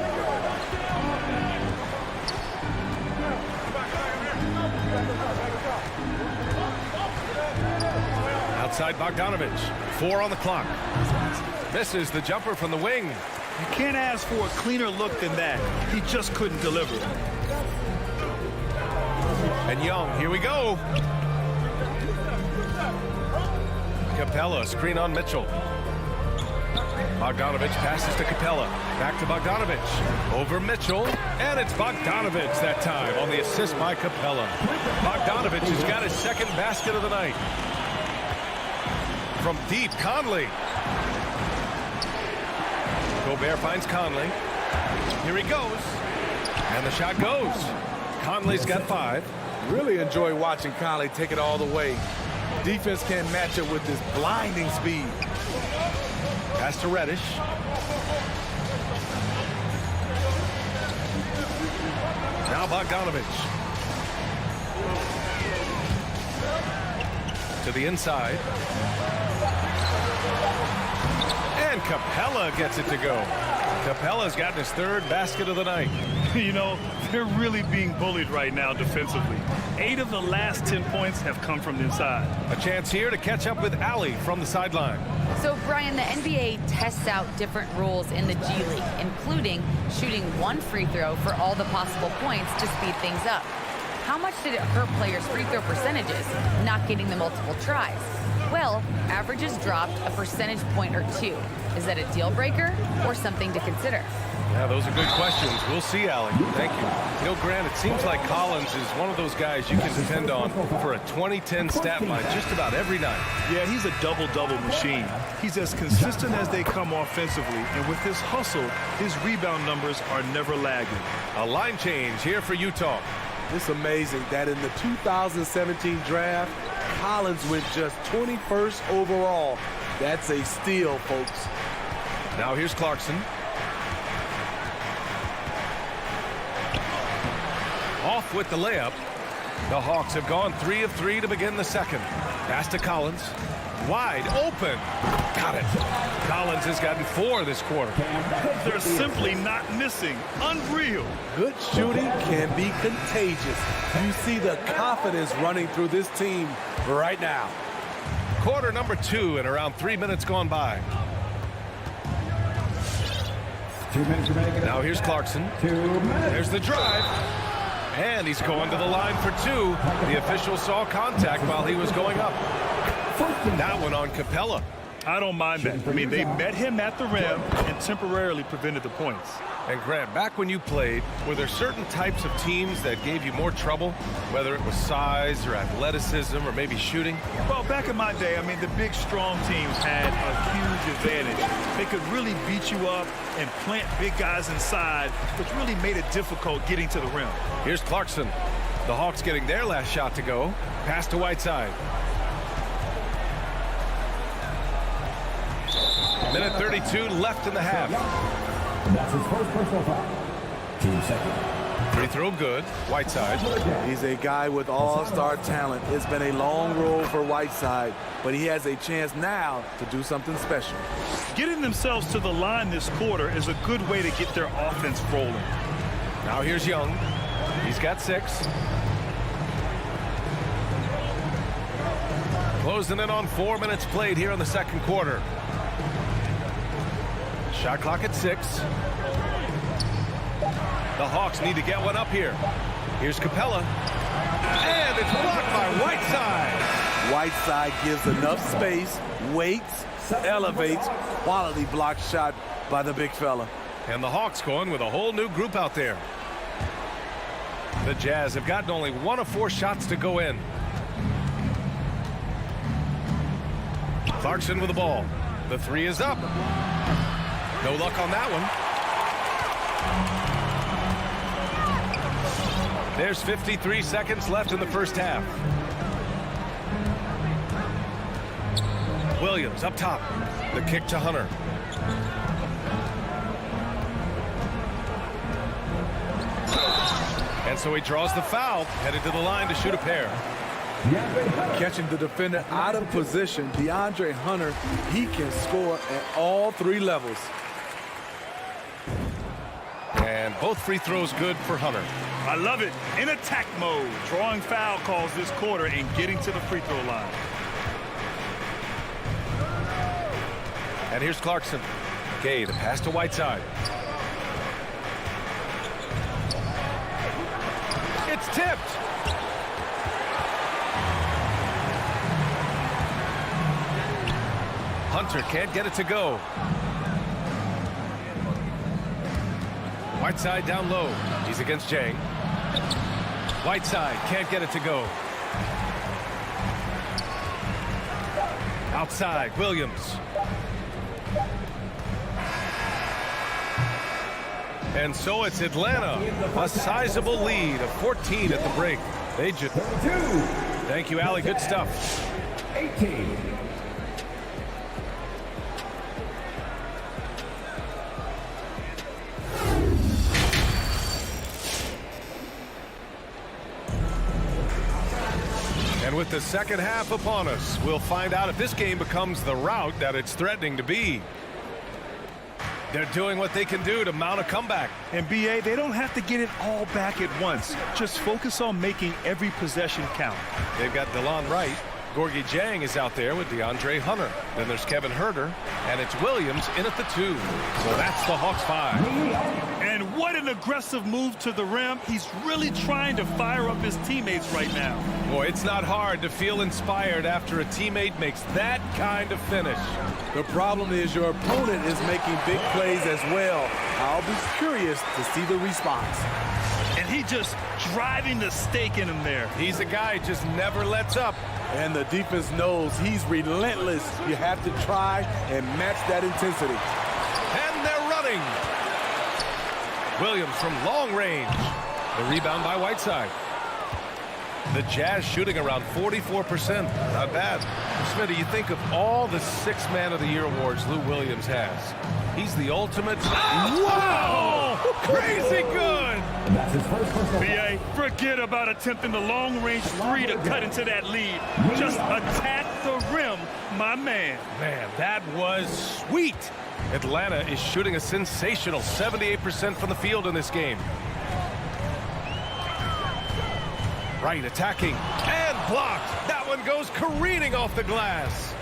Outside Bogdanovich. 4 on the clock. Misses the jumper from the wing. You can't ask for a cleaner look than that. He just couldn't deliver. And Young, here we go. Capella, screen on Mitchell. Bogdanovich passes to Capella. Back to Bogdanovich. Over Mitchell. And it's Bogdanovich that time on the assist by Capella. Bogdanovich has got his second basket of the night. From deep, Conley. Gobert finds Conley. Here he goes. And the shot goes. Conley's got 5. Really enjoy watching Conley take it all the way. Defense can't match it with this blinding speed. Pass to Reddish. Now Bogdanovich. To the inside. And Capella gets it to go. Capella's gotten his 3rd basket of the night. You know, they're really being bullied right now defensively. 8 of the last 10 points have come from the inside. A chance here to catch up with Allie from the sideline. So, Brian, the NBA tests out different rules in the G League, including shooting 1 free throw for all the possible points to speed things up. How much did it hurt players' free throw percentages, not getting the multiple tries? Well, averages dropped a percentage point or 2. Is that a deal breaker or something to consider? Yeah, those are good questions. We'll see, Allie. Thank you. You know, Grant, it seems like Collins is one of those guys you can depend on for a 2010 stat line just about every night. Yeah, he's a double-double machine. He's as consistent as they come offensively, and with his hustle, his rebound numbers are never lagging. A line change here for Utah. It's amazing that in the 2017 draft, Collins went just 21st overall. That's a steal, folks. Now here's Clarkson. Off with the layup. The Hawks have gone 3 of 3 to begin the second. Pass to Collins. Wide open. Got it. Collins has gotten 4 this quarter. They're simply not missing. Unreal. Good shooting can be contagious. You see the confidence running through this team right now. Quarter number 2 and around 3 minutes gone by. 2 minutes remaining. Now here's Clarkson. 2 minutes. There's the drive. And he's going to the line for 2. The official saw contact while he was going up. That one on Capella. I don't mind that. I mean, they met him at the rim and temporarily prevented the points. And Grant, back when you played, were there certain types of teams that gave you more trouble, whether it was size or athleticism or maybe shooting? Well, back in my day, I mean, the big, strong teams had a huge advantage. They could really beat you up and plant big guys inside, which really made it difficult getting to the rim. Here's Clarkson. The Hawks getting their last shot to go. Pass to Whiteside. Minute 32 left in the half. That's his first personal foul. 2 seconds. Free throw good. Whiteside. He's a guy with all-star talent. It's been a long road for Whiteside, but he has a chance now to do something special. Getting themselves to the line this quarter is a good way to get their offense rolling. Now here's Young. He's got 6. Closing in on 4 minutes played here in the second quarter. Shot clock at 6. The Hawks need to get one up here. Here's Capella. And it's blocked by Whiteside. Whiteside gives enough space, waits, elevates. Quality block shot by the big fella. And the Hawks going with a whole new group out there. The Jazz have gotten only 1 of 4 shots to go in. Clarkson with the ball. The 3 is up. No luck on that one. There's 53 seconds left in the first half. Williams up top. The kick to Hunter. And so he draws the foul, headed to the line to shoot a pair. Catching the defender out of position, Deandre Hunter, he can score at all 3 levels. And both free throws good for Hunter. I love it. In attack mode, drawing foul calls this quarter and getting to the free throw line. And here's Clarkson. Gay, the pass to Whiteside. It's tipped. Hunter can't get it to go. Whiteside down low. He's against Jang. Whiteside can't get it to go. Outside, Williams. And so it's Atlanta. A sizable lead of 14 at the break. They just... Thank you, Allie. Good stuff. 18. And with the second half upon us, we'll find out if this game becomes the rout that it's threatening to be. They're doing what they can do to mount a comeback. And BA, they don't have to get it all back at once. Just focus on making every possession count. They've got DeLon Wright. Gorgie Jang is out there with DeAndre Hunter. Then there's Kevin Huerter, and it's Williams in at the 2. So that's the Hawks 5. And what an aggressive move to the rim. He's really trying to fire up his teammates right now. Boy, it's not hard to feel inspired after a teammate makes that kind of finish. The problem is your opponent is making big plays as well. I'll be curious to see the response. And he just driving the stake in him there. He's a guy who just never lets up. And the defense knows he's relentless. You have to try and match that intensity. And they're running. Williams from long range. The rebound by Whiteside. The Jazz shooting around 44%. Not bad. Smitty, you think of all the 6th Man of the Year awards Lou Williams has. He's the ultimate. Wow! Crazy good! That's his first personal BA, forget about attempting the long-range 3 to cut into that lead. Just attack the rim, my man. Man, that was sweet. Atlanta is shooting a sensational 78% from the field in this game. Right, attacking, and blocked. That one goes careening off the glass.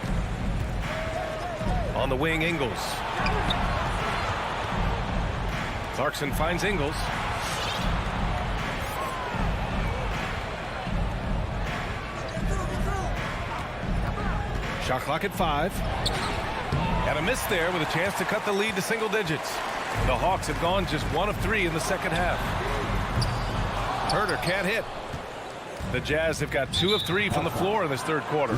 On the wing, Ingles. Clarkson finds Ingles. Shot clock at 5. And a miss there with a chance to cut the lead to single digits. The Hawks have gone just 1 of 3 in the second half. Huerter can't hit. The Jazz have got 2 of 3 from the floor in this third quarter.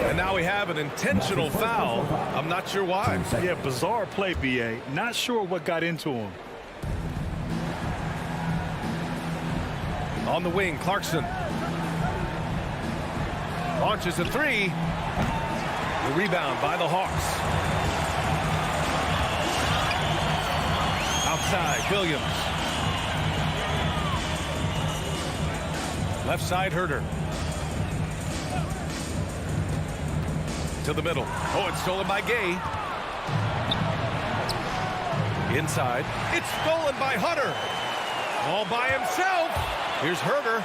And now we have an intentional foul. I'm not sure why. Yeah, bizarre play, BA. Not sure what got into him. On the wing, Clarkson. Launches a three. The rebound by the Hawks. Outside, Williams. Left side, Herter. To the middle. Oh, it's stolen by Gay. Inside. It's stolen by Hunter. All by himself. Here's Herter.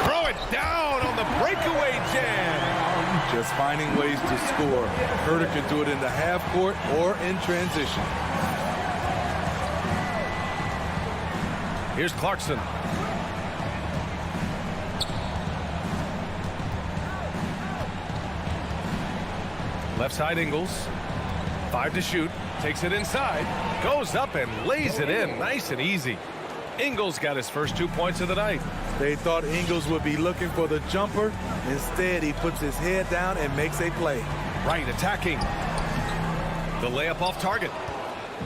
Throw it down on the breakaway jam. Just finding ways to score. Herter can do it in the half court or in transition. Here's Clarkson. Left side, Ingles. 5 to shoot. Takes it inside. Goes up and lays it in. Nice and easy. Ingles got his first 2 points of the night. They thought Ingles would be looking for the jumper. Instead, he puts his head down and makes a play. Right, attacking. The layup off target.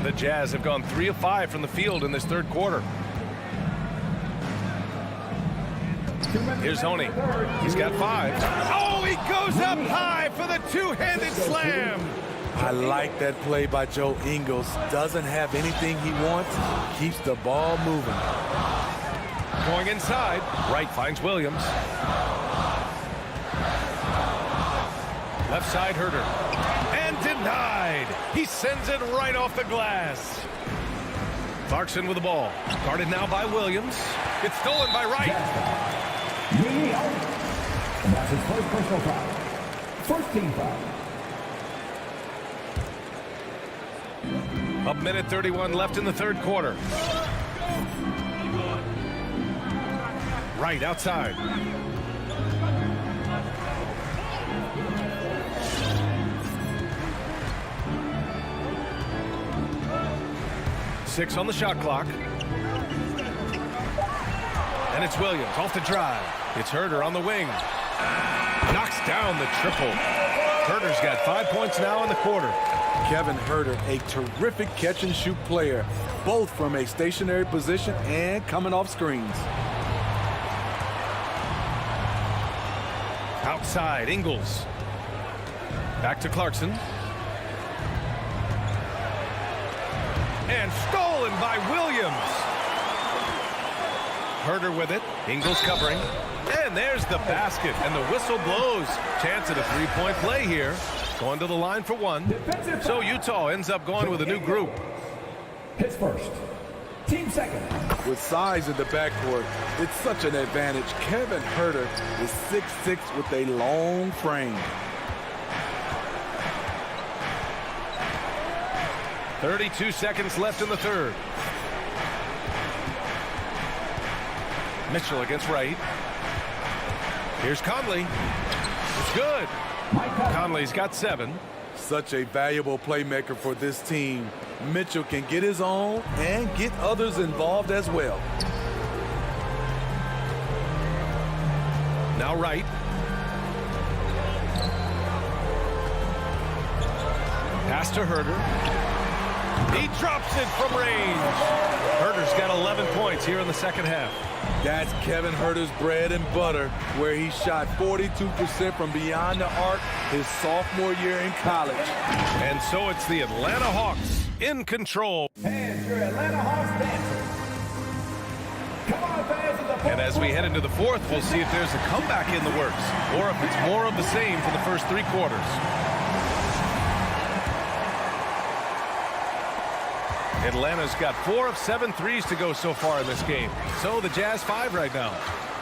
The Jazz have gone 3 of 5 from the field in this third quarter. Here's Honey. He's got 5. Oh, he goes up high for the two-handed slam. I like that play by Joe Ingles. Doesn't have anything he wants. Keeps the ball moving. Going inside. Wright finds Williams. Left side, Herter. And denied. He sends it right off the glass. Clarkson with the ball. Guarded now by Williams. It's stolen by Wright. That's his first personal foul. First team foul. A minute 31 left in the third quarter. Right outside. Six on the shot clock. And it's Williams off the drive. It's Herter on the wing. Knocks down the triple. Herter's got 5 points now in the quarter. Kevin Herter, a terrific catch-and-shoot player, both from a stationary position and coming off screens. Outside, Ingles. Back to Clarkson. And stolen by Williams. Herter with it. Ingles covering. And there's the basket. And the whistle blows. Chance at a three-point play here. Going to the line for one. So Utah ends up going with a new group. Hits first. Team second. With size in the backcourt, it's such an advantage. Kevin Herter is 6'6" with a long frame. 32 seconds left in the third. Mitchell against Wright. Here's Conley. It's good. Conley's got 7. Such a valuable playmaker for this team. Mitchell can get his own and get others involved as well. Now Wright. Pass to Herter. He drops it from range. Herter's got 11 points here in the second half. That's Kevin Herter's bread and butter, where he shot 42% from beyond the arc his sophomore year in college. And so it's the Atlanta Hawks in control. And your Atlanta Hawks dancers. Come on, fans of the And as we head into the fourth, we'll see if there's a comeback in the works or if it's more of the same for the first 3 quarters. Atlanta's got 4 of 7 threes to go so far in this game. So the Jazz 5 right now.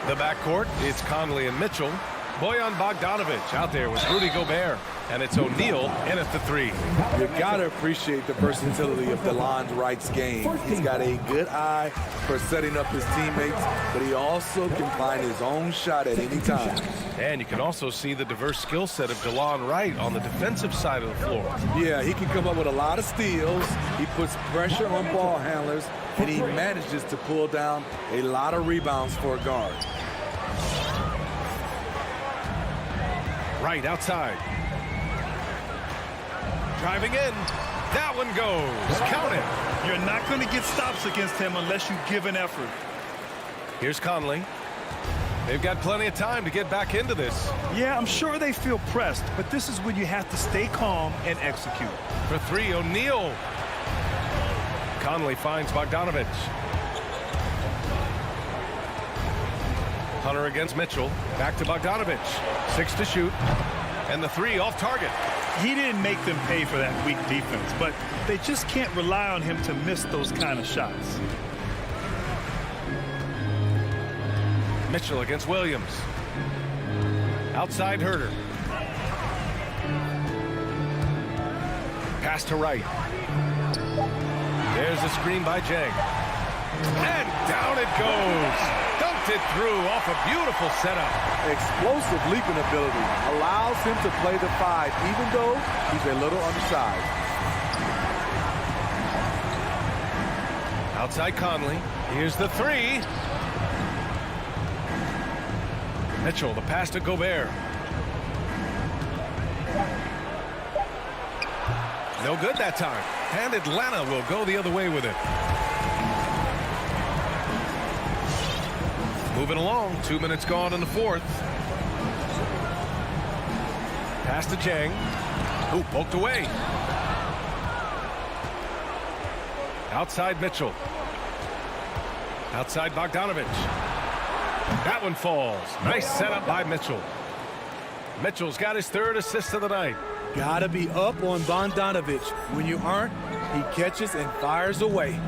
The backcourt, it's Conley and Mitchell. Bojan Bogdanovic out there with Rudy Gobert. And it's O'Neal in at the 3. You got to appreciate the versatility of DeLon Wright's game. He's got a good eye for setting up his teammates, but he also can find his own shot at any time. And you can also see the diverse skill set of DeLon Wright on the defensive side of the floor. Yeah, he can come up with a lot of steals. He puts pressure on ball handlers, and he manages to pull down a lot of rebounds for a guard. Wright outside. Driving in. That one goes. Count it. You're not going to get stops against him unless you give an effort. Here's Conley. They've got plenty of time to get back into this. Yeah, I'm sure they feel pressed, but this is when you have to stay calm and execute. For three, O'Neal. Conley finds Bogdanovich. Hunter against Mitchell. Back to Bogdanovich. 6 to shoot. And the three off target. He didn't make them pay for that weak defense, but they just can't rely on him to miss those kind of shots. Mitchell against Williams. Outside Herter. Pass to Wright. There's a screen by Jang. And down it goes. Dunked it through off a beautiful setup. Explosive leaping ability allows him to play the 5, even though he's a little undersized. Outside Conley. Here's the three. Mitchell, the pass to Gobert. No good that time. And Atlanta will go the other way with it. Moving along. 2 minutes gone in the fourth. Pass to Jang. Ooh, poked away. Outside Mitchell. Outside Bogdanovich. That one falls. Nice setup by Mitchell. Mitchell's got his 3rd assist of the night. Gotta be up on Bogdanovich. When you aren't, he catches and fires away.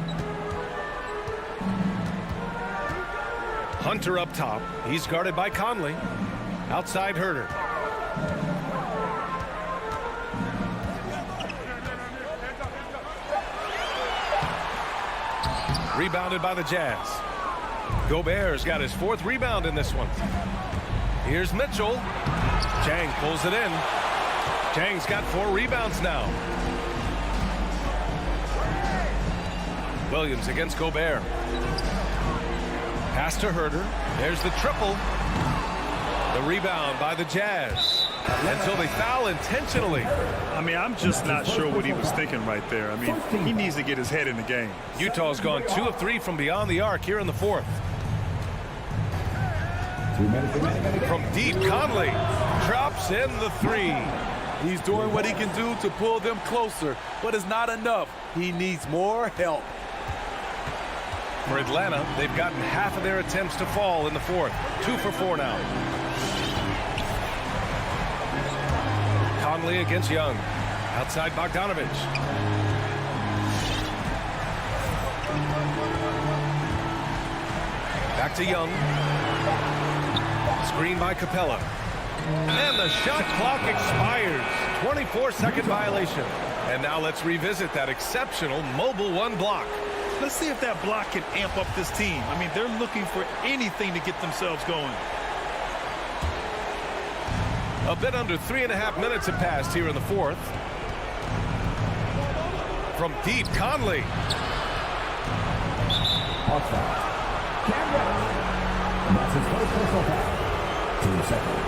Hunter up top. He's guarded by Conley. Outside Herter. Rebounded by the Jazz. Gobert's got his 4th rebound in this one. Here's Mitchell. Jang pulls it in. Jang's got 4 rebounds now. Williams against Gobert. Pass to Herter. There's the triple. The rebound by the Jazz. Until they foul intentionally. I mean, I'm just not sure what he was thinking right there. I mean, he needs to get his head in the game. Utah's gone 2 of 3 from beyond the arc here in the 4th. From deep, Conley drops in the 3. He's doing what he can do to pull them closer, but it's not enough. He needs more help. For Atlanta, they've gotten half of their attempts to fall in the 4th. 2 for 4 now. Conley against Young. Outside Bogdanovich. Back to Young. Screen by Capella. And the shot clock expires. 24-second violation. And now let's revisit that exceptional mobile 1 block. Let's see if that block can amp up this team. I mean, they're looking for anything to get themselves going. A bit under 3.5 minutes have passed here in the 4th. From deep, Conley. That's his first personal foul. 2 seconds.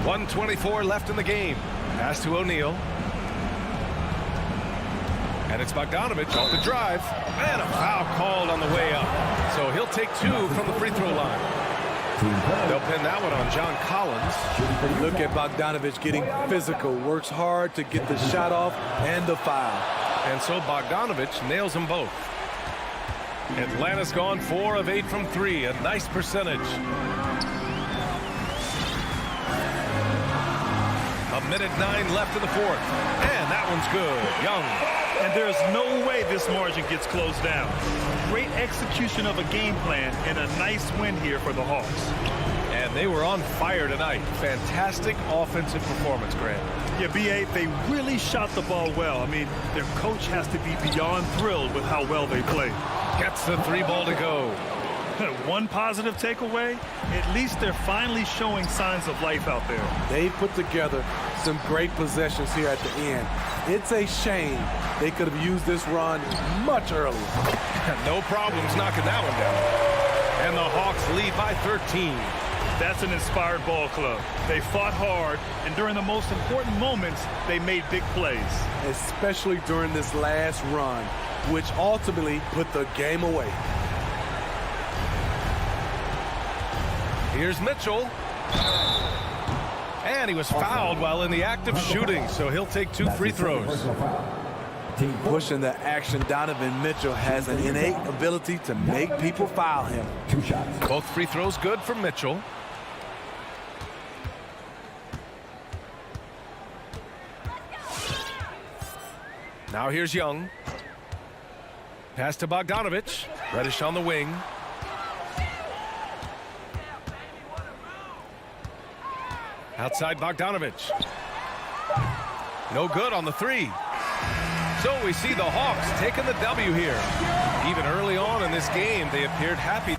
1:24 left in the game. Pass to O'Neal. And it's Bogdanovich off the drive. And a foul called on the way up. So he'll take 2 from the free throw line. They'll pin that one on John Collins. Look at Bogdanovich getting physical. Works hard to get the shot off and the foul. And so Bogdanovich nails them both. Atlanta's gone 4 of 8 from 3. A nice percentage. A minute 9 left in the 4th. And that one's good. Young. And there's no way this margin gets closed down. Great execution of a game plan and a nice win here for the Hawks. And they were on fire tonight. Fantastic offensive performance, Grant. Yeah, B.A., they really shot the ball well. I mean, their coach has to be beyond thrilled with how well they played. Gets the 3 ball to go. One positive takeaway, at least they're finally showing signs of life out there. They put together some great possessions here at the end. It's a shame they could have used this run much earlier. No problems knocking that one down. And the Hawks lead by 13. That's an inspired ball club. They fought hard, and during the most important moments, they made big plays. Especially during this last run. which ultimately put the game away. Here's Mitchell. And he was fouled while in the act of shooting, so he'll take 2 free throws. Pushing the action, Donovan Mitchell has an innate ability to make people foul him. Both free throws good for Mitchell. Now here's Young. Pass to Bogdanovich. Reddish on the wing. Outside Bogdanovich. No good on the 3. So we see the Hawks taking the W here. Even early on in this game, they appeared happy.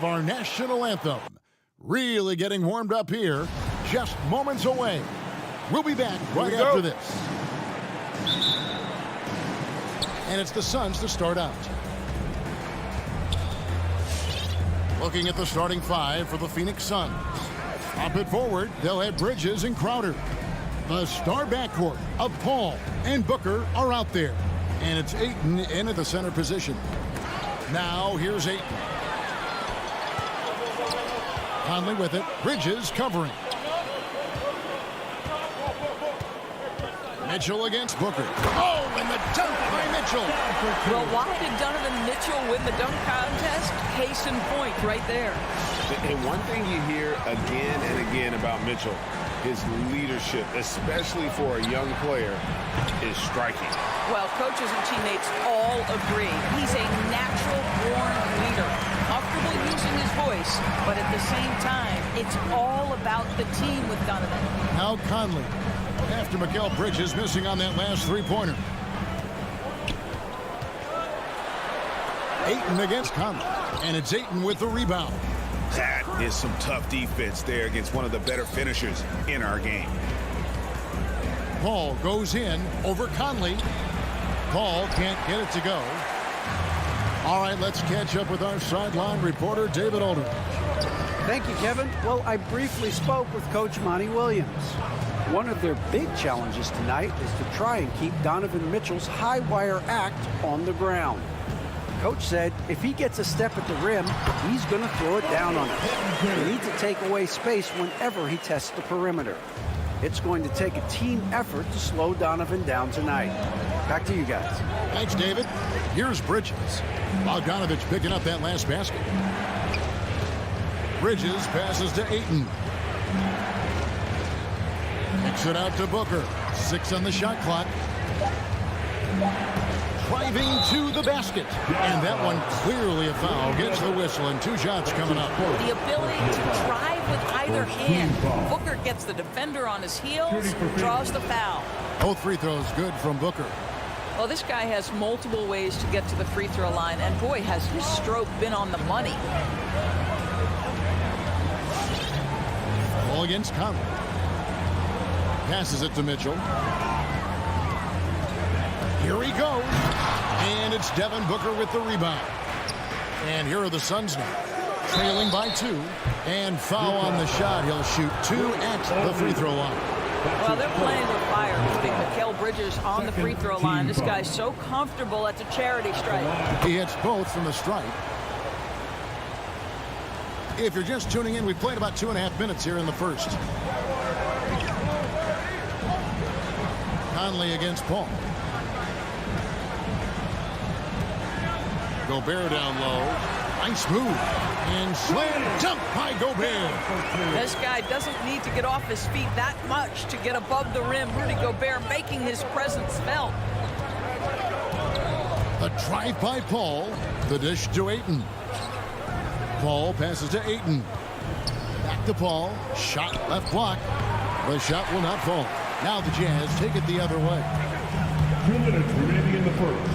of our national anthem. Really getting warmed up here, just moments away. We'll be back right after this. And it's the Suns to start out. Looking at the starting five for the Phoenix Suns. Up it forward, they'll have Bridges and Crowder. The star backcourt of Paul and Booker are out there. And it's Ayton in at the center position. Now here's Ayton. Conley with it. Bridges covering. Mitchell against Booker. Oh, and the dunk by Mitchell. Well, why did Donovan Mitchell win the dunk contest? Case in point right there. And one thing you hear again and again about Mitchell, his leadership, especially for a young player, is striking. Well, coaches and teammates all agree. He's a natural-born leader, comfortable using his voice, but at the same time, it's all about the team with Donovan. Now Conley, after Mikal Bridges missing on that last three-pointer. Ayton against Conley, and it's Ayton with the rebound. That is some tough defense there against one of the better finishers in our game. Paul goes in over Conley. Paul can't get it to go. All right, let's catch up with our sideline reporter, David Aldridge. Thank you, Kevin. Well, I briefly spoke with Coach Monty Williams. One of their big challenges tonight is to try and keep Donovan Mitchell's high wire act on the ground. Coach said if he gets a step at the rim, he's going to throw it down on him. They need to take away space whenever he tests the perimeter. It's going to take a team effort to slow Donovan down tonight. Back to you guys. Thanks, David. Here's Bridges. Bogdanovich picking up that last basket. Bridges passes to Ayton. Kicks it out to Booker. 6 on the shot clock. Driving to the basket. And that one clearly a foul. Gets the whistle and 2 shots coming up. The ability to drive with either hand. Booker gets the defender on his heels, draws the foul. Both free throws good from Booker. Well, this guy has multiple ways to get to the free throw line, and boy, has his stroke been on the money. Ball against Conley. Passes it to Mitchell. Here he goes. And it's Devin Booker with the rebound. And here are the Suns now. Trailing by 2. And foul on the shot. He'll shoot 2 at the free throw line. Well, they're playing with fire, putting Mikal Bridges on the free throw line. This guy's so comfortable at the charity stripe. He hits both from the stripe. If you're just tuning in, we played about 2.5 minutes here in the first. Conley against Paul. Gobert down low. Nice move. And slam dunk by Gobert. This guy doesn't need to get off his feet that much to get above the rim. Rudy Gobert making his presence felt. The drive by Paul. The dish to Ayton. Paul passes to Ayton. Back to Paul. Shot left block. The shot will not fall. Now the Jazz take it the other way. 2 minutes remaining in the first.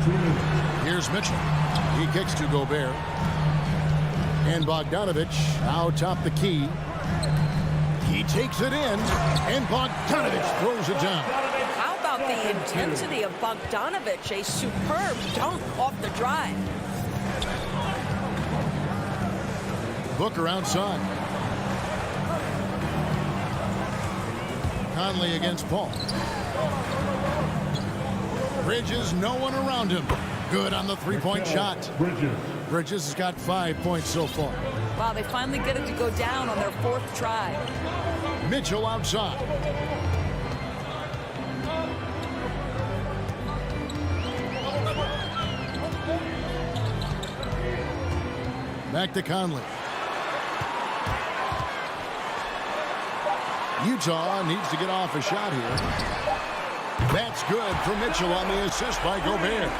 2 minutes. Here's Mitchell. He kicks to Gobert. And Bogdanovich out top the key. He takes it in. And Bogdanovich throws it down. How about the intensity of Bogdanovich? A superb dunk off the drive. Booker outside. Conley against Paul. Bridges, no one around him. Good on the three-point shot. Bridges has got 5 points so far. Wow, they finally get it to go down on their 4th try. Mitchell outside. Back to Conley. Utah needs to get off a shot here. That's good for Mitchell on the assist by Gobert.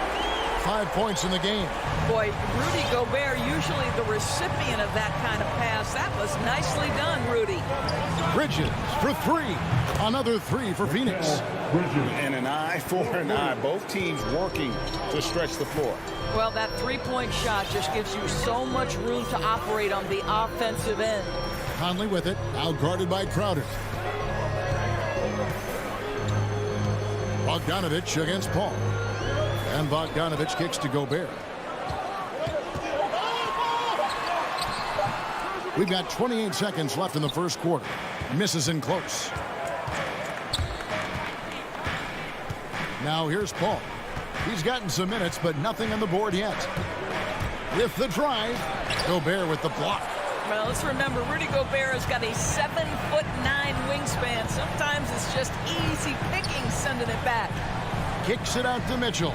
5 points in the game. Boy, Rudy Gobert, usually the recipient of that kind of pass. That was nicely done, Rudy. Bridges for 3. Another 3 for Phoenix. And an eye eye for an eye. Both teams working to stretch the floor. Well, that three-point shot just gives you so much room to operate on the offensive end. Conley with it, now guarded by Crowder. Bogdanovich against Paul. And Bogdanovich kicks to Gobert. We've got 28 seconds left in the first quarter. Misses in close. Now here's Paul. He's gotten some minutes, but nothing on the board yet. With the drive, Gobert with the block. Well, let's remember, Rudy Gobert has got a 7'9" wingspan. Sometimes it's just easy picking sending it back. Kicks it out to Mitchell.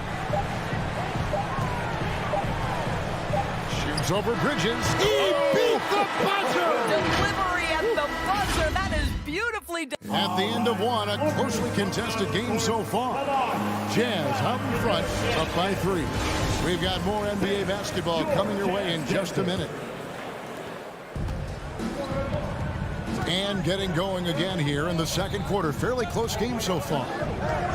Shoots over Bridges. He beat the buzzer! Delivery at the buzzer. That is beautifully done. At the end of one, a closely contested game so far. Jazz out in front, up by 3. We've got more NBA basketball coming your way in just a minute. And getting going again here in the second quarter. Fairly close game so far.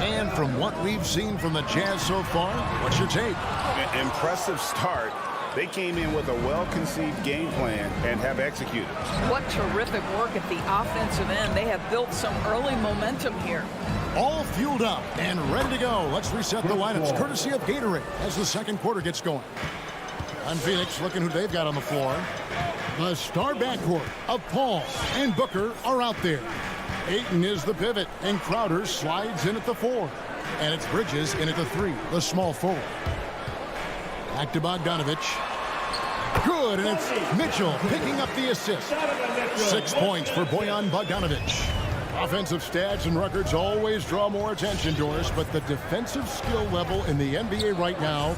And from what we've seen from the Jazz so far, what's your take? Impressive start. They came in with a well-conceived game plan and have executed. What terrific work at the offensive end. They have built some early momentum here. All fueled up and ready to go. Let's reset the lineups courtesy of Gatorade as the second quarter gets going. On Phoenix, looking who they've got on the floor. The star backcourt of Paul and Booker are out there. Ayton is the pivot, and Crowder slides in at the 4. And it's Bridges in at the 3, the small forward. Back to Bogdanovich. Good, and it's Mitchell picking up the assist. 6 points for Bojan Bogdanovich. Offensive stats and records always draw more attention, Doris, but the defensive skill level in the NBA right now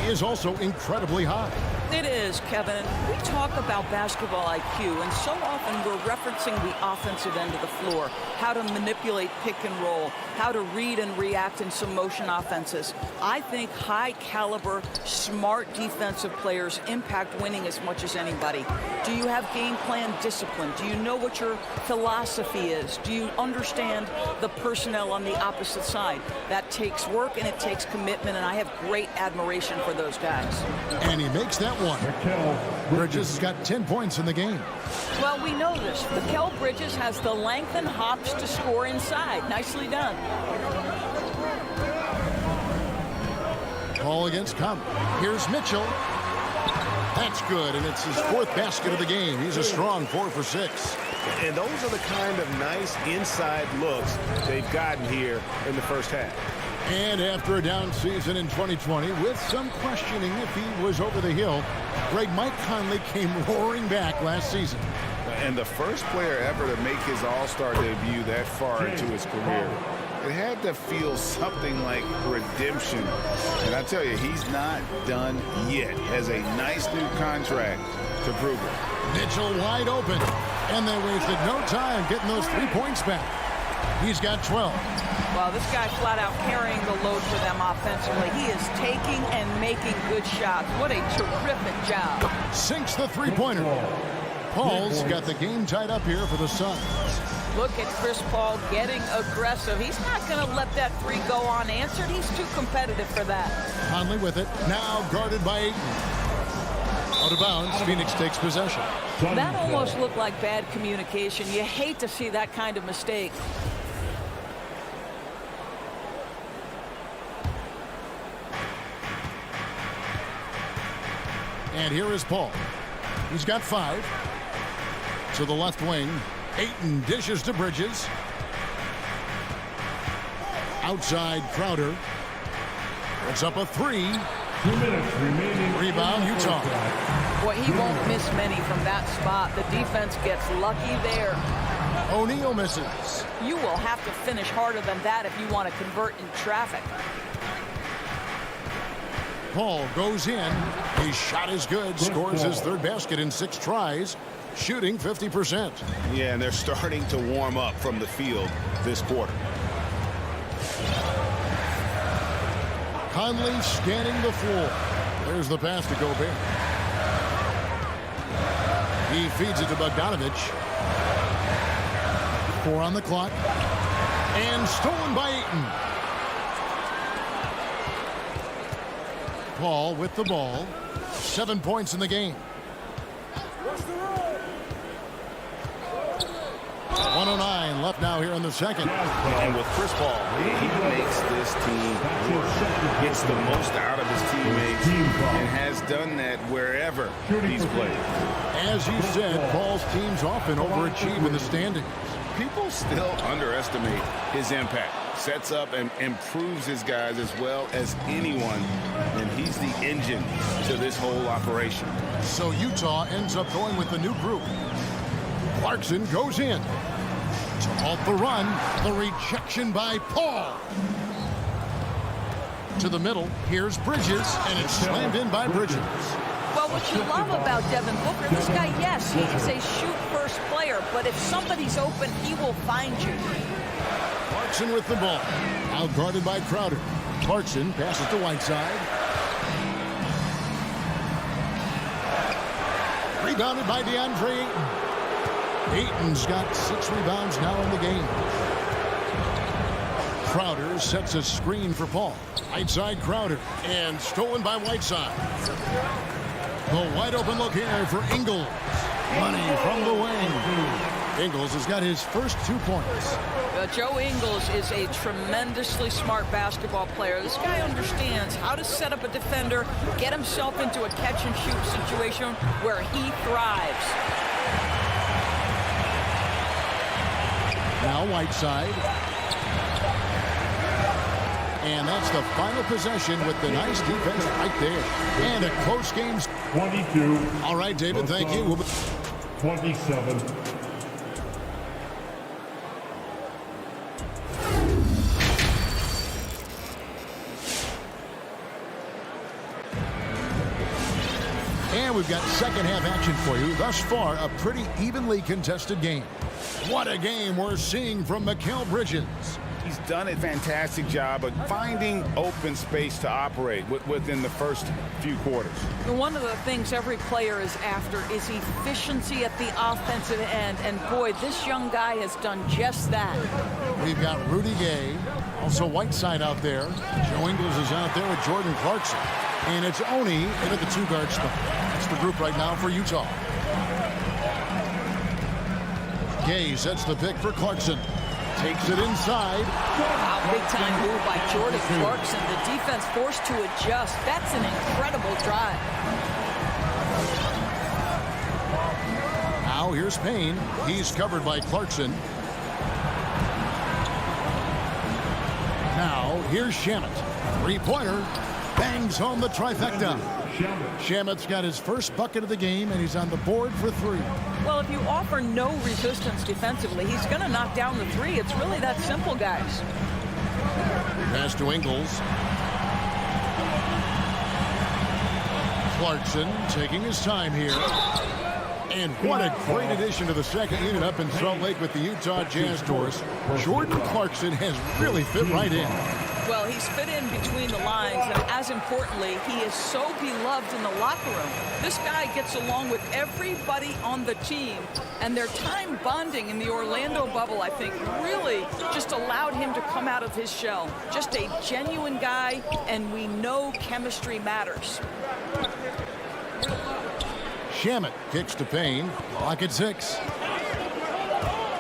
is also incredibly high. It is, Kevin. We talk about basketball IQ, and so often we're referencing the offensive end of the floor, how to manipulate pick and roll, how to read and react in some motion offenses. I think high-caliber, smart defensive players impact winning as much as anybody. Do you have game plan discipline? Do you know what your philosophy is? Do you understand the personnel on the opposite side? That takes work and it takes commitment, and I have great admiration for those guys. And he makes that one. Bridges has got 10 points in the game. Well, we know this. Mikal Bridges has the length and hops to score inside. Nicely done. Ball against Conley. Here's Mitchell. That's good, and it's his 4th basket of the game. He's a strong 4 for 6. And those are the kind of nice inside looks they've gotten here in the first half. And after a down season in 2020, with some questioning if he was over the hill, Mike Conley came roaring back last season. And the first player ever to make his All-Star debut that far into his career. It had to feel something like redemption. And I tell you, he's not done yet. Has a nice new contract to prove it. Mitchell wide open. And they wasted no time getting those 3 points back. He's got 12. Well, this guy flat out carrying the load for them offensively. He is taking and making good shots. What a terrific job. Sinks the three-pointer. Paul's got the game tied up here for the Suns. Look at Chris Paul getting aggressive. He's not going to let that 3 go unanswered. He's too competitive for that. Conley with it. Now guarded by Ayton. Out of bounds. Phoenix takes possession. That almost looked like bad communication. You hate to see that kind of mistake. And here is Paul. He's got 5. To the left wing. Ayton dishes to Bridges. Outside Crowder. Puts up a 3. 2 minutes remaining. Rebound Utah. Boy, he won't miss many from that spot. The defense gets lucky there. O'Neal misses. You will have to finish harder than that if you want to convert in traffic. Paul goes in. His shot is good. Scores his 3rd basket in 6 tries. Shooting 50%. Yeah, and they're starting to warm up from the field this quarter. Conley scanning the floor. There's the pass to Gobert. He feeds it to Bogdanovich. 4 on the clock. And stolen by Ayton. Paul with the ball. 7 points in the game. 1:09 left now here in the second. And with Chris Paul, he makes this team work. Gets the most out of his teammates and has done that wherever he's played. As you said, Paul's teams often overachieve in the standings. People still underestimate his impact. Sets up and improves his guys as well as anyone, and he's the engine to this whole operation. So Utah ends up going with the new group. Clarkson goes in to halt the run. The rejection by Paul. To the middle. Here's Bridges, and it's slammed in by Bridges. Well, what you love about Devin Booker, this guy, yes, he is a shoot-first player, but if somebody's open, he will find you. Clarkson with the ball. Out guarded by Crowder. Clarkson passes to Whiteside. Rebounded by Deandre Ayton. Ayton's got 6 rebounds now in the game. Crowder sets a screen for Paul. Whiteside Crowder. And stolen by Whiteside. The wide open look here for Ingles. Money from the wing. Ingles has got his first 2 points. Joe Ingles is a tremendously smart basketball player. This guy understands how to set up a defender, get himself into a catch-and-shoot situation where he thrives. Now Whiteside. And that's the final possession with the nice defense right there. And a close game. 22. All right, David, thank you. 27. And we've got second half action for you. Thus far, a pretty evenly contested game. What a game we're seeing from Mikal Bridges. He's done a fantastic job of finding open space to operate within the first few quarters. One of the things every player is after is efficiency at the offensive end. And boy, this young guy has done just that. We've got Rudy Gay, also Whiteside out there. Joe Ingles is out there with Jordan Clarkson. And it's Oni into the 2-guard spot. That's the group right now for Utah. Gay sets the pick for Clarkson. Takes it inside. Wow, big-time move by Jordan Clarkson. The defense forced to adjust. That's an incredible drive. Now here's Payne. He's covered by Clarkson. Now here's Shamet. 3-pointer. Bangs home the trifecta. Shamet's got his first bucket of the game, and he's on the board for 3. Well, if you offer no resistance defensively, he's going to knock down the 3. It's really that simple, guys. Pass to Ingles. Clarkson taking his time here. And what a great addition to the second unit up in Salt Lake with the Utah Jazz Tours. Jordan Clarkson has really fit right in. Well, he's fit in between the lines, and as importantly, he is so beloved in the locker room. This guy gets along with everybody on the team, and their time bonding in the Orlando bubble, I think, really just allowed him to come out of his shell. Just a genuine guy, and we know chemistry matters. Shamet kicks to Payne. Clock at 6.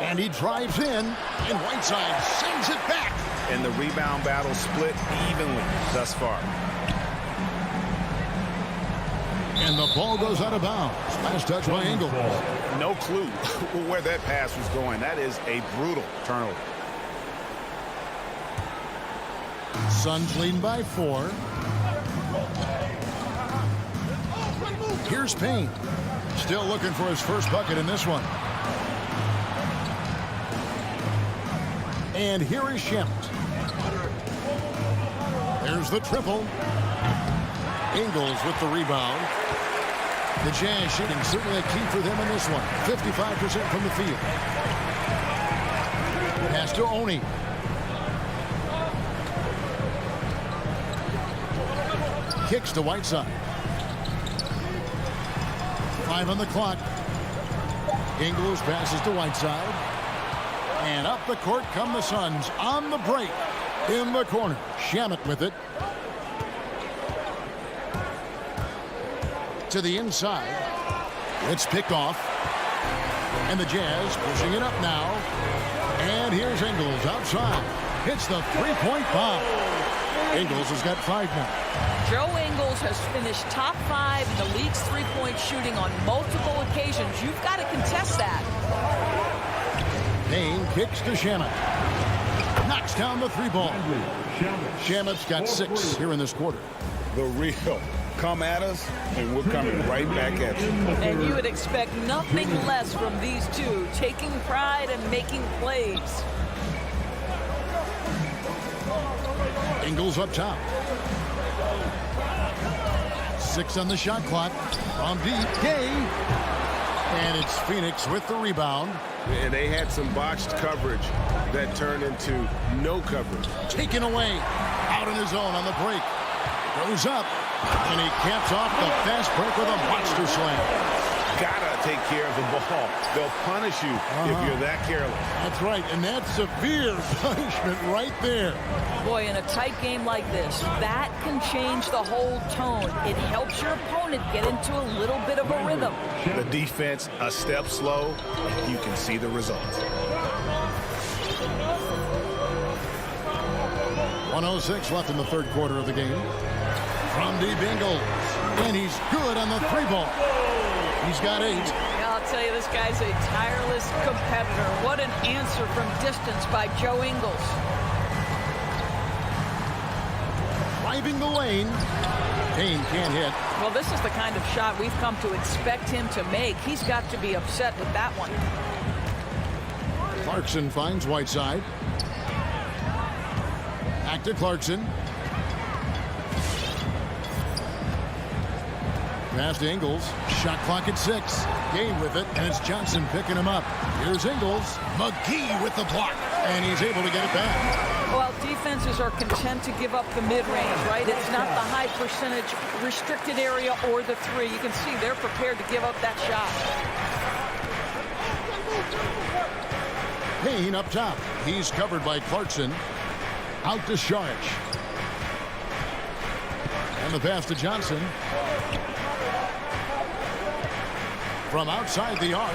And he drives in, and Whiteside sends it back. And the rebound battle split evenly thus far. And the ball goes out of bounds. Last touch by Ingles. No clue where that pass was going. That is a brutal turnover. Suns leading by 4. Here's Payne. Still looking for his first bucket in this one. And here is Shamet. There's the triple. Ingles with the rebound. The Jazz shooting certainly a key for them in this one. 55% from the field. Pass to Oni. Kicks to Whiteside. 5 on the clock. Ingles passes to Whiteside. And up the court come the Suns on the break. In the corner. Shamet with it. To the inside. It's picked off. And the Jazz pushing it up now. And here's Ingles outside. Hits the three-point bomb. Ingles has got 5 now. Joe Ingles has finished top 5 in the league's three-point shooting on multiple occasions. You've got to contest that. Payne kicks to Shamet. Knocks down the 3-ball. Shamet's got 6 here in this quarter. The real. Come at us, and we're coming right back at you. And you would expect nothing less from these two, taking pride and making plays. Ingles up top. 6 on the shot clock. From deep. Gay. And it's Phoenix with the rebound. And they had some botched coverage that turned into no coverage. Taken away. Out in his own on the break. Goes up. And he caps off the fast break with a monster slam. Gotta take care of the ball. They'll punish you if you're that careless. That's right, and that's severe punishment right there. Boy, in a tight game like this, that can change the whole tone. It helps your opponent get into a little bit of a rhythm. The defense a step slow, and you can see the results. 1:06 left in the third quarter of the game. From deep, Ingles. And he's good on the 3-ball. He's got 8. Yeah, I'll tell you, this guy's a tireless competitor. What an answer from distance by Joe Ingles. Driving the lane. Payne can't hit. Well, this is the kind of shot we've come to expect him to make. He's got to be upset with that one. Clarkson finds Whiteside. Back to Clarkson. Pass to Ingles. Shot clock at 6. Game with it, and it's Johnson picking him up. Here's Ingles. McGee with the block, and he's able to get it back. Well, defenses are content to give up the mid-range, right? It's not the high percentage restricted area or the 3. You can see they're prepared to give up that shot. Payne up top. He's covered by Clarkson. Out to Saric. And the pass to Johnson. From outside the arc.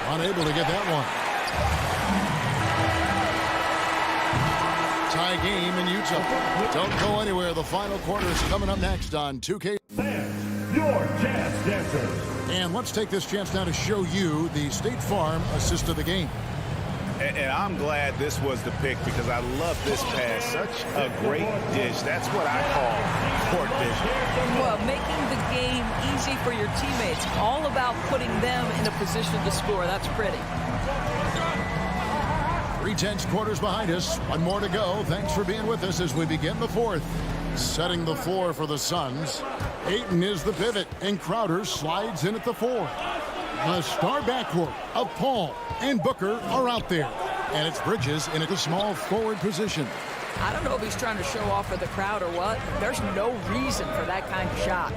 Unable to get that one. Tie game in Utah. Don't go anywhere. The final quarter is coming up next on 2K. Your Jazz Dancers. And let's take this chance now to show you the State Farm assist of the game. And I'm glad this was the pick because I love this pass. Such a great dish. That's what I call court vision. Well, making the game easy for your teammates. All about putting them in a position to score. That's pretty. 3/10 quarters behind us. One more to go. Thanks for being with us as we begin the fourth. Setting the floor for the Suns. Ayton is the pivot, and Crowder slides in at the 4. The star backcourt of Paul and Booker are out there. And it's Bridges in a small forward position. I don't know if he's trying to show off for the crowd or what. There's no reason for that kind of shot.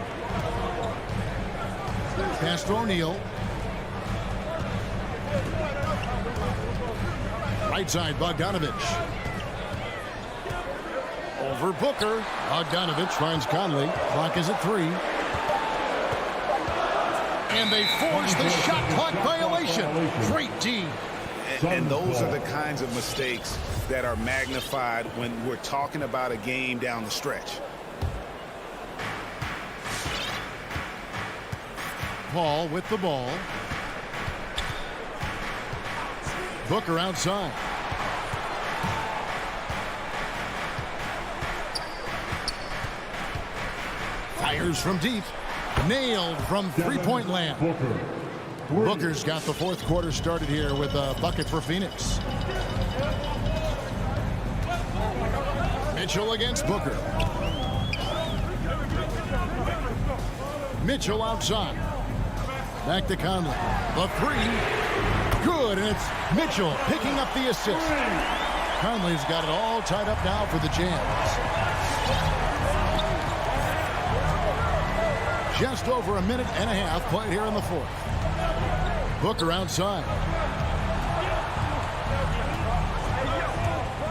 Pass to O'Neal. Right side, Bogdanovich. Over Booker. Bogdanovich finds Conley. Clock is at 3. And they force the shot clock violation. Great D. And those are the kinds of mistakes that are magnified when we're talking about a game down the stretch. Paul with the ball. Booker outside. Fires from deep. Nailed from three-point land. Booker's got the fourth quarter started here with a bucket for Phoenix. Mitchell against Booker. Mitchell outside. Back to Conley. The 3. Good, and it's Mitchell picking up the assist. Conley's got it all tied up now for the Jazz. Just over a minute and a half played here in the fourth. Booker outside.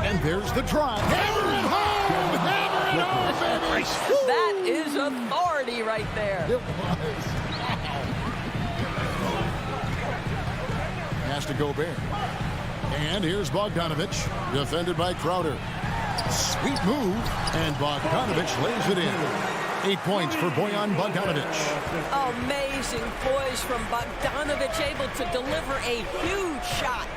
And there's the drive. Hammer it home! Hammer it home, baby! gosh, that is authority right there. It was. Has to Gobert. And here's Bogdanovich, defended by Crowder. Sweet move, and Bogdanovich lays it in. 8 points for Bojan Bogdanovich. Amazing poise from Bogdanovich, able to deliver a huge shot.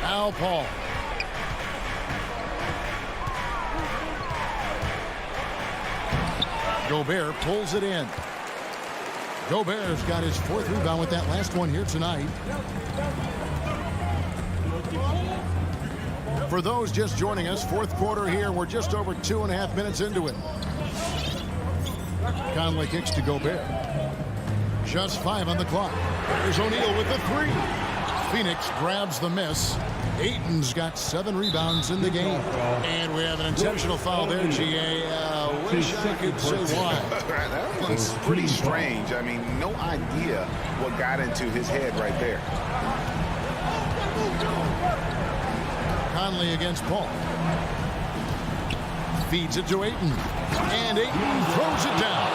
Now Paul. Gobert pulls it in. Gobert's got his 4th rebound with that last one here tonight. For those just joining us, 4th quarter here. We're just over 2.5 minutes into it. Conley kicks to Gobert. Just 5 on the clock. There's O'Neal with the 3. Phoenix grabs the miss. Ayton's got 7 rebounds in the game. And we have an intentional foul there, GA. Wish I could say why. That one's pretty strange. I mean, no idea what got into his head right there. Conley against Paul. Feeds it to Ayton. And Ayton throws it down.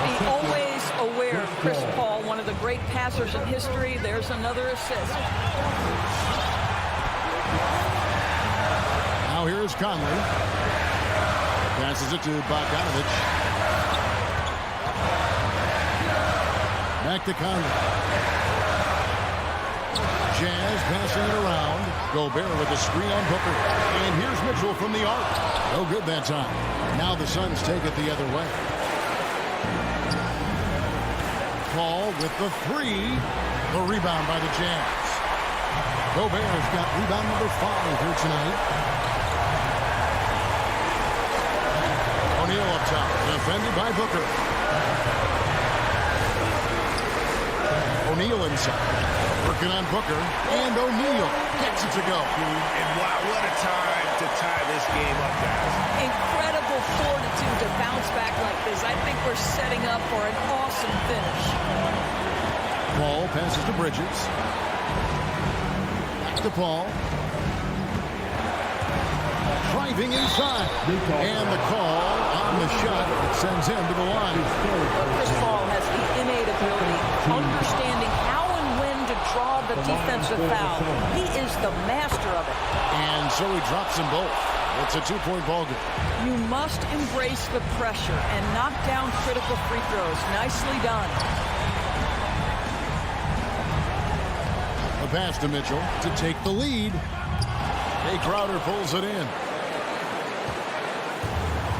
Be always aware of Chris Paul, one of the great passers in history. There's another assist. Now here's Conley. Passes it to Bogdanovich. Back to Conley. Jazz passing it around. Gobert with a screen on Booker. And here's Mitchell from the arc. No good that time. Now the Suns take it the other way. Paul with the 3. The rebound by the Jazz. Gobert's got rebound number 5 here tonight. O'Neal up top, defended by Booker. O'Neal inside, working on Booker, and O'Neal gets it to go. And wow, what a time to tie this game up, guys. Incredible fortitude to bounce back like this. I think we're setting up for an awesome finish. Paul passes to Bridges. Back to Paul. Driving inside. And the call on the shot sends him to the line. Chris Paul has the innate ability, understanding how and when to draw the defensive foul. He is the master of it. And so he drops them both. It's a 2-point ball game. You must embrace the pressure and knock down critical free throws. Nicely done. A pass to Mitchell to take the lead. Jay Crowder pulls it in.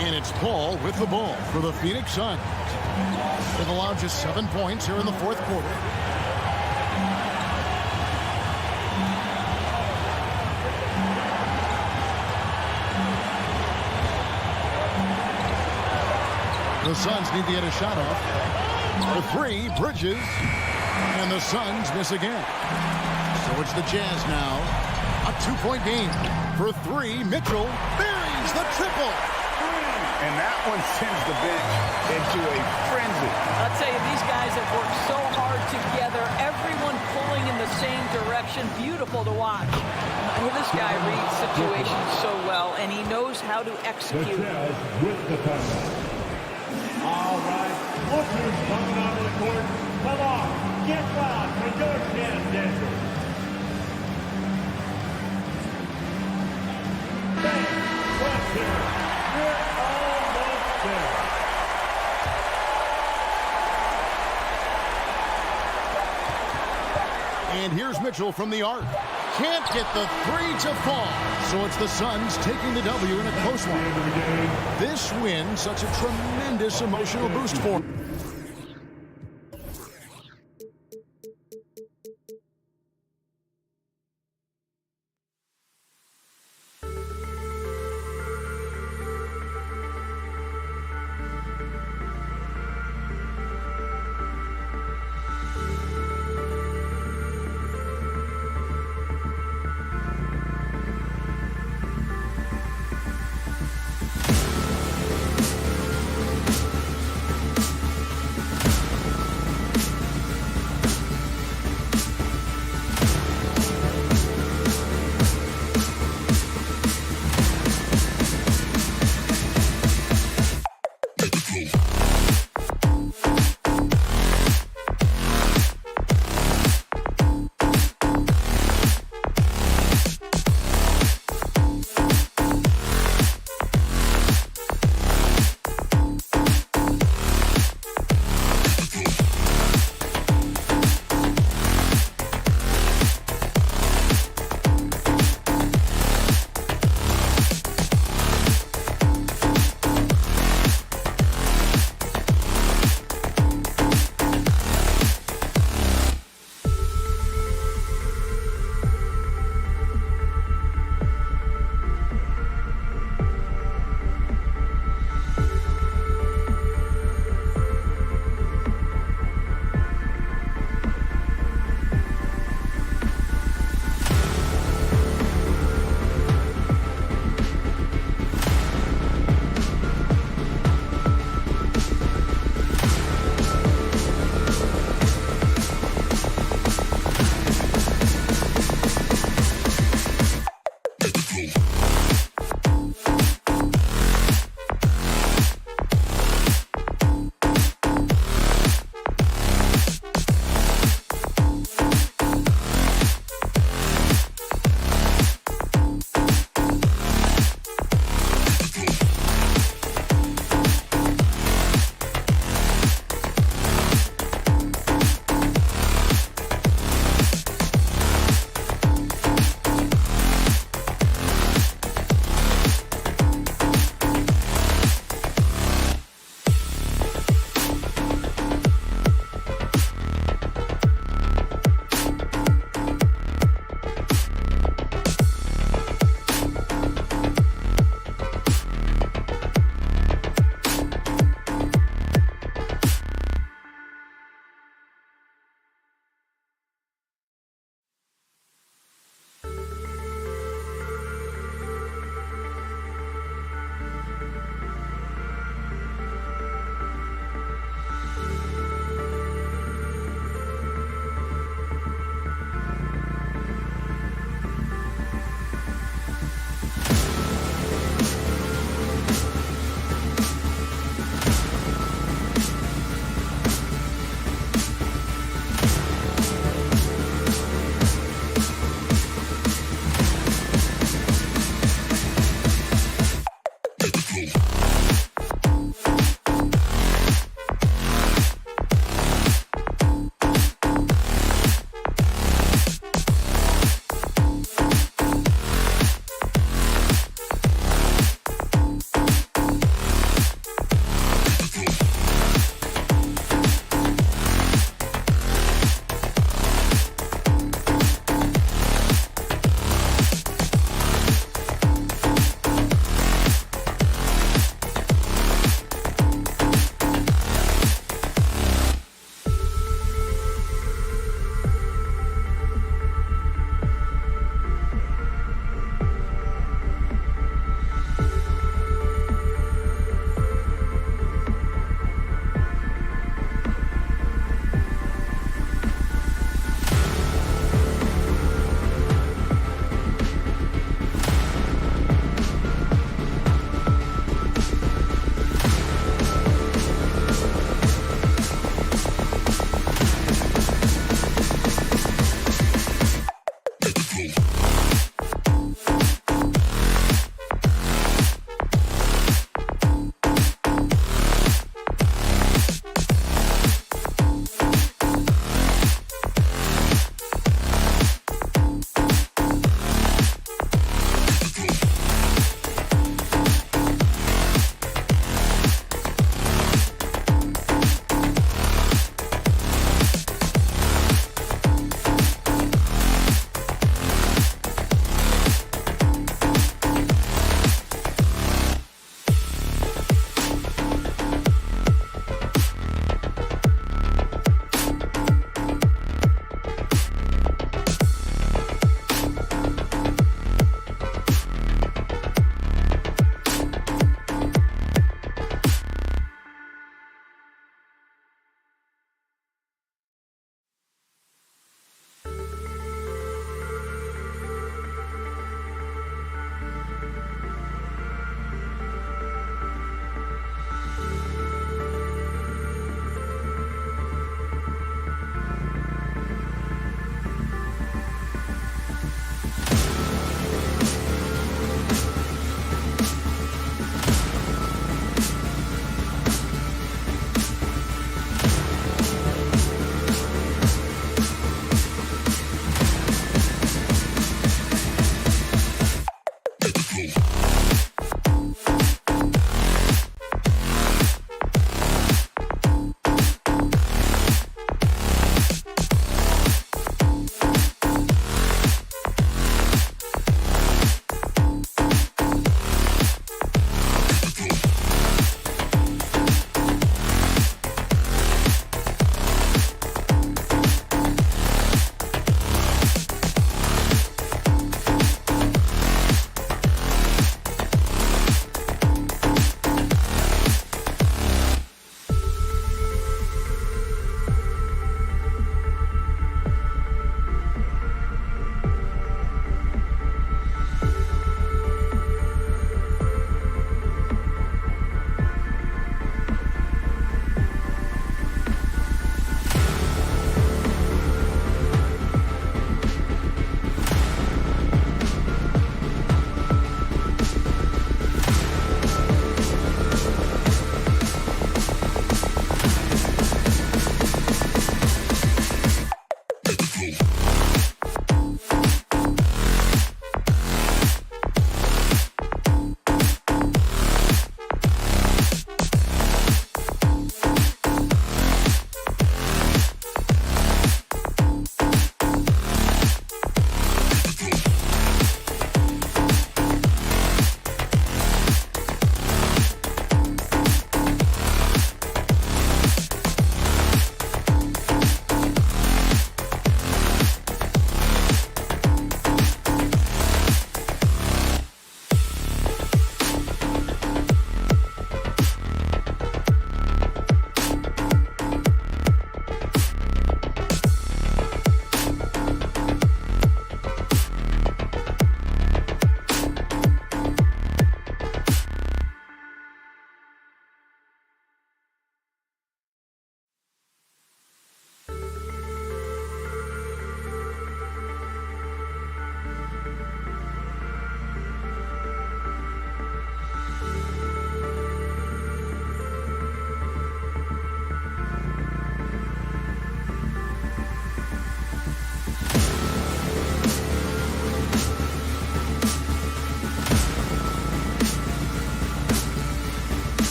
And it's Paul with the ball for the Phoenix Suns. They've allowed just 7 points here in the 4th quarter. The Suns need to get a shot off. The 3, Bridges. And the Suns miss again. So it's the Jazz now. A 2-point game. For 3, Mitchell buries the triple. And that one sends the bench into a frenzy. I'll tell you, these guys have worked so hard together. Everyone pulling in the same direction. Beautiful to watch. Well, this guy reads situations so well, and he knows how to execute. All right, lookers coming onto the court. Come on, get loud for your Jazz dancers. Let's hear it. We're almost there. And here's Mitchell from the arc. Can't get the 3 to fall. So it's the Suns taking the W in a close one. This win, such a tremendous emotional boost for them.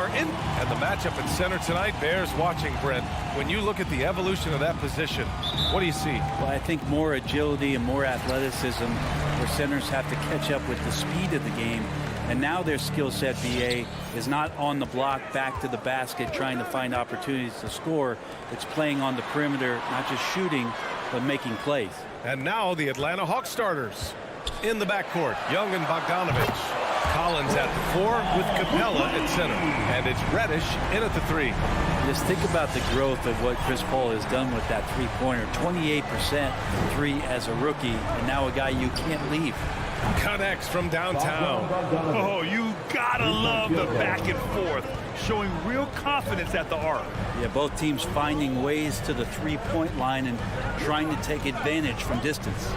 are in. And the matchup at center tonight bears watching, Brent. When you look at the evolution of that position, what do you see? Well, I think more agility and more athleticism where centers have to catch up with the speed of the game. And now their skill set, BA, is not on the block back to the basket trying to find opportunities to score. It's playing on the perimeter, not just shooting, but making plays. And now the Atlanta Hawks starters. In the backcourt, Young and Bogdanovich. Collins at the 4 with Capella at center. And it's Reddish in at the 3. Just think about the growth of what Chris Paul has done with that three-pointer. 28% 3 as a rookie, and now a guy you can't leave. Connects from downtown. Oh, you gotta love the back and forth, showing real confidence at the arc. Yeah, both teams finding ways to the three-point line and trying to take advantage from distance.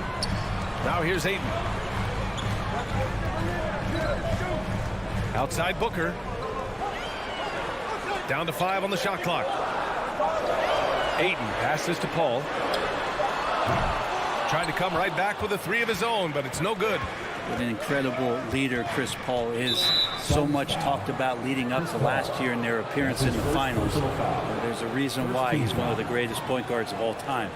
Now here's Ayton. Outside Booker. Down to 5 on the shot clock. Ayton passes to Paul. Trying to come right back with a 3 of his own, but it's no good. What an incredible leader Chris Paul is. So much talked about leading up to last year in their appearance in the finals. There's a reason why he's one of the greatest point guards of all time.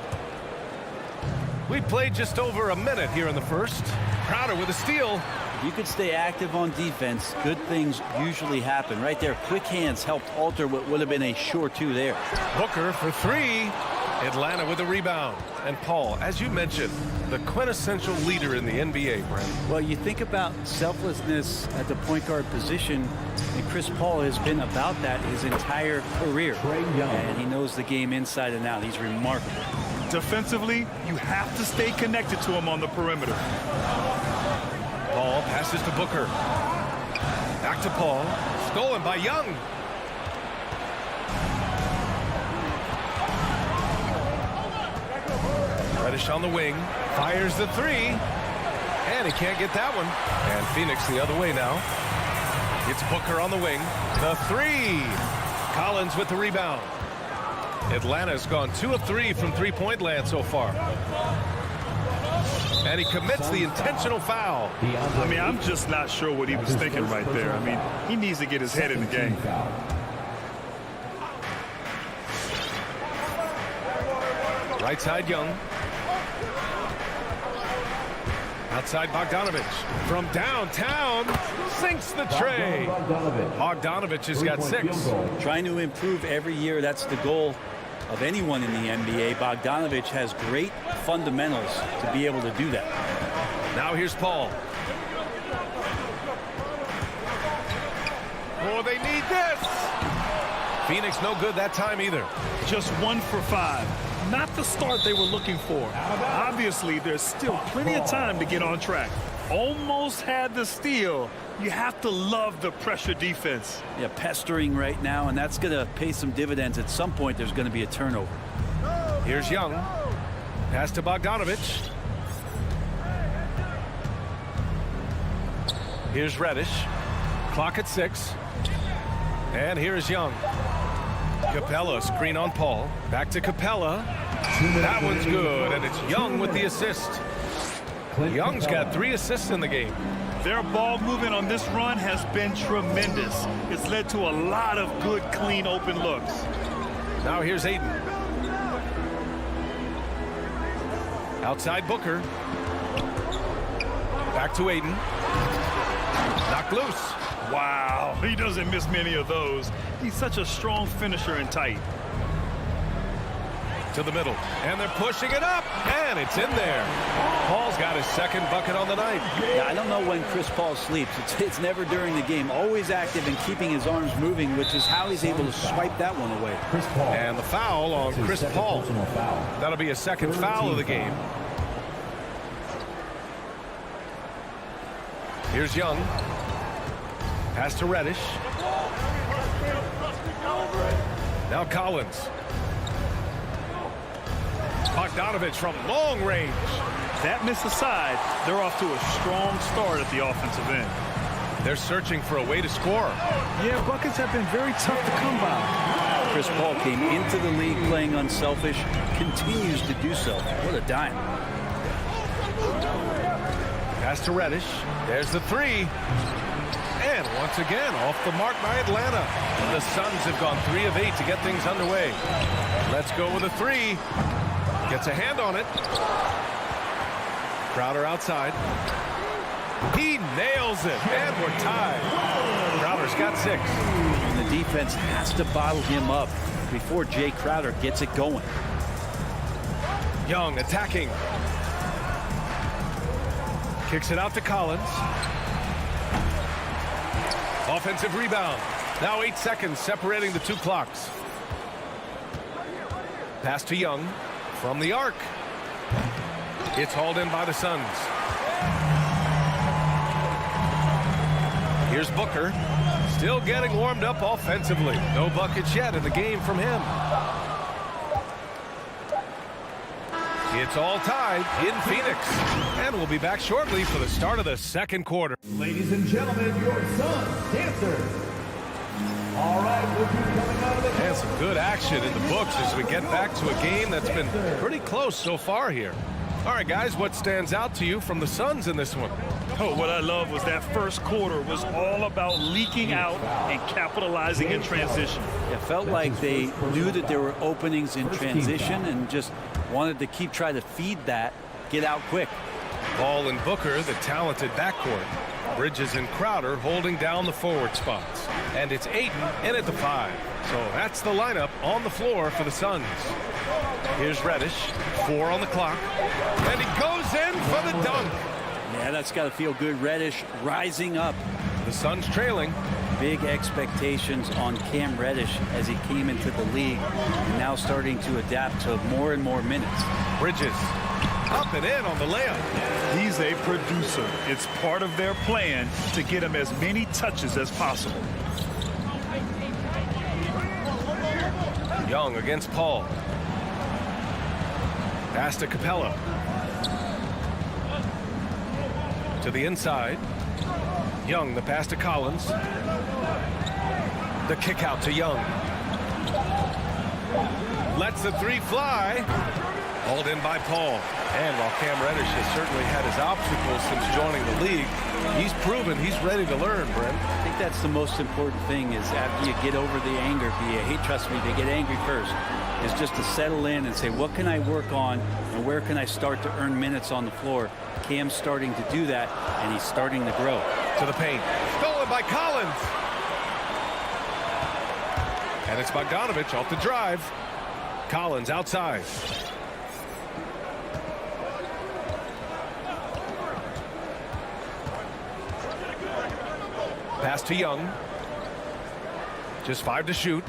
We played just over a minute here in the first. Crowder with a steal. If you could stay active on defense, good things usually happen. Right there, quick hands helped alter what would have been a sure 2 there. Booker for 3. Atlanta with a rebound. And Paul, as you mentioned, the quintessential leader in the NBA, Brent. Well, you think about selflessness at the point guard position, and Chris Paul has been about that his entire career. And he knows the game inside and out. He's remarkable. Defensively, you have to stay connected to him on the perimeter. Paul passes to Booker. Back to Paul. Stolen by Young. Reddish on the wing. Fires the 3. And he can't get that one. And Phoenix the other way now. It's Booker on the wing. The 3. Collins with the rebound. Atlanta's gone 2 of 3 from three-point land so far. And he commits the intentional foul. I mean, I'm just not sure what he was thinking right there. I mean, he needs to get his head in the game. Right side, Young. Outside Bogdanovich. From downtown, sinks the tray. Bogdanovich has got 6. Trying to improve every year, that's the goal of anyone in the NBA. Bogdanovich has great fundamentals to be able to do that. Now here's Paul. Oh, they need this. Phoenix no good that time either. Just 1 for 5. Not the start they were looking for. Obviously, there's still plenty of time to get on track. Almost had the steal. You have to love the pressure defense. Yeah, pestering right now, and that's going to pay some dividends. At some point, there's going to be a turnover. Here's Young. Pass to Bogdanovich. Here's Reddish. Clock at 6. And here's Young. Capella, screen on Paul. Back to Capella. That one's good, and it's Young with the assist. Young's got 3 assists in the game. Their ball movement on this run has been tremendous. It's led to a lot of good, clean, open looks. Now here's Ayton. Outside Booker. Back to Ayton. Knocked loose. Wow, he doesn't miss many of those. He's such a strong finisher and tight. To the middle, and they're pushing it up, and it's in there. Paul's got his 2nd bucket on the night. Yeah, I don't know when Chris Paul sleeps. It's never during the game. Always active and keeping his arms moving, which is how he's able to swipe that one away. And the foul on Chris Paul. That'll be a 2nd foul of the game. Here's Young. Pass to Reddish. Now Collins. Bogdanovich from long range. That miss aside, they're off to a strong start at the offensive end. They're searching for a way to score. Yeah, buckets have been very tough to come by. Chris Paul came into the league playing unselfish, continues to do so. What a dime. Pass to Reddish. There's the 3. And once again, off the mark by Atlanta. The Suns have gone 3 of 8 to get things underway. Let's go with a 3. Gets a hand on it. Crowder outside. He nails it, and we're tied. Crowder's got 6. And the defense has to bottle him up before Jay Crowder gets it going. Young attacking. Kicks it out to Collins. Offensive rebound. Now 8 seconds separating the 2 clocks. Pass to Young from the arc. It's hauled in by the Suns. Here's Booker. Still getting warmed up offensively. No buckets yet in the game from him. It's all tied in Phoenix. And we'll be back shortly for the start of the second quarter. Ladies and gentlemen, your Suns dancers. All right, look who's coming out of the... And some good action in the books as we get back to a game that's been pretty close so far here. All right, guys, what stands out to you from the Suns in this one? Oh, what I love was that first quarter was all about leaking out and capitalizing in transition. It felt like they knew that there were openings in transition and just wanted to keep trying to feed that, get out quick. Ball and Booker, the talented backcourt. Bridges and Crowder holding down the forward spots. And it's Ayton in at the 5. So that's the lineup on the floor for the Suns. Here's Reddish, 4 on the clock. And he goes in for the dunk. Yeah, that's got to feel good. Reddish rising up. The Suns trailing. Big expectations on Cam Reddish as he came into the league. And now starting to adapt to more and more minutes. Bridges. Up and in on the layup. He's a producer. It's part of their plan to get him as many touches as possible. Young against Paul. Pass to Capella. To the inside. Young, the pass to Collins. The kick out to Young. Lets the 3 fly. Hauled in by Paul. And while Cam Reddish has certainly had his obstacles since joining the league, he's proven he's ready to learn, Brent. I think that's the most important thing is after you get over the anger, trust me, they get angry first, is just to settle in and say, what can I work on and where can I start to earn minutes on the floor? Cam's starting to do that, and he's starting to grow. To the paint. Stolen by Collins. And it's Bogdanovich off the drive. Collins outside. Pass to Young. Just 5 to shoot.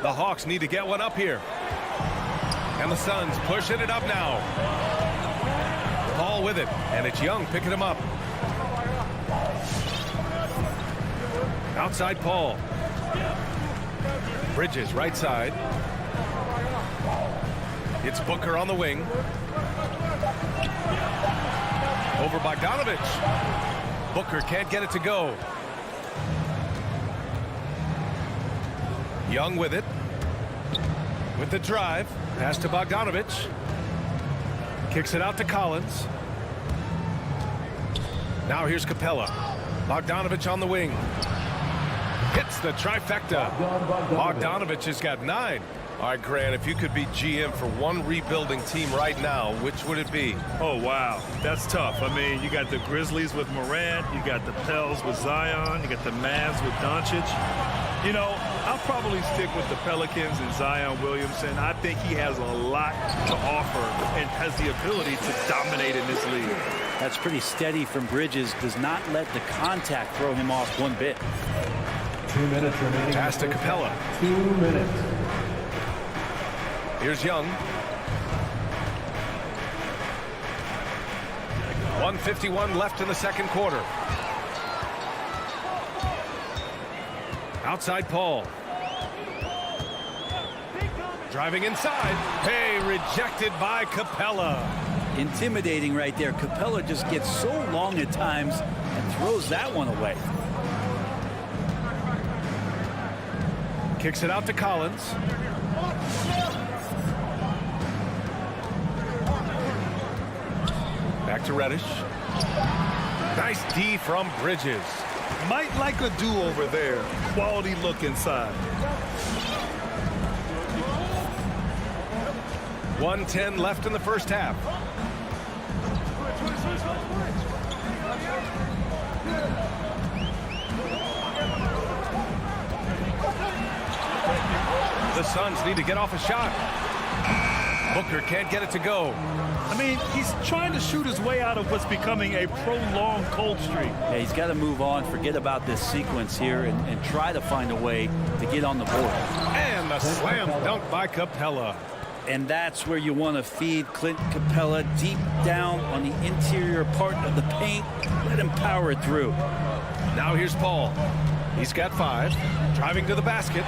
The Hawks need to get one up here. And the Suns pushing it up now. Paul with it. And it's Young picking him up. Outside Paul. Bridges right side. It's Booker on the wing. Over Bogdanovich. Booker can't get it to go. Young with it. With the drive. Pass to Bogdanovich. Kicks it out to Collins. Now here's Capella. Bogdanovich on the wing. Hits the trifecta. Bogdanovich has got 9. All right, Grant, if you could be GM for one rebuilding team right now, which would it be? Oh, wow. That's tough. I mean, you got the Grizzlies with Morant. You got the Pels with Zion. You got the Mavs with Doncic. You know, I'll probably stick with the Pelicans and Zion Williamson. I think he has a lot to offer and has the ability to dominate in this league. That's pretty steady from Bridges. Does not let the contact throw him off one bit. 2 minutes remaining. Pass to Capella. 2 minutes. Here's Young. 1:51 left in the second quarter. Outside Paul. Driving inside. Hey, rejected by Capella. Intimidating right there. Capella just gets so long at times and throws that one away. Kicks it out to Collins. Back to Reddish. Nice D from Bridges. Might like a do-over there. Quality look inside. 1:10 left in the first half. The Suns need to get off a shot. Booker can't get it to go. I mean, he's trying to shoot his way out of what's becoming a prolonged cold streak. Yeah, he's got to move on, forget about this sequence here, and try to find a way to get on the board. And the slam dunk by Capella. And that's where you want to feed Clint Capella, deep down on the interior part of the paint. Let him power it through. Now here's Paul. He's got 5. Driving to the basket.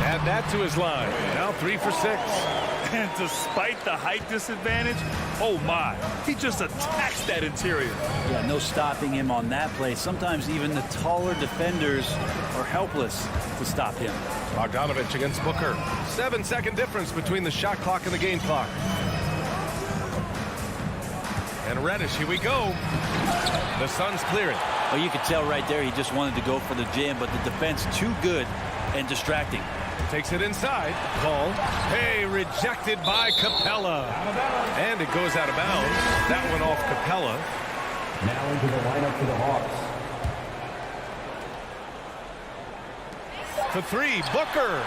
Add that to his line. Now 3 for 6. And despite the height disadvantage, oh my, he just attacks that interior. Yeah, no stopping him on that play. Sometimes even the taller defenders are helpless to stop him. Bogdanovich against Booker. 7-second difference between the shot clock and the game clock. And Reddish, here we go. The Suns clear it. Well, you could tell right there he just wanted to go for the jam, but the defense too good and distracting. Takes it inside. Call. Hey, rejected by Capella. And it goes out of bounds. That one off Capella. Now into the lineup for the Hawks. For 3, Booker.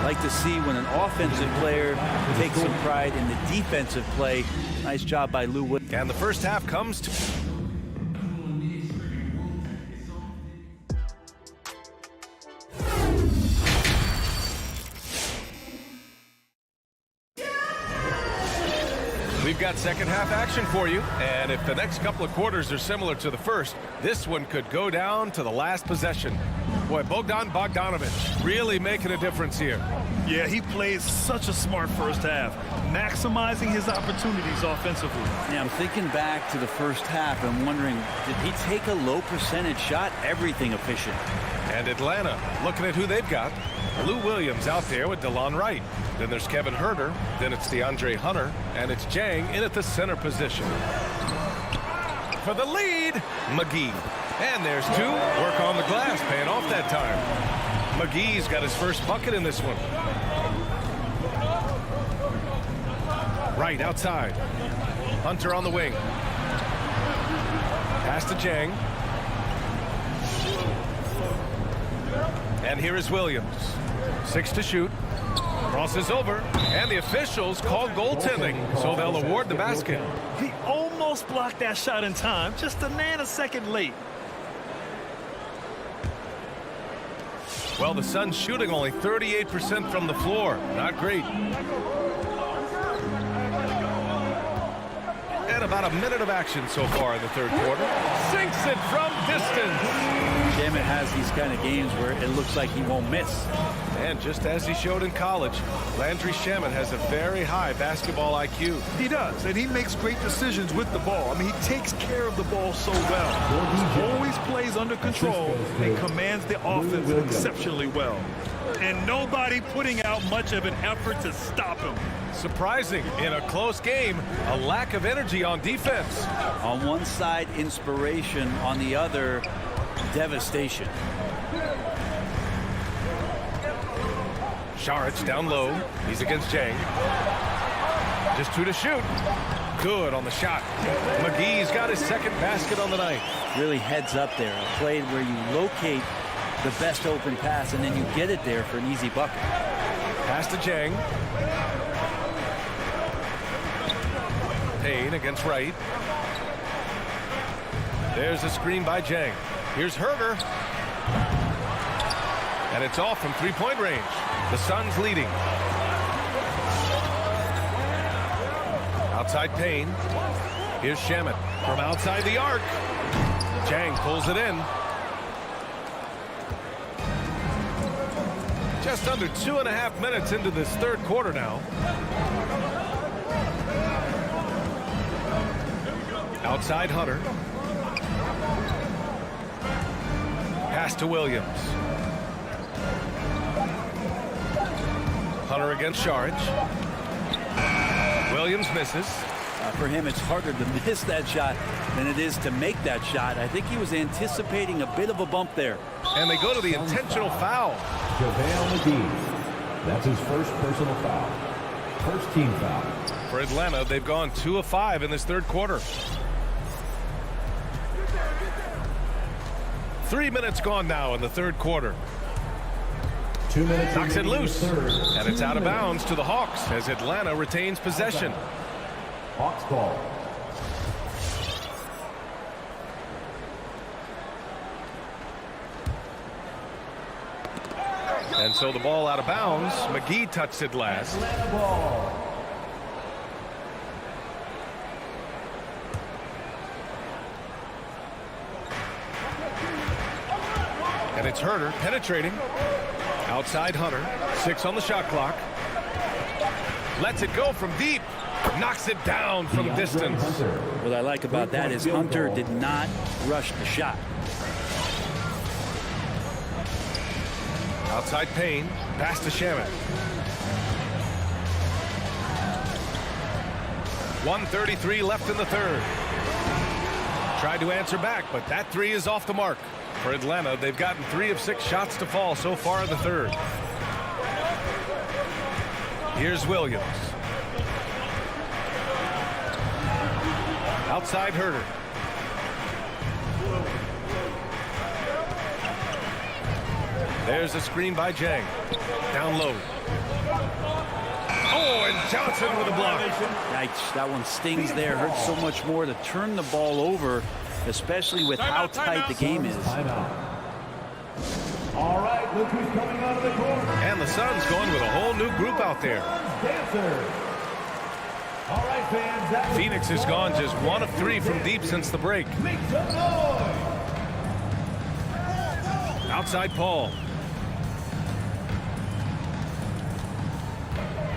Like to see when an offensive player takes some pride in the defensive play. Nice job by Lou Wood. And the first half comes to... We've got second half action for you, and if the next couple of quarters are similar to the first, this one could go down to the last possession. Boy, Bogdanovich really making a difference here. Yeah, he plays such a smart first half, maximizing his opportunities offensively. Yeah, I'm thinking back to the first half and wondering, did he take a low percentage shot? Everything efficient. And Atlanta, looking at who they've got. Lou Williams out there with DeLon Wright. Then there's Kevin Huerter. Then it's DeAndre Hunter. And it's Jang in at the center position. For the lead, McGee. And there's 2. Work on the glass, paying off that time. McGee's got his first bucket in this one. Right outside. Hunter on the wing. Pass to Jang. And here is Williams. 6 to shoot. Crosses over. And the officials call goaltending, so they'll award the basket. He almost blocked that shot in time, just a nanosecond late. Well, the Suns shooting only 38% from the floor. Not great. And about a minute of action so far in the third quarter. Sinks it from distance. Shamet has these kind of games where it looks like he won't miss. And just as he showed in college, Landry Shamet has a very high basketball IQ. He does, and he makes great decisions with the ball. I mean, he takes care of the ball so well. He always plays under control and commands the offense exceptionally well. And nobody putting out much of an effort to stop him. Surprising in a close game, a lack of energy on defense. On one side, inspiration. On the other, devastation. Saric down low. He's against Jang. Just 2 to shoot. Good on the shot. McGee's got his second basket on the night. Really heads up there. A play where you locate the best open pass and then you get it there for an easy bucket. Pass to Jang. Payne against Wright. There's a screen by Jang. Here's Huerter. And it's off from three-point range. The Suns leading. Outside Payne. Here's Shamet from outside the arc. Jang pulls it in. Just under 2.5 minutes into this third quarter now. Outside Hunter. Pass to Williams. Hunter against Saric. Williams misses. For him, it's harder to miss that shot than it is to make that shot. I think he was anticipating a bit of a bump there. And they go to the intentional foul. JaVale McGee. That's his first personal foul. First team foul. For Atlanta, they've gone 2 of 5 in this third quarter. 3 minutes gone now in the third quarter. 2 minutes. Knocks it loose, and it's out of bounds to the Hawks as Atlanta retains possession. Hawks ball. And so the ball out of bounds. McGee touched it last. Atlanta ball. And it's Herter penetrating. Outside Hunter. 6 on the shot clock. Lets it go from deep. Knocks it down from distance. What I like about that is Hunter did not rush the shot. Outside Payne. Pass to Shamet. 1:33 left in the third. Tried to answer back, but that 3 is off the mark. For Atlanta, they've gotten 3 of 6 shots to fall so far in the third. Here's Williams. Outside Herter. There's a screen by Jang. Down low. Oh, and Johnson with a block. Yikes, that one stings there. Hurts so much more to turn the ball over, especially with how tight the game is. All right, look who's coming out of the court. And the Suns going with a whole new group out there. Dancer. All right, fans. Phoenix has gone just 1 of 3 from deep since the break. Make some noise. Outside Paul.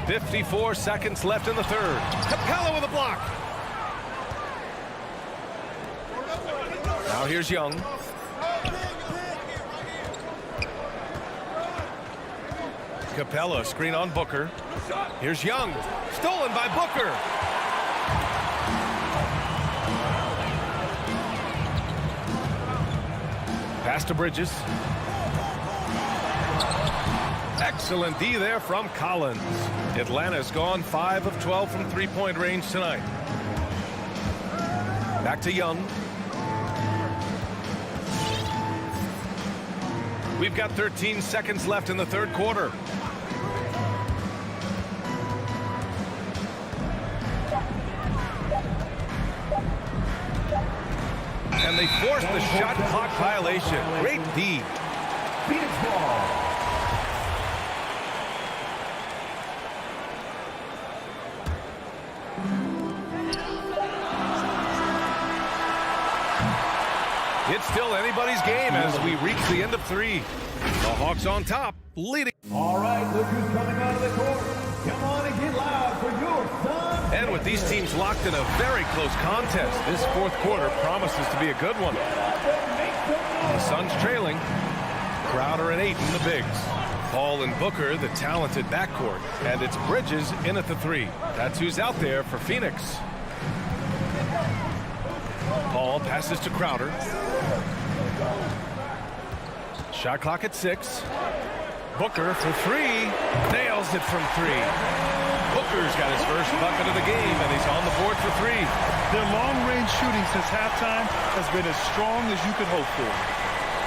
54 seconds left in the third. Capella with a block. Now here's Young. Capella, screen on Booker. Here's Young. Stolen by Booker. Pass to Bridges. Excellent D there from Collins. Atlanta's gone 5 of 12 from three-point range tonight. Back to Young. We've got 13 seconds left in the third quarter. And they forced the shot clock violation. Great D. Phoenix ball. It's still anybody's game as we reach the end of 3. The Hawks on top, leading. All right, look who's coming out of the court. Come on and get loud for your Suns. And with these teams locked in a very close contest, this fourth quarter promises to be a good one. The Suns trailing. Crowder and Ayton, the bigs. Paul and Booker, the talented backcourt. And it's Bridges in at the 3. That's who's out there for Phoenix. Paul passes to Crowder. Shot clock at 6. Booker for 3. Nails it from 3. Booker's got his first bucket of the game, and he's on the board for 3. Their long-range shooting since halftime has been as strong as you could hope for.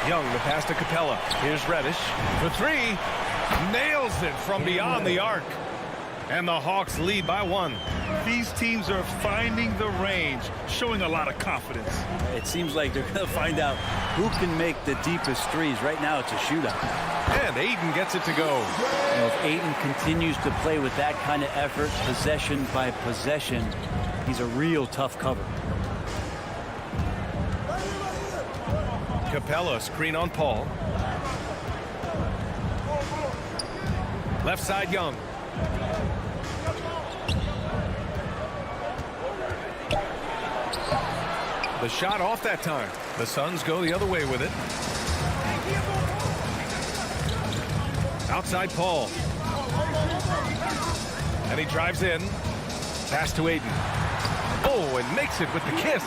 Young, the pass to Capella. Here's Reddish for 3. Nails it from beyond the arc. And the Hawks lead by 1. These teams are finding the range, showing a lot of confidence. It seems like they're going to find out who can make the deepest threes. Right now, it's a shootout. And Ayton gets it to go. You know, if Ayton continues to play with that kind of effort, possession by possession, he's a real tough cover. Capella, screen on Paul. Left side, Young. The shot off that time. The Suns go the other way with it. Outside Paul. And he drives in. Pass to Ayton. Oh, and makes it with the kiss.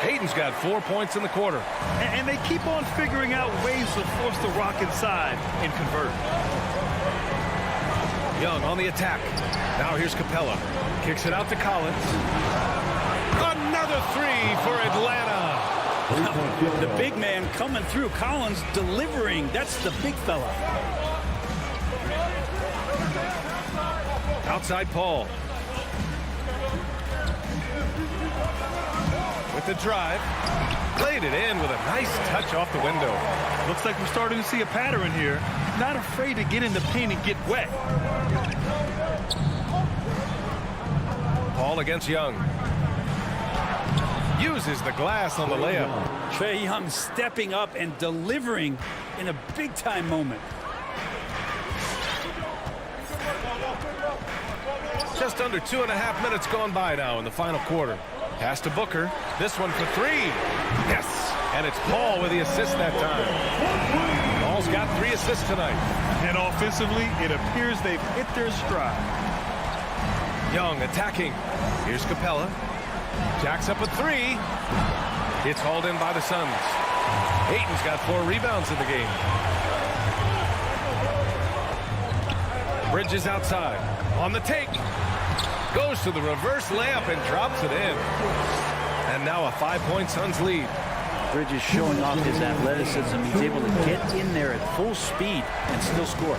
Ayton's got 4 points in the quarter. And they keep on figuring out ways to force the Rock inside and convert. Young on the attack. Now here's Capella. Kicks it out to Collins. Another three for Atlanta. The big man coming through. Collins delivering. That's the big fella. Outside Paul. With the drive. Played it in with a nice touch off the window. Looks like we're starting to see a pattern here. Not afraid to get in the paint and get wet. Paul against Young. Uses the glass on the layup. Trae Young stepping up and delivering in a big-time moment. Just under 2.5 minutes gone by now in the final quarter. Pass to Booker. This one for three. Yes. And it's Paul with the assist that time. Paul's got 3 assists tonight. And offensively, it appears they've hit their stride. Young attacking. Here's Capella. Jacks up a 3. It's hauled in by the Suns. Ayton's got 4 rebounds in the game. Bridges outside. On the take. Goes to the reverse layup and drops it in. And now a 5-point Suns lead. Bridges showing off his athleticism. He's able to get in there at full speed and still score.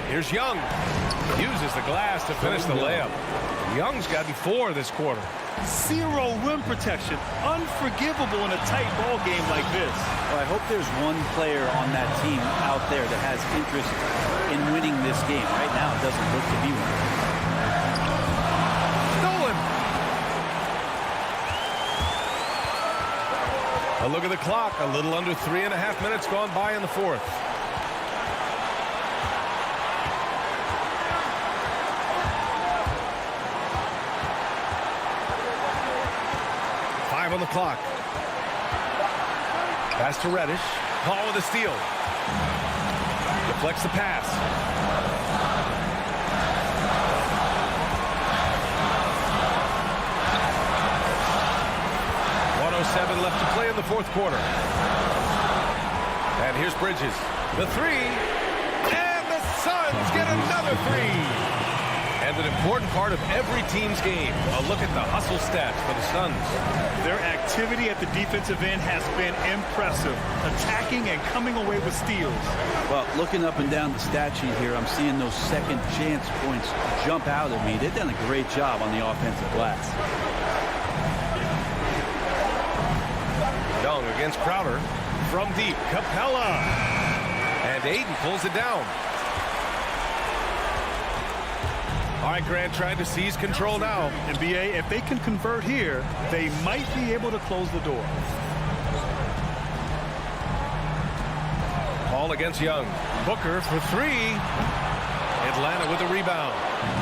Here's Young. Uses the glass to finish the layup. Young's gotten 4 this quarter. 0 rim protection. Unforgivable in a tight ball game like this. Well, I hope there's one player on that team out there that has interest in winning this game. Right now, it doesn't look to be one. Stolen. A look at the clock. A little under 3.5 minutes gone by in the fourth. On the clock. Pass to Reddish. Paul with a steal. Deflects the pass. 1:07 left to play in the fourth quarter. And here's Bridges. The 3. And the Suns get another 3. And an important part of every team's game. A look at the hustle stats for the Suns. Their activity at the defensive end has been impressive. Attacking and coming away with steals. Well, looking up and down the stat sheet here, I'm seeing those second chance points jump out at me. They've done a great job on the offensive glass. Young against Crowder. From deep, Capella. And Ayton pulls it down. All right, Grant trying to seize control now. And BA, if they can convert here, they might be able to close the door. Paul against Young. Booker for 3. Atlanta with a rebound.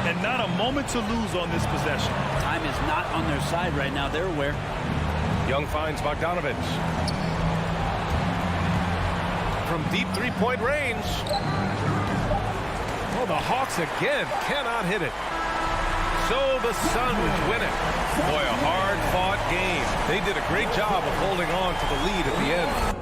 And not a moment to lose on this possession. Time is not on their side right now. They're aware. Young finds Bogdanovich. From deep 3-point range. Oh, the Hawks again cannot hit it. So the Suns win it. Boy, a hard-fought game. They did a great job of holding on to the lead at the end.